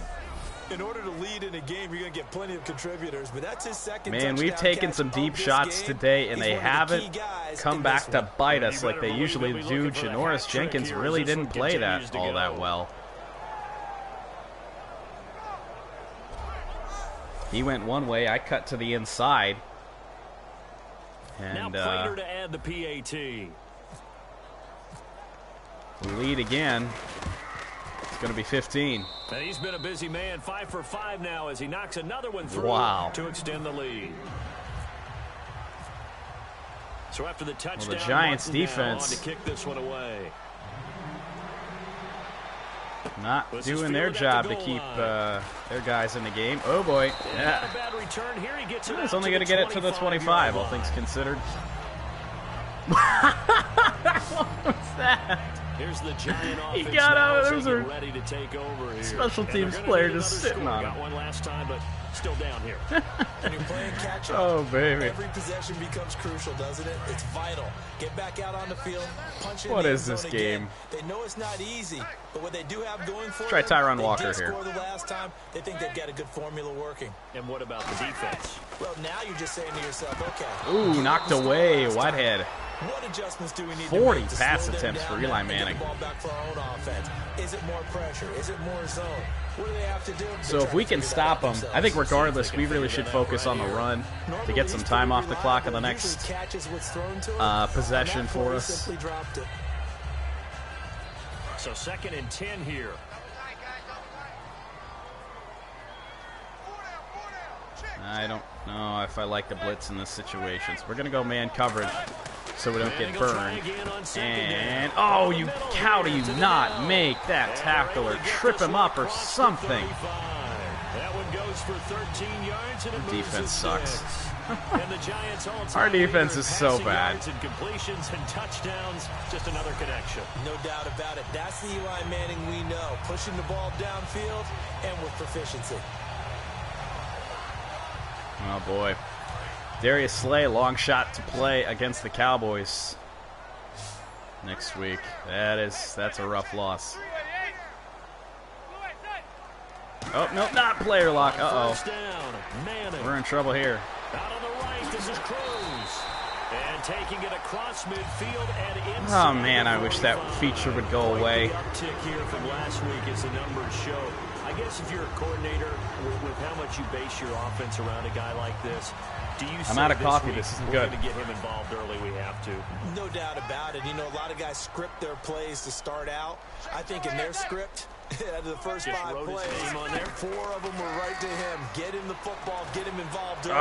[SPEAKER 4] In order to lead in a game, you're going to get plenty of contributors, but that's his second
[SPEAKER 1] Man,
[SPEAKER 4] touchdown
[SPEAKER 1] we've taken
[SPEAKER 4] catch
[SPEAKER 1] some
[SPEAKER 4] of
[SPEAKER 1] deep
[SPEAKER 4] this
[SPEAKER 1] shots
[SPEAKER 4] game.
[SPEAKER 1] today, and
[SPEAKER 4] He's
[SPEAKER 1] they
[SPEAKER 4] one of the
[SPEAKER 1] haven't
[SPEAKER 4] key guys
[SPEAKER 1] come
[SPEAKER 4] in
[SPEAKER 1] back
[SPEAKER 4] this
[SPEAKER 1] to
[SPEAKER 4] one.
[SPEAKER 1] bite us like they
[SPEAKER 3] better
[SPEAKER 1] usually
[SPEAKER 3] believe
[SPEAKER 1] do.
[SPEAKER 3] we'll be looking for
[SPEAKER 1] Janoris
[SPEAKER 3] the hat trick
[SPEAKER 1] Jenkins
[SPEAKER 3] here
[SPEAKER 1] really
[SPEAKER 3] as this
[SPEAKER 1] didn't
[SPEAKER 3] one
[SPEAKER 1] play
[SPEAKER 3] continues
[SPEAKER 1] that
[SPEAKER 3] to
[SPEAKER 1] all
[SPEAKER 3] go.
[SPEAKER 1] that well. He went one way. I cut to the inside.
[SPEAKER 3] Now
[SPEAKER 1] And
[SPEAKER 3] Prater to add the PAT.
[SPEAKER 1] we lead again. It's going to be 15.
[SPEAKER 3] And he's been a busy man, 5 for 5 now as he knocks another one through
[SPEAKER 1] Wow.
[SPEAKER 3] to extend the lead. So after the touchdown,
[SPEAKER 1] Giants'
[SPEAKER 3] Martin now
[SPEAKER 1] defense-
[SPEAKER 3] on to kick this one away.
[SPEAKER 1] Not
[SPEAKER 3] This is
[SPEAKER 1] doing their
[SPEAKER 3] fielded at
[SPEAKER 1] job
[SPEAKER 3] the
[SPEAKER 1] to
[SPEAKER 3] goal
[SPEAKER 1] keep
[SPEAKER 3] line.
[SPEAKER 1] their guys in the game. Oh, boy.
[SPEAKER 3] Not
[SPEAKER 1] Yeah.
[SPEAKER 3] a bad return here. He gets it
[SPEAKER 1] It's
[SPEAKER 3] out
[SPEAKER 1] only
[SPEAKER 3] to
[SPEAKER 1] going to
[SPEAKER 3] the
[SPEAKER 1] get it to the 25,
[SPEAKER 3] 25-yard
[SPEAKER 1] all
[SPEAKER 3] line.
[SPEAKER 1] things considered. What was that?
[SPEAKER 3] Here's the Giant
[SPEAKER 1] He
[SPEAKER 3] offense
[SPEAKER 1] got
[SPEAKER 3] now
[SPEAKER 1] out.
[SPEAKER 3] as
[SPEAKER 1] There
[SPEAKER 3] they
[SPEAKER 1] was
[SPEAKER 3] get
[SPEAKER 1] a
[SPEAKER 3] ready to take over here.
[SPEAKER 1] special
[SPEAKER 3] And
[SPEAKER 1] teams
[SPEAKER 3] they're gonna
[SPEAKER 1] player
[SPEAKER 3] need
[SPEAKER 1] just
[SPEAKER 3] another
[SPEAKER 1] sitting
[SPEAKER 3] score.
[SPEAKER 1] on
[SPEAKER 3] Got
[SPEAKER 1] him.
[SPEAKER 3] one last time, but still down here.
[SPEAKER 4] When you're playing catch-up,
[SPEAKER 1] Oh, baby.
[SPEAKER 4] every possession becomes crucial, doesn't it? It's vital. Get back out on the field, punch in
[SPEAKER 1] What
[SPEAKER 4] the
[SPEAKER 1] is
[SPEAKER 4] end
[SPEAKER 1] this
[SPEAKER 4] zone
[SPEAKER 1] game?
[SPEAKER 4] again. They know it's not easy, but what they do have going for
[SPEAKER 1] Try
[SPEAKER 4] them,
[SPEAKER 1] Tyron
[SPEAKER 4] they
[SPEAKER 1] Walker
[SPEAKER 4] did
[SPEAKER 1] here.
[SPEAKER 4] score the last time. They think they've got a good formula working.
[SPEAKER 3] And what about the defense?
[SPEAKER 4] Well, now you're just saying to yourself, okay.
[SPEAKER 1] Ooh, knocked away. Whitehead.
[SPEAKER 4] What adjustments do we need
[SPEAKER 1] 40
[SPEAKER 4] to make to
[SPEAKER 1] pass
[SPEAKER 4] slow them
[SPEAKER 1] attempts
[SPEAKER 4] down
[SPEAKER 1] for Eli
[SPEAKER 4] and get
[SPEAKER 1] Manning.
[SPEAKER 4] the ball back for our own offense? Is it more pressure? Is it more zone? What do they have to do?
[SPEAKER 1] So if we can stop them, I think regardless, we really should focus on the run to get some time off the clock in the next possession for us.
[SPEAKER 4] Simply dropped it.
[SPEAKER 3] So 2nd and 10 here.
[SPEAKER 1] I don't know if I like the blitz in this situation. So we're going to go man coverage so we don't get burned. And, oh, you cow, do you not make that tackle or trip him up or something.
[SPEAKER 3] That one goes for 13 yards and it moves
[SPEAKER 1] Defense
[SPEAKER 3] to
[SPEAKER 1] sucks.
[SPEAKER 3] 6. And the Giants all-time
[SPEAKER 1] Our defense
[SPEAKER 3] leader
[SPEAKER 1] is
[SPEAKER 3] in
[SPEAKER 1] so
[SPEAKER 3] passing
[SPEAKER 1] bad.
[SPEAKER 3] yards and completions and touchdowns, just another connection.
[SPEAKER 4] No doubt about it. That's the Eli Manning we know. Pushing the ball downfield and with proficiency.
[SPEAKER 1] Oh, boy. Darius Slay, long shot to play against the Cowboys next week. That's a rough loss. Oh, no, not player lock. Uh-oh.
[SPEAKER 3] First down, Manning.
[SPEAKER 1] We're in trouble here.
[SPEAKER 3] Out on the right, this is Cruz. And taking it across midfield and inside.
[SPEAKER 1] Oh, man, I wish that feature would go away.
[SPEAKER 3] The uptick here from last week as the numbers show. I guess if you're a coordinator, with how much you base your offense around a guy like this, do you
[SPEAKER 1] I'm out of coffee.
[SPEAKER 3] Week,
[SPEAKER 1] This isn't
[SPEAKER 3] we're
[SPEAKER 1] good.
[SPEAKER 3] going to get him involved early? We have to.
[SPEAKER 4] No doubt about it. You know, a lot of guys script their plays to start out. I think in their script, the first
[SPEAKER 3] Just
[SPEAKER 4] 5
[SPEAKER 3] wrote his
[SPEAKER 4] plays,
[SPEAKER 3] name on there.
[SPEAKER 4] 4 of them were right to him. Get him the football, get him involved early.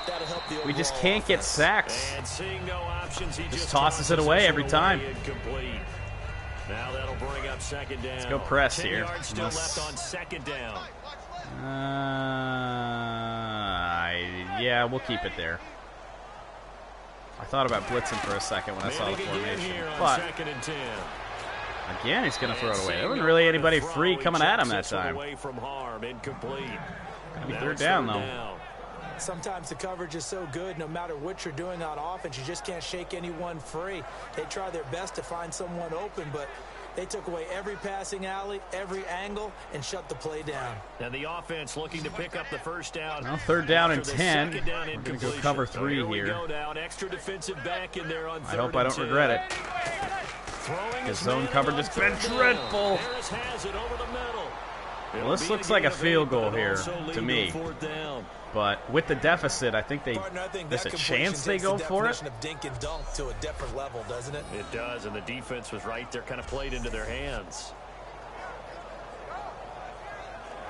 [SPEAKER 4] That'll help the
[SPEAKER 1] We just
[SPEAKER 4] overall
[SPEAKER 1] can't get
[SPEAKER 4] offense.
[SPEAKER 1] sacks.
[SPEAKER 3] And seeing no options, he just
[SPEAKER 1] tosses it away every time.
[SPEAKER 3] Incomplete. Now that'll bring up 2nd down. Let's
[SPEAKER 1] go press
[SPEAKER 3] 10
[SPEAKER 1] here.
[SPEAKER 3] yards still left on 2nd down.
[SPEAKER 1] Yeah, we'll keep it there. I thought about blitzing for a second when I saw the formation, but again, he's going to throw it away. There wasn't really anybody free coming at him that time. Going to be third down, though.
[SPEAKER 4] Sometimes the coverage is so good, no matter what you're doing on offense, you just can't shake anyone free. They try their best to find someone open, but they took away every passing alley, every angle, and shut the play down.
[SPEAKER 3] And the offense looking to pick up the first down.
[SPEAKER 1] Well, third down and 10. We're going to go cover 3 here.
[SPEAKER 3] Extra defensive back in there on
[SPEAKER 1] I hope I don't regret it. His zone coverage has been dreadful. Well, this looks like a field goal here to me. But with the deficit, I think there's a chance they go for it.
[SPEAKER 4] Of dink and dunk to a different level, doesn't it?
[SPEAKER 3] It does, and the defense was right there, kind of played into their hands.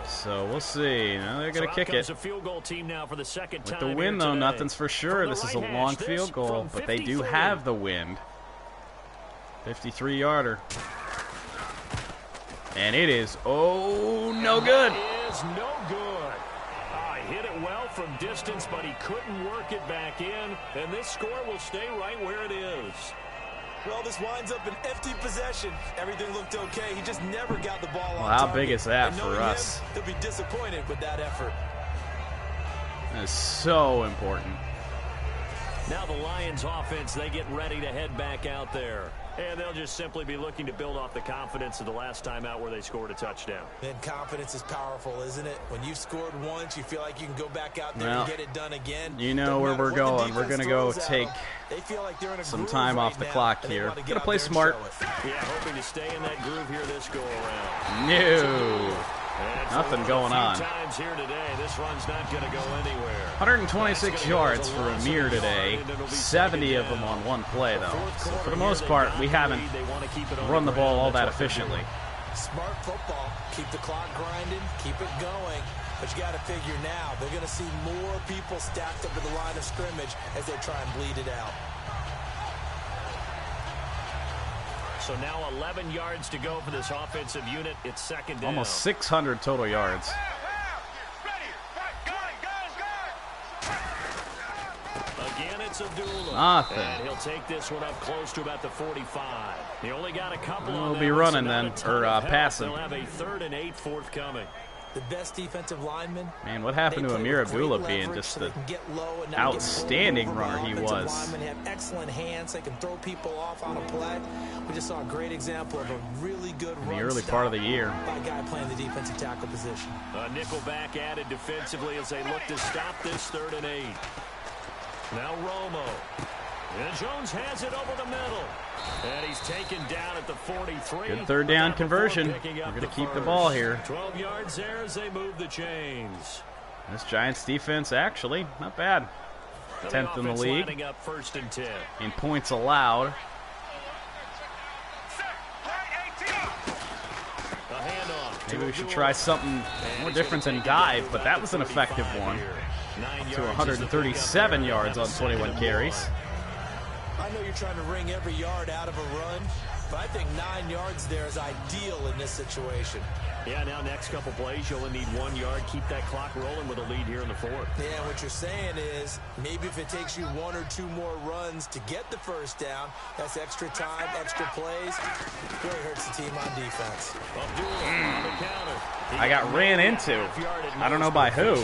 [SPEAKER 1] So we'll see. Now they're going to kick it.
[SPEAKER 3] A field goal team now for the second time.
[SPEAKER 1] With the wind, though, nothing's for sure. This is a long field goal, but they do have the wind. 53-yarder. And it is, oh, no good.
[SPEAKER 3] It is no good. Hit it well from distance, but he couldn't work it back in, and this score will stay right where it is.
[SPEAKER 4] Well, this winds up an empty possession. Everything looked okay. He just never got the ball on
[SPEAKER 1] target. How big is that
[SPEAKER 4] and
[SPEAKER 1] for us?
[SPEAKER 4] He'll be disappointed with that effort.
[SPEAKER 1] That is so important.
[SPEAKER 3] Now the Lions offense, they get ready to head back out there. And they'll just simply be looking to build off the confidence of the last time out where they scored a touchdown.
[SPEAKER 4] And confidence is powerful, isn't it? When you've scored once, you feel like you can go back out there and get it done again.
[SPEAKER 1] You know where we're going. We're going to go take some time off the clock here. Going to play smart.
[SPEAKER 3] Yeah, hoping to stay in that groove here this go-around.
[SPEAKER 1] No. Nothing going on.
[SPEAKER 3] Times here today. This run's not going to go anywhere.
[SPEAKER 1] 126 yards for Amir today. 70 of them on one play, though. So for the most part, we haven't run the ball all that efficiently.
[SPEAKER 4] Smart football. Keep the clock grinding. Keep it going. But you got to figure now, they're going to see more people stacked up at the line of scrimmage as they try and bleed it out.
[SPEAKER 3] So now 11 yards to go for this offensive unit. It's second down.
[SPEAKER 1] Almost 600 total yards.
[SPEAKER 3] Again, it's Abdullah.
[SPEAKER 1] Nothing.
[SPEAKER 3] And he'll take this one up close to about the 45. He only got a couple.
[SPEAKER 1] We'll be running then, or passing.
[SPEAKER 3] They'll have a 3rd and 8 forthcoming.
[SPEAKER 4] The best defensive lineman.
[SPEAKER 1] Man, what happened to Amir Abdullah being just the outstanding runner he was?
[SPEAKER 4] Linemen have excellent hands. They can throw people off on a play. We just saw a great example of a really good run.
[SPEAKER 1] The early part of the year.
[SPEAKER 4] By a guy playing the defensive tackle position.
[SPEAKER 3] A nickel back added defensively as they look to stop this 3rd and 8. Now Romo. And Jones has it over the middle. And he's taken down at the 43.
[SPEAKER 1] Good third down conversion. We're going to keep the ball here.
[SPEAKER 3] 12 yards there as they move the chains.
[SPEAKER 1] This Giants defense, actually, not bad. 10th in the league.
[SPEAKER 3] Up 1st and 10.
[SPEAKER 1] In points allowed. Maybe we should try something more different than dive, but that was an effective one. To 137 yards on 21 carries.
[SPEAKER 4] I know you're trying to wring every yard out of a run, but I think 9 yards there is ideal in this situation.
[SPEAKER 3] Yeah, now next couple plays, you'll only need 1 yard. Keep that clock rolling with a lead here in the 4th.
[SPEAKER 4] Yeah, what you're saying is maybe if it takes you 1 or 2 more runs to get the first down, that's extra time, extra plays. Really hurts the team on defense.
[SPEAKER 1] I got ran into. I don't know by who,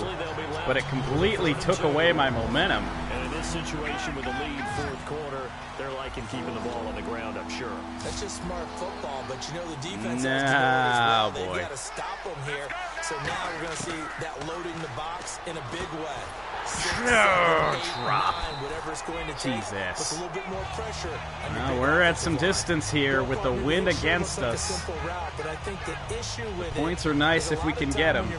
[SPEAKER 1] but it completely took away my momentum.
[SPEAKER 3] And in this situation with the lead 4th quarter, they're liking keeping the ball on the ground, I'm sure.
[SPEAKER 4] That's just smart football, but you know the defense has to know as well. They've got to stop them here. So now we're going to see that loading the box in a big way. 6, 7, 8, 9, whatever it's going to take.
[SPEAKER 1] Jesus.
[SPEAKER 4] With a little bit more pressure.
[SPEAKER 1] No, we're at some distance here with the wind against us. Points are nice if we can get them.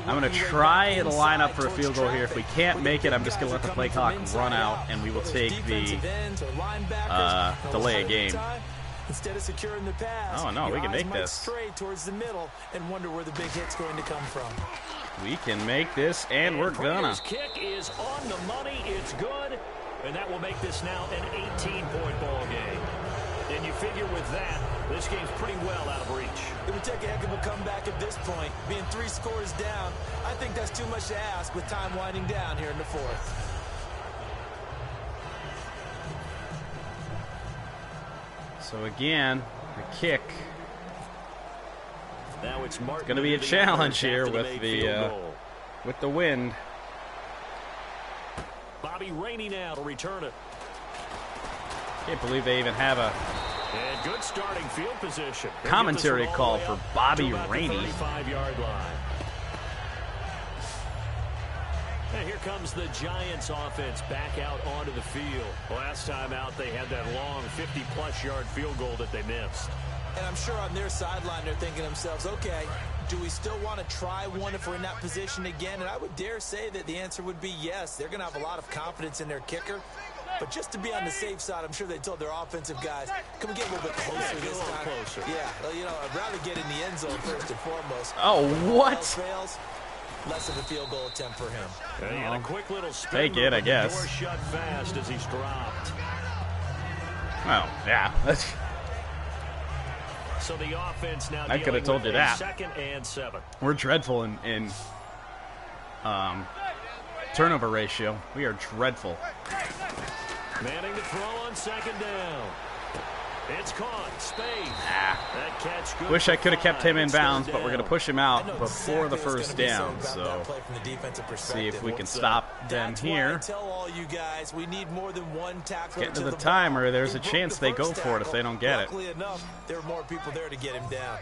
[SPEAKER 1] I'm going to try to line up for a field goal here. If we can't make it, I'm just going to let the play clock run out, and we will take the delay a game.
[SPEAKER 4] Instead of securing the pass,
[SPEAKER 1] oh no, we can make this.
[SPEAKER 4] Stray towards the middle and wonder where the big hit's going to come from.
[SPEAKER 1] We can make this, and we're gonna.
[SPEAKER 3] His kick is on the money. It's good, and that will make this now an 18-point ball game. And you figure with that, this game's pretty well out of reach.
[SPEAKER 4] It would take a heck of a comeback at this point. Being 3 scores down, I think that's too much to ask with time winding down here in the 4th.
[SPEAKER 1] So again, the kick.
[SPEAKER 3] Now it's
[SPEAKER 1] going to be a challenge here with the wind.
[SPEAKER 3] Bobby Rainey now to return it.
[SPEAKER 1] Can't believe they even have a
[SPEAKER 3] and good starting field position.
[SPEAKER 1] Commentary call for Bobby Rainey.
[SPEAKER 3] 35-yard line. And here comes the Giants offense back out onto the field. Last time out, they had that long 50-plus yard field goal that they missed.
[SPEAKER 4] And I'm sure on their sideline, they're thinking to themselves, okay, do we still want to try one if we're in that position again? And I would dare say that the answer would be yes. They're going to have a lot of confidence in their kicker. But just to be on the safe side, I'm sure they told their offensive guys, come and get a little bit closer this time.
[SPEAKER 3] Closer.
[SPEAKER 4] Yeah, well, you know, I'd rather get in the end zone first and foremost.
[SPEAKER 1] Oh, what?
[SPEAKER 4] Fails, less of a field goal attempt for him.
[SPEAKER 3] And he had a quick little spin.
[SPEAKER 1] Take it, I guess.
[SPEAKER 3] Door shut fast as he's dropped.
[SPEAKER 1] Oh, yeah.
[SPEAKER 3] So the offense now
[SPEAKER 1] I could have told you that.
[SPEAKER 3] 2nd and 7.
[SPEAKER 1] We're dreadful in turnover ratio. We are dreadful.
[SPEAKER 3] Manning to throw on 2nd down. It's caught. Spade. That catch good.
[SPEAKER 1] Wish I could have kept him in bounds, but we're going to push him out before the first down. So see if we can stop them here.
[SPEAKER 4] Tell all you guys, we need more than one tackle.
[SPEAKER 1] Get to the timer. There's a chance they go for it if they don't get it.
[SPEAKER 4] Luckily enough, there are more people there to get him down.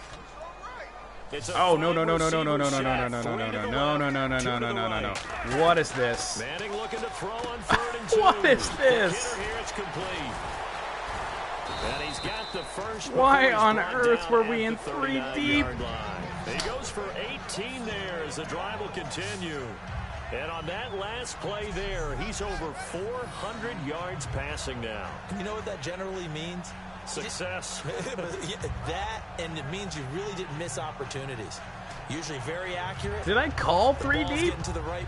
[SPEAKER 1] Oh, no. What is this?
[SPEAKER 3] Manning looking to throw on 3rd and 2.
[SPEAKER 1] What is this?
[SPEAKER 3] Here it's complete. And he's got the first.
[SPEAKER 1] Why on earth were we in 3 deep?
[SPEAKER 3] He goes for 18 there as the drive will continue. And on that last play there, he's over 400 yards passing now.
[SPEAKER 4] You know what that generally means?
[SPEAKER 3] Success.
[SPEAKER 4] That, and it means you really didn't miss opportunities. Usually very accurate.
[SPEAKER 1] Did I call 3 deep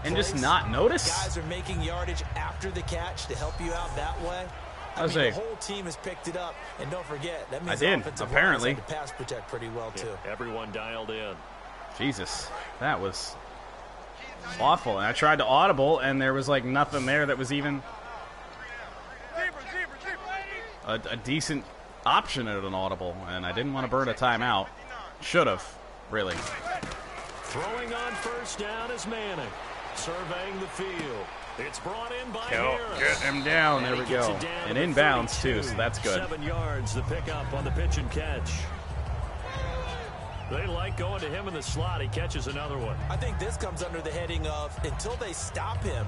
[SPEAKER 1] and just not notice?
[SPEAKER 4] Guys are making yardage after the catch to help you out that way. I mean, the whole team has picked it up, and don't forget that means the offensive
[SPEAKER 1] apparently
[SPEAKER 4] line pass protect pretty well too.
[SPEAKER 3] Everyone dialed in.
[SPEAKER 1] Jesus, that was awful. And I tried to audible, and there was like nothing there that was even a decent option at an audible, and I didn't want to burn a timeout. Should have, really.
[SPEAKER 3] Throwing on 1st down is Manning, surveying the field. It's brought in by Harris.
[SPEAKER 1] Get him down. There we go. And inbounds, too, so that's good.
[SPEAKER 3] 7 yards, the pickup on the pitch and catch. They like going to him in the slot. He catches another one.
[SPEAKER 4] I think this comes under the heading of, until they stop him,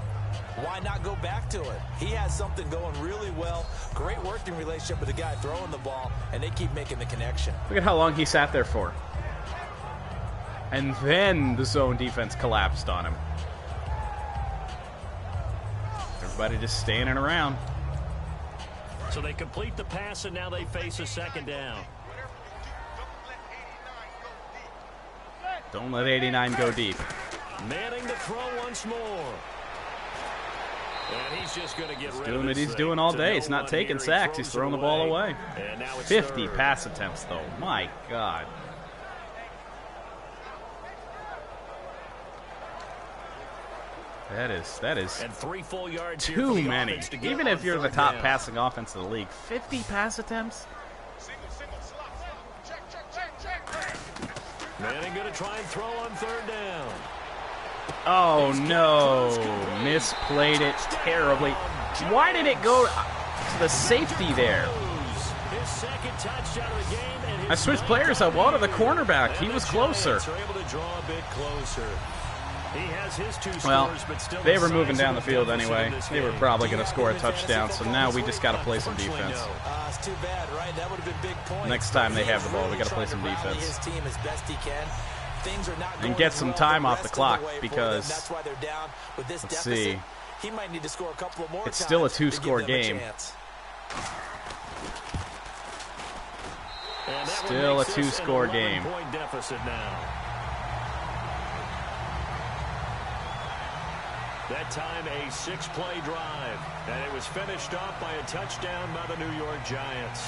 [SPEAKER 4] why not go back to it? He has something going really well. Great working relationship with the guy throwing the ball, and they keep making the connection.
[SPEAKER 1] Look at how long he sat there for. And then the zone defense collapsed on him. Everybody just standing around.
[SPEAKER 3] So they complete the pass, and now they face a 2nd down.
[SPEAKER 1] Don't let 89 go deep.
[SPEAKER 3] Manning to throw once more. And he's just going to get rid of
[SPEAKER 1] doing what he's doing all day. He's not taking sacks. He's throwing the ball away. 50 pass attempts, though. My God. That is
[SPEAKER 3] and 3 full yards
[SPEAKER 1] too many. Even if you're the top passing offense in the league, 50 pass attempts?
[SPEAKER 3] Manning going to try and throw on 3rd down.
[SPEAKER 1] Oh, no. Misplayed it terribly. Why did it go to the safety there?
[SPEAKER 3] His 2nd touchdown of the game. And
[SPEAKER 1] I switched players. I wanted the cornerback. He was closer.
[SPEAKER 3] Able to draw a bit closer. He has his 2 scores,
[SPEAKER 1] well,
[SPEAKER 3] but still
[SPEAKER 1] they were moving down the field anyway. They were probably going to score a touchdown, so now we just got to play some defense.
[SPEAKER 4] It's too bad, right? That would have been big points.
[SPEAKER 1] Next time they have the ball, we got to play some defense.
[SPEAKER 4] His team as best he can. Things are not
[SPEAKER 1] and get some time off the clock because,
[SPEAKER 4] that's why they're down with this
[SPEAKER 1] let's
[SPEAKER 4] deficit.
[SPEAKER 1] see,
[SPEAKER 4] he might need to score a couple more
[SPEAKER 1] it's still a 2-score game. Still a 2-score game.
[SPEAKER 3] Point deficit now. That time a 6-play drive, and it was finished off by a touchdown by the New York Giants.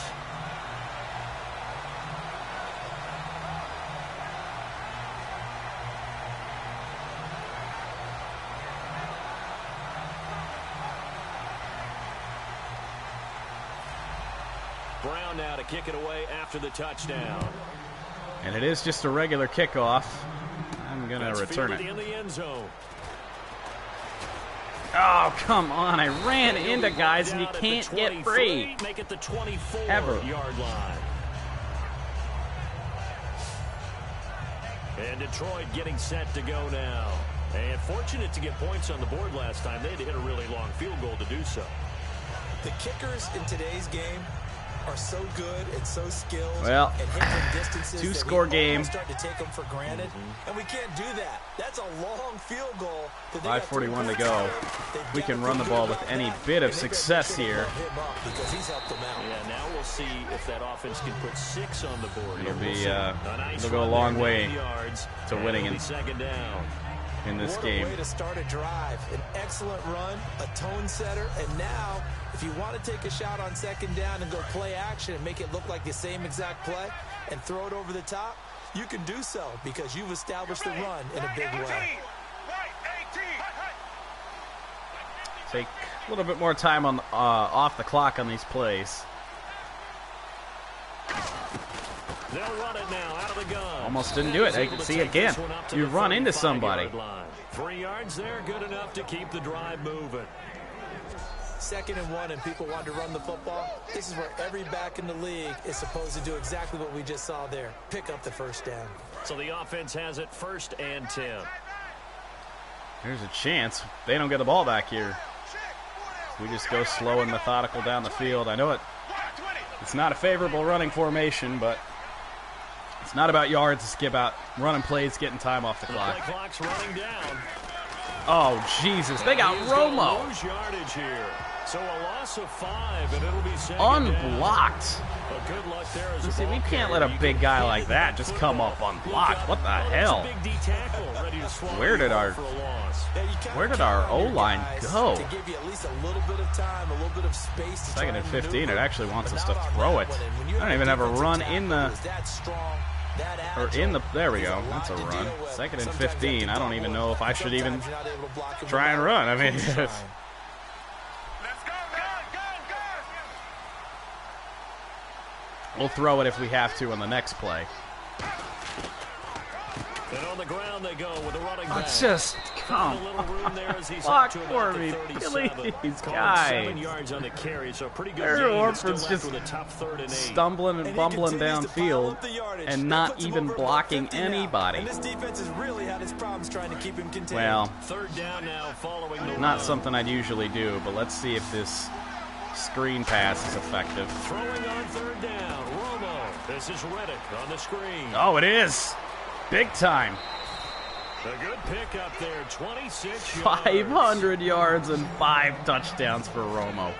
[SPEAKER 3] ground now to kick it away after the touchdown.
[SPEAKER 1] And it is just a regular kickoff. I'm going to return it.
[SPEAKER 3] In the end zone.
[SPEAKER 1] Oh, come on. I ran into guys and you can't get free.
[SPEAKER 3] Make it the 24
[SPEAKER 1] Ever.
[SPEAKER 3] Yard line. And Detroit getting set to go now. And fortunate to get points on the board last time. They had to hit a really long field goal to do so.
[SPEAKER 4] The kickers in today's game are so good and so skilled.
[SPEAKER 1] Well,
[SPEAKER 4] and hit from distances
[SPEAKER 1] two-score
[SPEAKER 4] that we
[SPEAKER 1] game.
[SPEAKER 4] start to take them for granted, and we can't do that. That's a long field goal.
[SPEAKER 1] 5:41 to go. We can run the ball with any bit of success here.
[SPEAKER 4] Because he's helped them out.
[SPEAKER 3] Yeah, now we'll see if that offense can put 6 on the board.
[SPEAKER 1] It'll go a long way to winning in
[SPEAKER 4] second down.
[SPEAKER 1] In this
[SPEAKER 4] what
[SPEAKER 1] game.
[SPEAKER 4] A way to start a drive. An excellent run, a tone setter, and now if you want to take a shot on second down and go play action and make it look like the same exact play and throw it over the top, you can do so because you've established the run in a big way.
[SPEAKER 1] Take a little bit more time on off the clock on these plays.
[SPEAKER 3] They'll run it now out of the gun.
[SPEAKER 1] Almost didn't do it. I can see it again. You run into somebody.
[SPEAKER 3] 3 yards there, good enough to keep the drive moving.
[SPEAKER 4] 2nd and 1 and people want to run the football. This is where every back in the league is supposed to do exactly what we just saw there. Pick up the first down.
[SPEAKER 3] So the offense has it 1st and 10.
[SPEAKER 1] There's a chance they don't get the ball back here. We just go slow and methodical down the field. I know it's not a favorable running formation, but it's not about yards. It's about running plays, getting time off the clock.
[SPEAKER 3] The clock's running down.
[SPEAKER 1] Oh, Jesus. They got ROMO.
[SPEAKER 3] Lose yardage here. So a loss of 5, and it'll be
[SPEAKER 1] unblocked.
[SPEAKER 3] But good luck there as
[SPEAKER 1] See, we can't let a big guy like that just come up unblocked. What the hell? Where did our O-line go? 2nd and 15. It actually wants us to throw it. I don't even have a run in the... There we go. That's a run. 2nd and 15. I don't even know if I should even try and run. I mean... We'll throw it if we have to on the next play.
[SPEAKER 3] And on the ground they go with the running back.
[SPEAKER 1] Just come on. Block for me, please, guys.
[SPEAKER 3] 7 yards on the carry, so pretty good.
[SPEAKER 1] Orford's just stumbling and bumbling downfield and not even blocking anybody.
[SPEAKER 4] And this defense has really had its problems trying to keep him contained.
[SPEAKER 1] Well,
[SPEAKER 3] 3rd down now following the
[SPEAKER 1] not something I'd usually do, but let's see if this screen pass is effective.
[SPEAKER 3] Throwing on 3rd down, ROMO. This is Reddick on the screen.
[SPEAKER 1] Oh, it is. Big time.
[SPEAKER 3] A good pick up there, 26
[SPEAKER 1] 500 yards and 5 touchdowns for ROMO.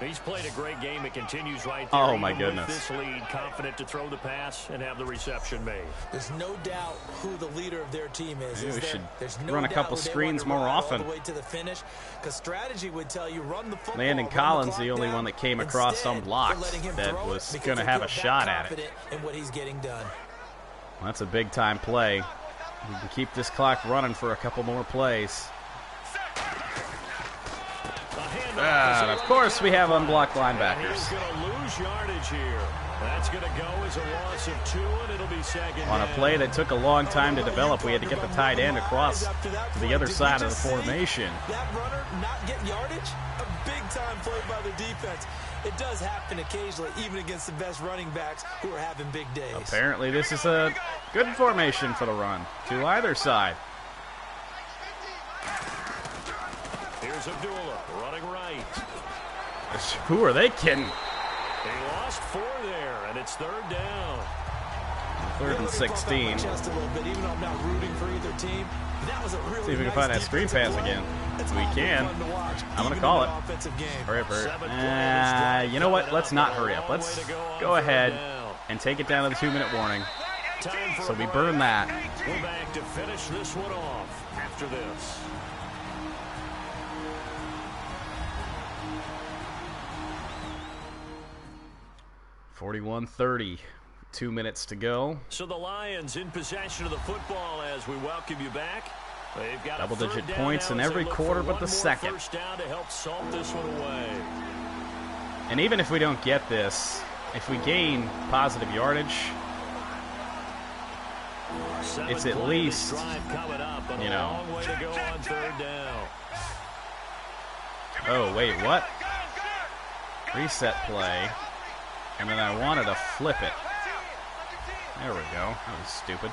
[SPEAKER 3] He's played a great game. It continues right there.
[SPEAKER 1] Oh, my goodness.
[SPEAKER 3] With this lead, confident to throw the pass and have the reception made.
[SPEAKER 4] There's no doubt who the leader of their team is.
[SPEAKER 1] Maybe we should
[SPEAKER 4] no
[SPEAKER 1] run a couple screens more often.
[SPEAKER 4] All the way to the finish, because strategy would tell you run the football.
[SPEAKER 1] Landon Collins, the only one that came across unblocked that was going to have a shot at it.
[SPEAKER 4] In what he's getting done.
[SPEAKER 1] Well, that's a big-time play. We can keep this clock running for a couple more plays. And of course, we have unblocked linebackers.
[SPEAKER 3] He's going to lose yardage here. That's going to go as a loss of 2, and it'll be 2nd
[SPEAKER 1] On a play that took a long time to develop, we had to get the tight end across to the other side of the formation.
[SPEAKER 4] That runner not get yardage? A big-time play by the defense. It does happen occasionally, even against the best running backs who are having big days.
[SPEAKER 1] Apparently, this is a good formation for the run to either side.
[SPEAKER 3] Here's Abdullah running right.
[SPEAKER 1] Who are they kidding?
[SPEAKER 3] They lost 4 there, and it's 3rd down.
[SPEAKER 1] 3rd and 16.
[SPEAKER 4] Just a little bit, even though I'm not rooting for either team. That was a really
[SPEAKER 1] See if we can
[SPEAKER 4] nice
[SPEAKER 1] find that screen pass again. We can. I'm going to call it. Hurry up, hurry up. You know what? Let's not hurry up. Let's go ahead and take it down to the 2-minute warning. So we burn that.
[SPEAKER 3] We're back to finish this one off after this.
[SPEAKER 1] (41-30). 2 minutes to go.
[SPEAKER 3] So the Lions in possession of the football as we welcome you back. They've got
[SPEAKER 1] double-digit points in every quarter but the second.
[SPEAKER 3] First down to help salt this one away.
[SPEAKER 1] And even if we don't get this, if we gain positive yardage, it's at least, you know. Oh, wait, what? Reset play. And then I wanted to flip it. There we go. That was stupid.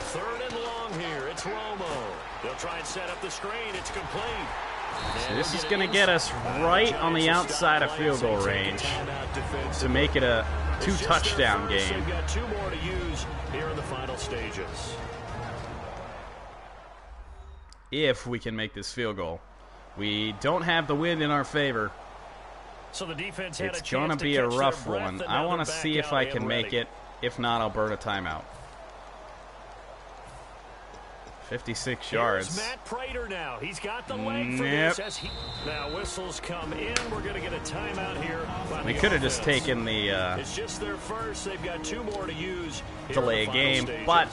[SPEAKER 3] Third and long here. It's ROMO. They'll try and set up the screen. It's complete.
[SPEAKER 1] So this is going to get us right on the outside of field goal range to make it a 2-touchdown game.
[SPEAKER 3] They've got 2 more to use here in the final stages.
[SPEAKER 1] If we can make this field goal. We don't have the wind in our favor.
[SPEAKER 3] So the defense had
[SPEAKER 1] It's going to be a rough one. I want to see if I can make it. If not, I'll burn a timeout. 56 yards.
[SPEAKER 3] Matt Prater now. He's got the leg for this. As now whistles come in. We're going to get a timeout here.
[SPEAKER 1] We could have just taken the
[SPEAKER 3] it's just their first. They've got 2 more to use.
[SPEAKER 1] Delay a game, but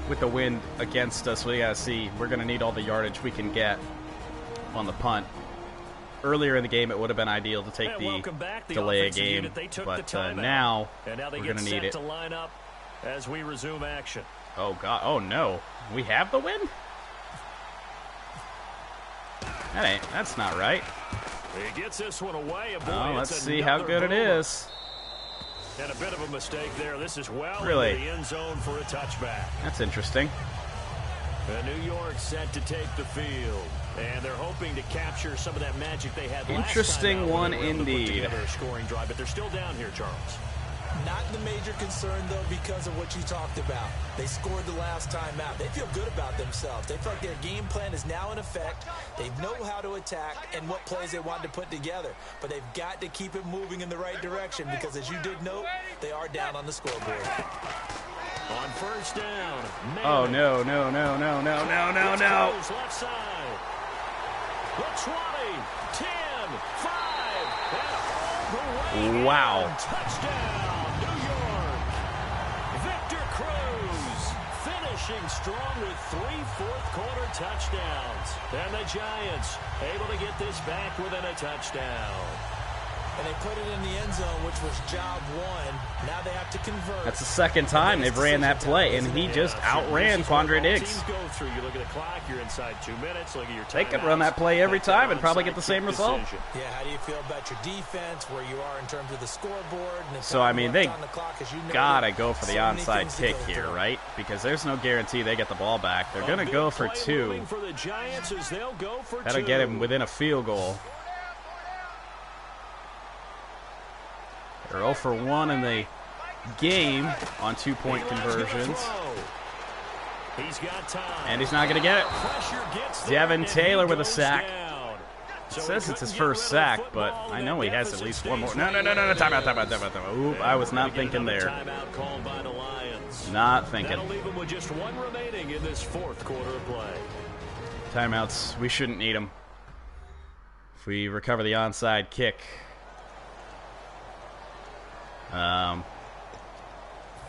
[SPEAKER 1] with the wind against us, we got to see. We're going to need all the yardage we can get on the punt. Earlier in the game, it would have been ideal to take the delay a game, but now we're going to need it.
[SPEAKER 3] To line up as we resume action.
[SPEAKER 1] Oh, God. Oh, no. We have the win? That's not right.
[SPEAKER 3] He gets this one away.
[SPEAKER 1] Oh, let's see how good it is.
[SPEAKER 3] And a bit of a mistake there. This is well
[SPEAKER 1] really
[SPEAKER 3] into the end zone for a touchback.
[SPEAKER 1] That's interesting.
[SPEAKER 3] New York set to take the field, and they're hoping to capture some of that magic they had last time.
[SPEAKER 1] Interesting one indeed.
[SPEAKER 3] A scoring drive, but they're still down here, Charles.
[SPEAKER 4] Not the major concern, though, because of what you talked about. They scored the last time out. They feel good about themselves. They feel like their game plan is now in effect. They know how to attack and what plays they want to put together. But they've got to keep it moving in the right direction because, as you did note, they are down on the scoreboard.
[SPEAKER 3] On first down.
[SPEAKER 1] Oh, no.
[SPEAKER 3] Left side. The 20, 10, 5, and all the way.
[SPEAKER 1] Wow.
[SPEAKER 3] Touchdown, New York. Victor Cruz finishing strong with 3 fourth-quarter touchdowns. And the Giants able to get this back within a touchdown.
[SPEAKER 4] And they put it in the end zone, which was job 1. Now they have to convert.
[SPEAKER 1] That's the second time they've ran that play, and he just outran Quandre Diggs.
[SPEAKER 3] You look at the clock, you're inside 2 minutes. Look at your
[SPEAKER 1] They could run that play every time and probably get the same result.
[SPEAKER 4] Yeah, how do you feel about your defense, where you are in terms of the scoreboard? And
[SPEAKER 1] so, I mean, they gotta go for the onside kick here, right? Because there's no guarantee they get the ball back. They're going to go for 2. That'll get him within a field goal. They're 0 for 1 in the game on 2-point conversions. And he's not going to get it. Devin Taylor with a sack. It says it's his first sack, but I know he has at least one more. No. Timeout. Oop, I was not thinking there. Not thinking.
[SPEAKER 3] That'll leave him with just 1 remaining in this 4th quarter of play.
[SPEAKER 1] Timeouts, we shouldn't need them. If we recover the onside kick.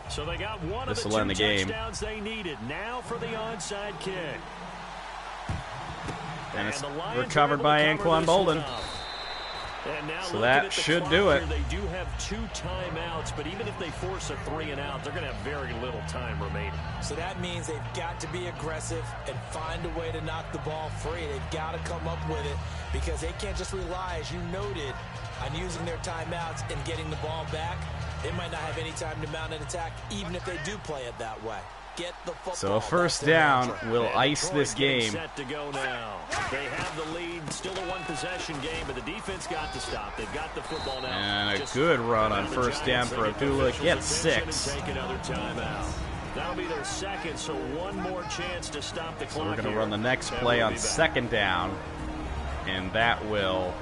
[SPEAKER 3] So they got one
[SPEAKER 1] this
[SPEAKER 3] of
[SPEAKER 1] will
[SPEAKER 3] the 2
[SPEAKER 1] end the game.
[SPEAKER 3] touchdowns they needed. Now for the onside kick.
[SPEAKER 1] And it's recovered by Anquan Bolden. So that should do it.
[SPEAKER 3] They do have 2 timeouts, but even if they force a 3 and out, they're going to have very little time remaining.
[SPEAKER 4] So that means they've got to be aggressive and find a way to knock the ball free. They've got to come up with it because they can't just rely, as you noted, on using their timeouts and getting the ball back. They might not have any time to mount an attack, even if they do play it that way. Get the football.
[SPEAKER 1] So a first down will ice this game.
[SPEAKER 3] Set to go now. They have the lead, still a 1-possession game, but the defense got to stop. They've got the football now.
[SPEAKER 1] And a good run on first down for Abdullah. Gets 6.
[SPEAKER 3] Take another timeout. That'll be their second, so 1 more chance to stop the clock.
[SPEAKER 1] So we're going to run the next play on second down, and that will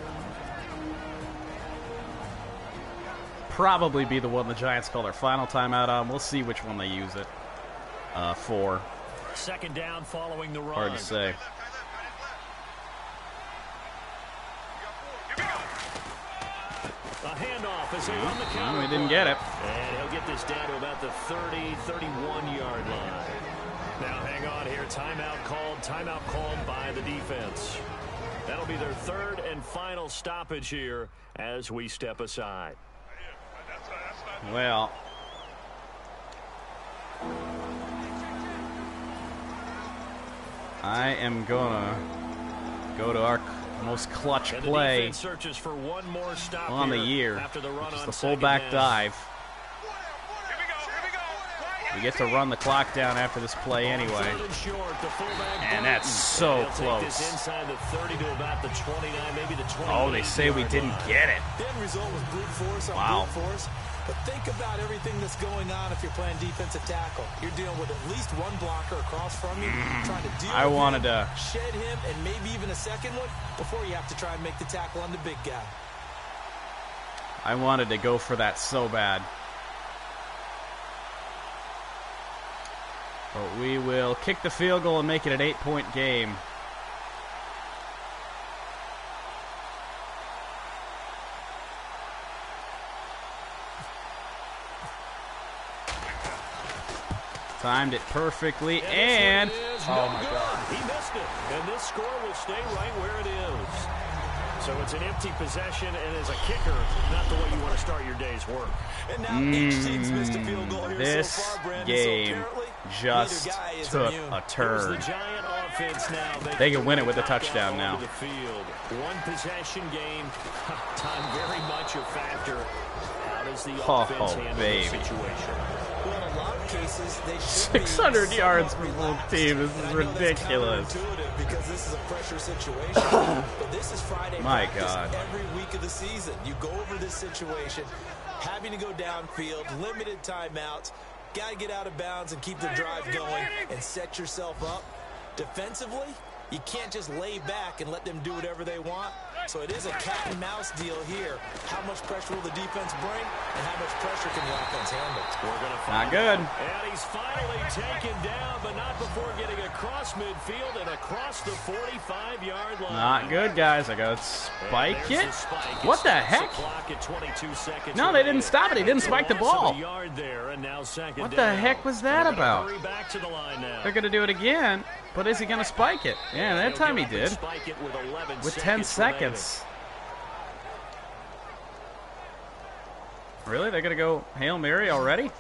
[SPEAKER 1] probably be the one the Giants call their final timeout on. We'll see which one they use it for.
[SPEAKER 3] Second down following the run.
[SPEAKER 1] Hard to say.
[SPEAKER 3] A handoff as they run the counter.
[SPEAKER 1] We didn't get it.
[SPEAKER 3] And he'll get this down to about the 30, 31-yard line. Now hang on here. Timeout called by the defense. That'll be their third and final stoppage here as we step aside.
[SPEAKER 1] Well, I am gonna go to our most clutch play
[SPEAKER 3] searches for one more stop
[SPEAKER 1] on the year,
[SPEAKER 3] after the run
[SPEAKER 1] which is
[SPEAKER 3] on
[SPEAKER 1] the fullback dive. We get to run the clock down after this play anyway. And that's so close. Oh, they say we didn't get it.
[SPEAKER 4] The end result was brute force on brute force. But think about everything that's going on if you're playing defensive tackle. You're dealing with at least one blocker across from you, trying to deal with him, shed him, and maybe even a second one before you have to try and make the tackle on the big guy.
[SPEAKER 1] I wanted to go for that so bad. But we will kick the field goal and make it an 8-point game. Timed it perfectly, and oh my God,
[SPEAKER 3] he missed it, and this score will stay right where it is. So it's an empty possession, and as a kicker, not the way you want to start your day's work.
[SPEAKER 4] And now each team's missed a field goal here
[SPEAKER 1] this
[SPEAKER 4] so far, Brandon.
[SPEAKER 1] game just took a turn. They can win it with a touchdown now.
[SPEAKER 3] One possession game, time very much a factor. How does the offense handle the situation?
[SPEAKER 4] Well, in a lot of cases, they should
[SPEAKER 1] 600 yards for both teams. This is ridiculous.
[SPEAKER 4] Because this is a pressure situation. But this is Friday practice every week of the season. You go over this situation, having to go downfield, limited timeouts, got to get out of bounds and keep the drive going and set yourself up. Defensively, you can't just lay back and let them do whatever they want. So it is a cat and mouse deal here. How much pressure will the defense bring, and how much pressure can the offense handle?
[SPEAKER 3] We're going to find
[SPEAKER 1] not good.
[SPEAKER 3] And he's finally taken down, but not before getting across midfield and across the 45-yard line.
[SPEAKER 1] Not good, guys. I got to spike it. What the heck? No, they didn't stop it. He didn't spike the ball. What the heck was that about? They're going to do it again, but is he going to spike it? Yeah, that time he did. With 10 seconds. Really? They're going to go Hail Mary already?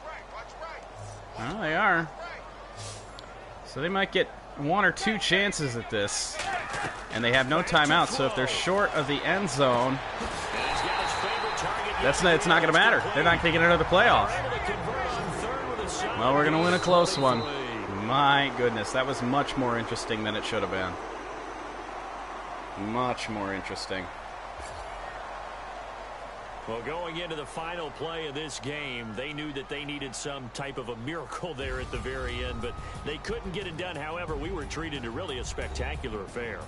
[SPEAKER 1] Well, they are. So they might get one or two chances at this. And they have no timeout, so if they're short of the end zone, it's not going to matter. They're not going to get another playoff. Well, we're going to win a close one. My goodness, that was much more interesting than it should have been. Much more interesting.
[SPEAKER 3] Well, going into the final play of this game, they knew that they needed some type of a miracle there at the very end, but they couldn't get it done. However, we were treated to really a spectacular affair.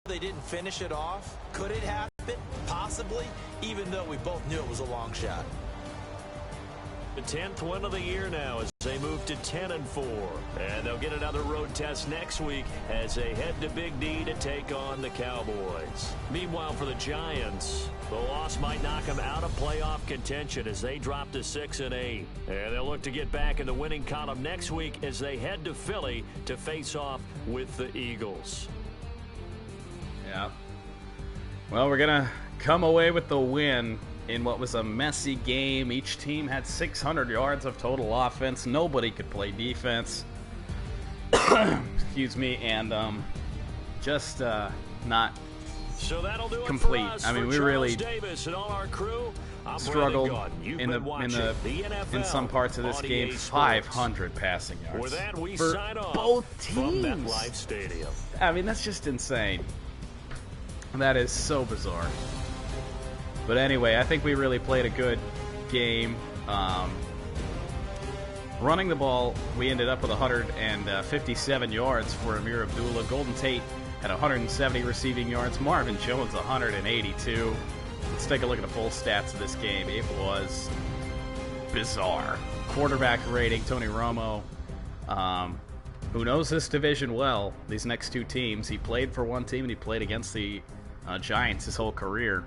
[SPEAKER 4] They didn't finish it off. Could it happen? Possibly, even though we both knew it was a long shot.
[SPEAKER 3] The 10th win of the year now as they move to 10-4. And they'll get another road test next week as they head to Big D to take on the Cowboys. Meanwhile, for the Giants, the loss might knock them out of playoff contention as they drop to 6-8. And they'll look to get back in the winning column next week as they head to Philly to face off with the Eagles.
[SPEAKER 1] Yeah. Well, we're going to come away with the win in what was a messy game. Each team had 600 yards of total offense. Nobody could play defense. Excuse me. And just not
[SPEAKER 3] so that'll do
[SPEAKER 1] complete.
[SPEAKER 3] It for us.
[SPEAKER 1] I mean,
[SPEAKER 3] for
[SPEAKER 1] we really
[SPEAKER 3] Davis and all our crew,
[SPEAKER 1] struggled in some parts of this game. 500 passing yards
[SPEAKER 3] for that, we
[SPEAKER 1] for
[SPEAKER 3] sign off
[SPEAKER 1] both teams.
[SPEAKER 3] From MetLife Stadium.
[SPEAKER 1] I mean, that's just insane. That is so bizarre. But anyway, I think we really played a good game. Running the ball, we ended up with 157 yards for Amir Abdullah. Golden Tate had 170 receiving yards. Marvin Jones, 182. Let's take a look at the full stats of this game. It was bizarre. Quarterback rating, Tony Romo, who knows this division well, these next two teams. He played for one team, and he played against the Giants his whole career.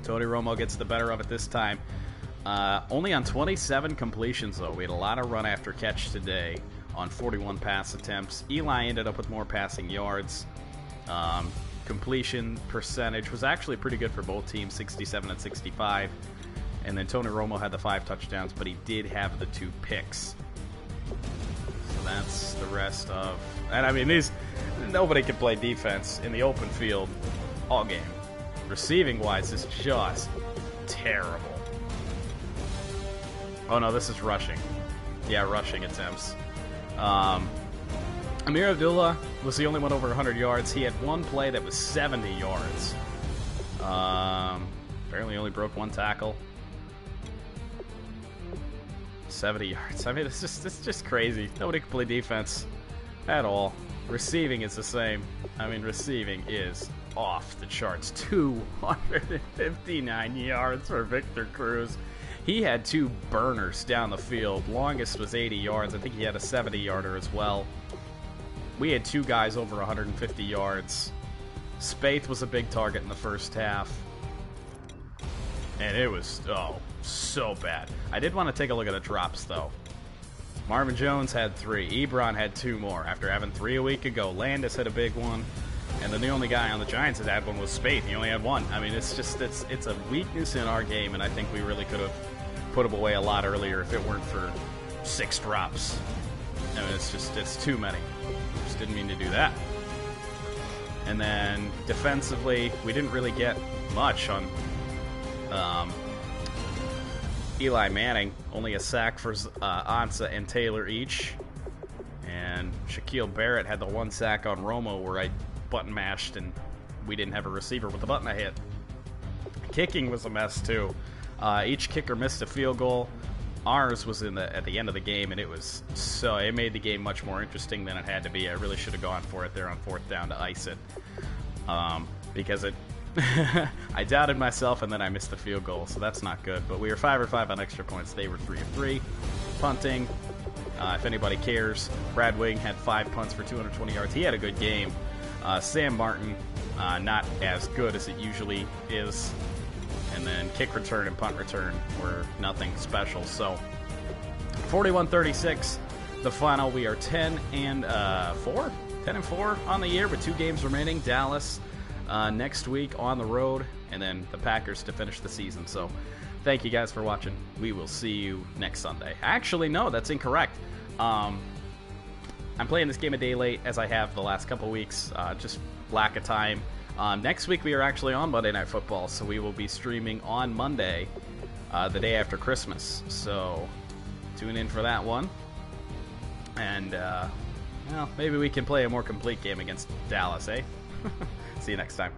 [SPEAKER 1] Tony Romo gets the better of it this time. Only on 27 completions, though. We had a lot of run after catch today on 41 pass attempts. Eli ended up with more passing yards. completion percentage was actually pretty good for both teams, 67 and 65. And then Tony Romo had the 5 touchdowns, but he did have the 2 picks. So that's the rest of... And I mean, nobody can play defense in the open field all game. Receiving-wise, is just terrible. Oh no, this is rushing. Yeah, rushing attempts. Amir Abdullah was the only one over 100 yards. He had one play that was 70 yards. Apparently only broke 1 tackle. 70 yards. I mean, it's just crazy. Nobody can play defense at all. Receiving is the same. I mean, receiving is off the charts. 259 yards for Victor Cruz. He had 2 burners down the field. Longest was 80 yards. I think he had a 70-yarder as well. We had 2 guys over 150 yards. Spaeth was a big target in the first half. And it was, so bad. I did want to take a look at the drops, though. Marvin Jones had 3. Ebron had 2 more after having 3 a week ago. Landis had a big one. And then the only guy on the Giants that had one was Spaeth. He only had 1. I mean, it's a weakness in our game, and I think we really could have put him away a lot earlier if it weren't for 6 drops. I mean, it's too many. Just didn't mean to do that. And then defensively, we didn't really get much on Eli Manning. Only a sack for Ansah and Taylor each. And Shaquille Barrett had the 1 sack on Romo where I button mashed and we didn't have a receiver with the button I hit. Kicking was a mess too. Each kicker missed a field goal. Ours was at the end of the game, and it made the game much more interesting than it had to be. I really should have gone for it there on 4th down to ice it, because I doubted myself, and then I missed the field goal, so that's not good. But we were 5 of 5 on extra points. They were 3 of 3. Punting, if anybody cares, Brad Wing had 5 punts for 220 yards. He had a good game. Sam Martin, not as good as it usually is. And then kick return and punt return were nothing special. So 41-36, the final. We are 10 and 4 on the year with 2 games remaining. Dallas next week on the road, and then the Packers to finish the season. So thank you guys for watching. We will see you next Sunday. Actually, no, that's incorrect. I'm playing this game a day late, as I have the last couple weeks. Just lack of time. Next week we are actually on Monday Night Football, so we will be streaming on Monday, the day after Christmas. So tune in for that one. And, well, maybe we can play a more complete game against Dallas, eh? See you next time.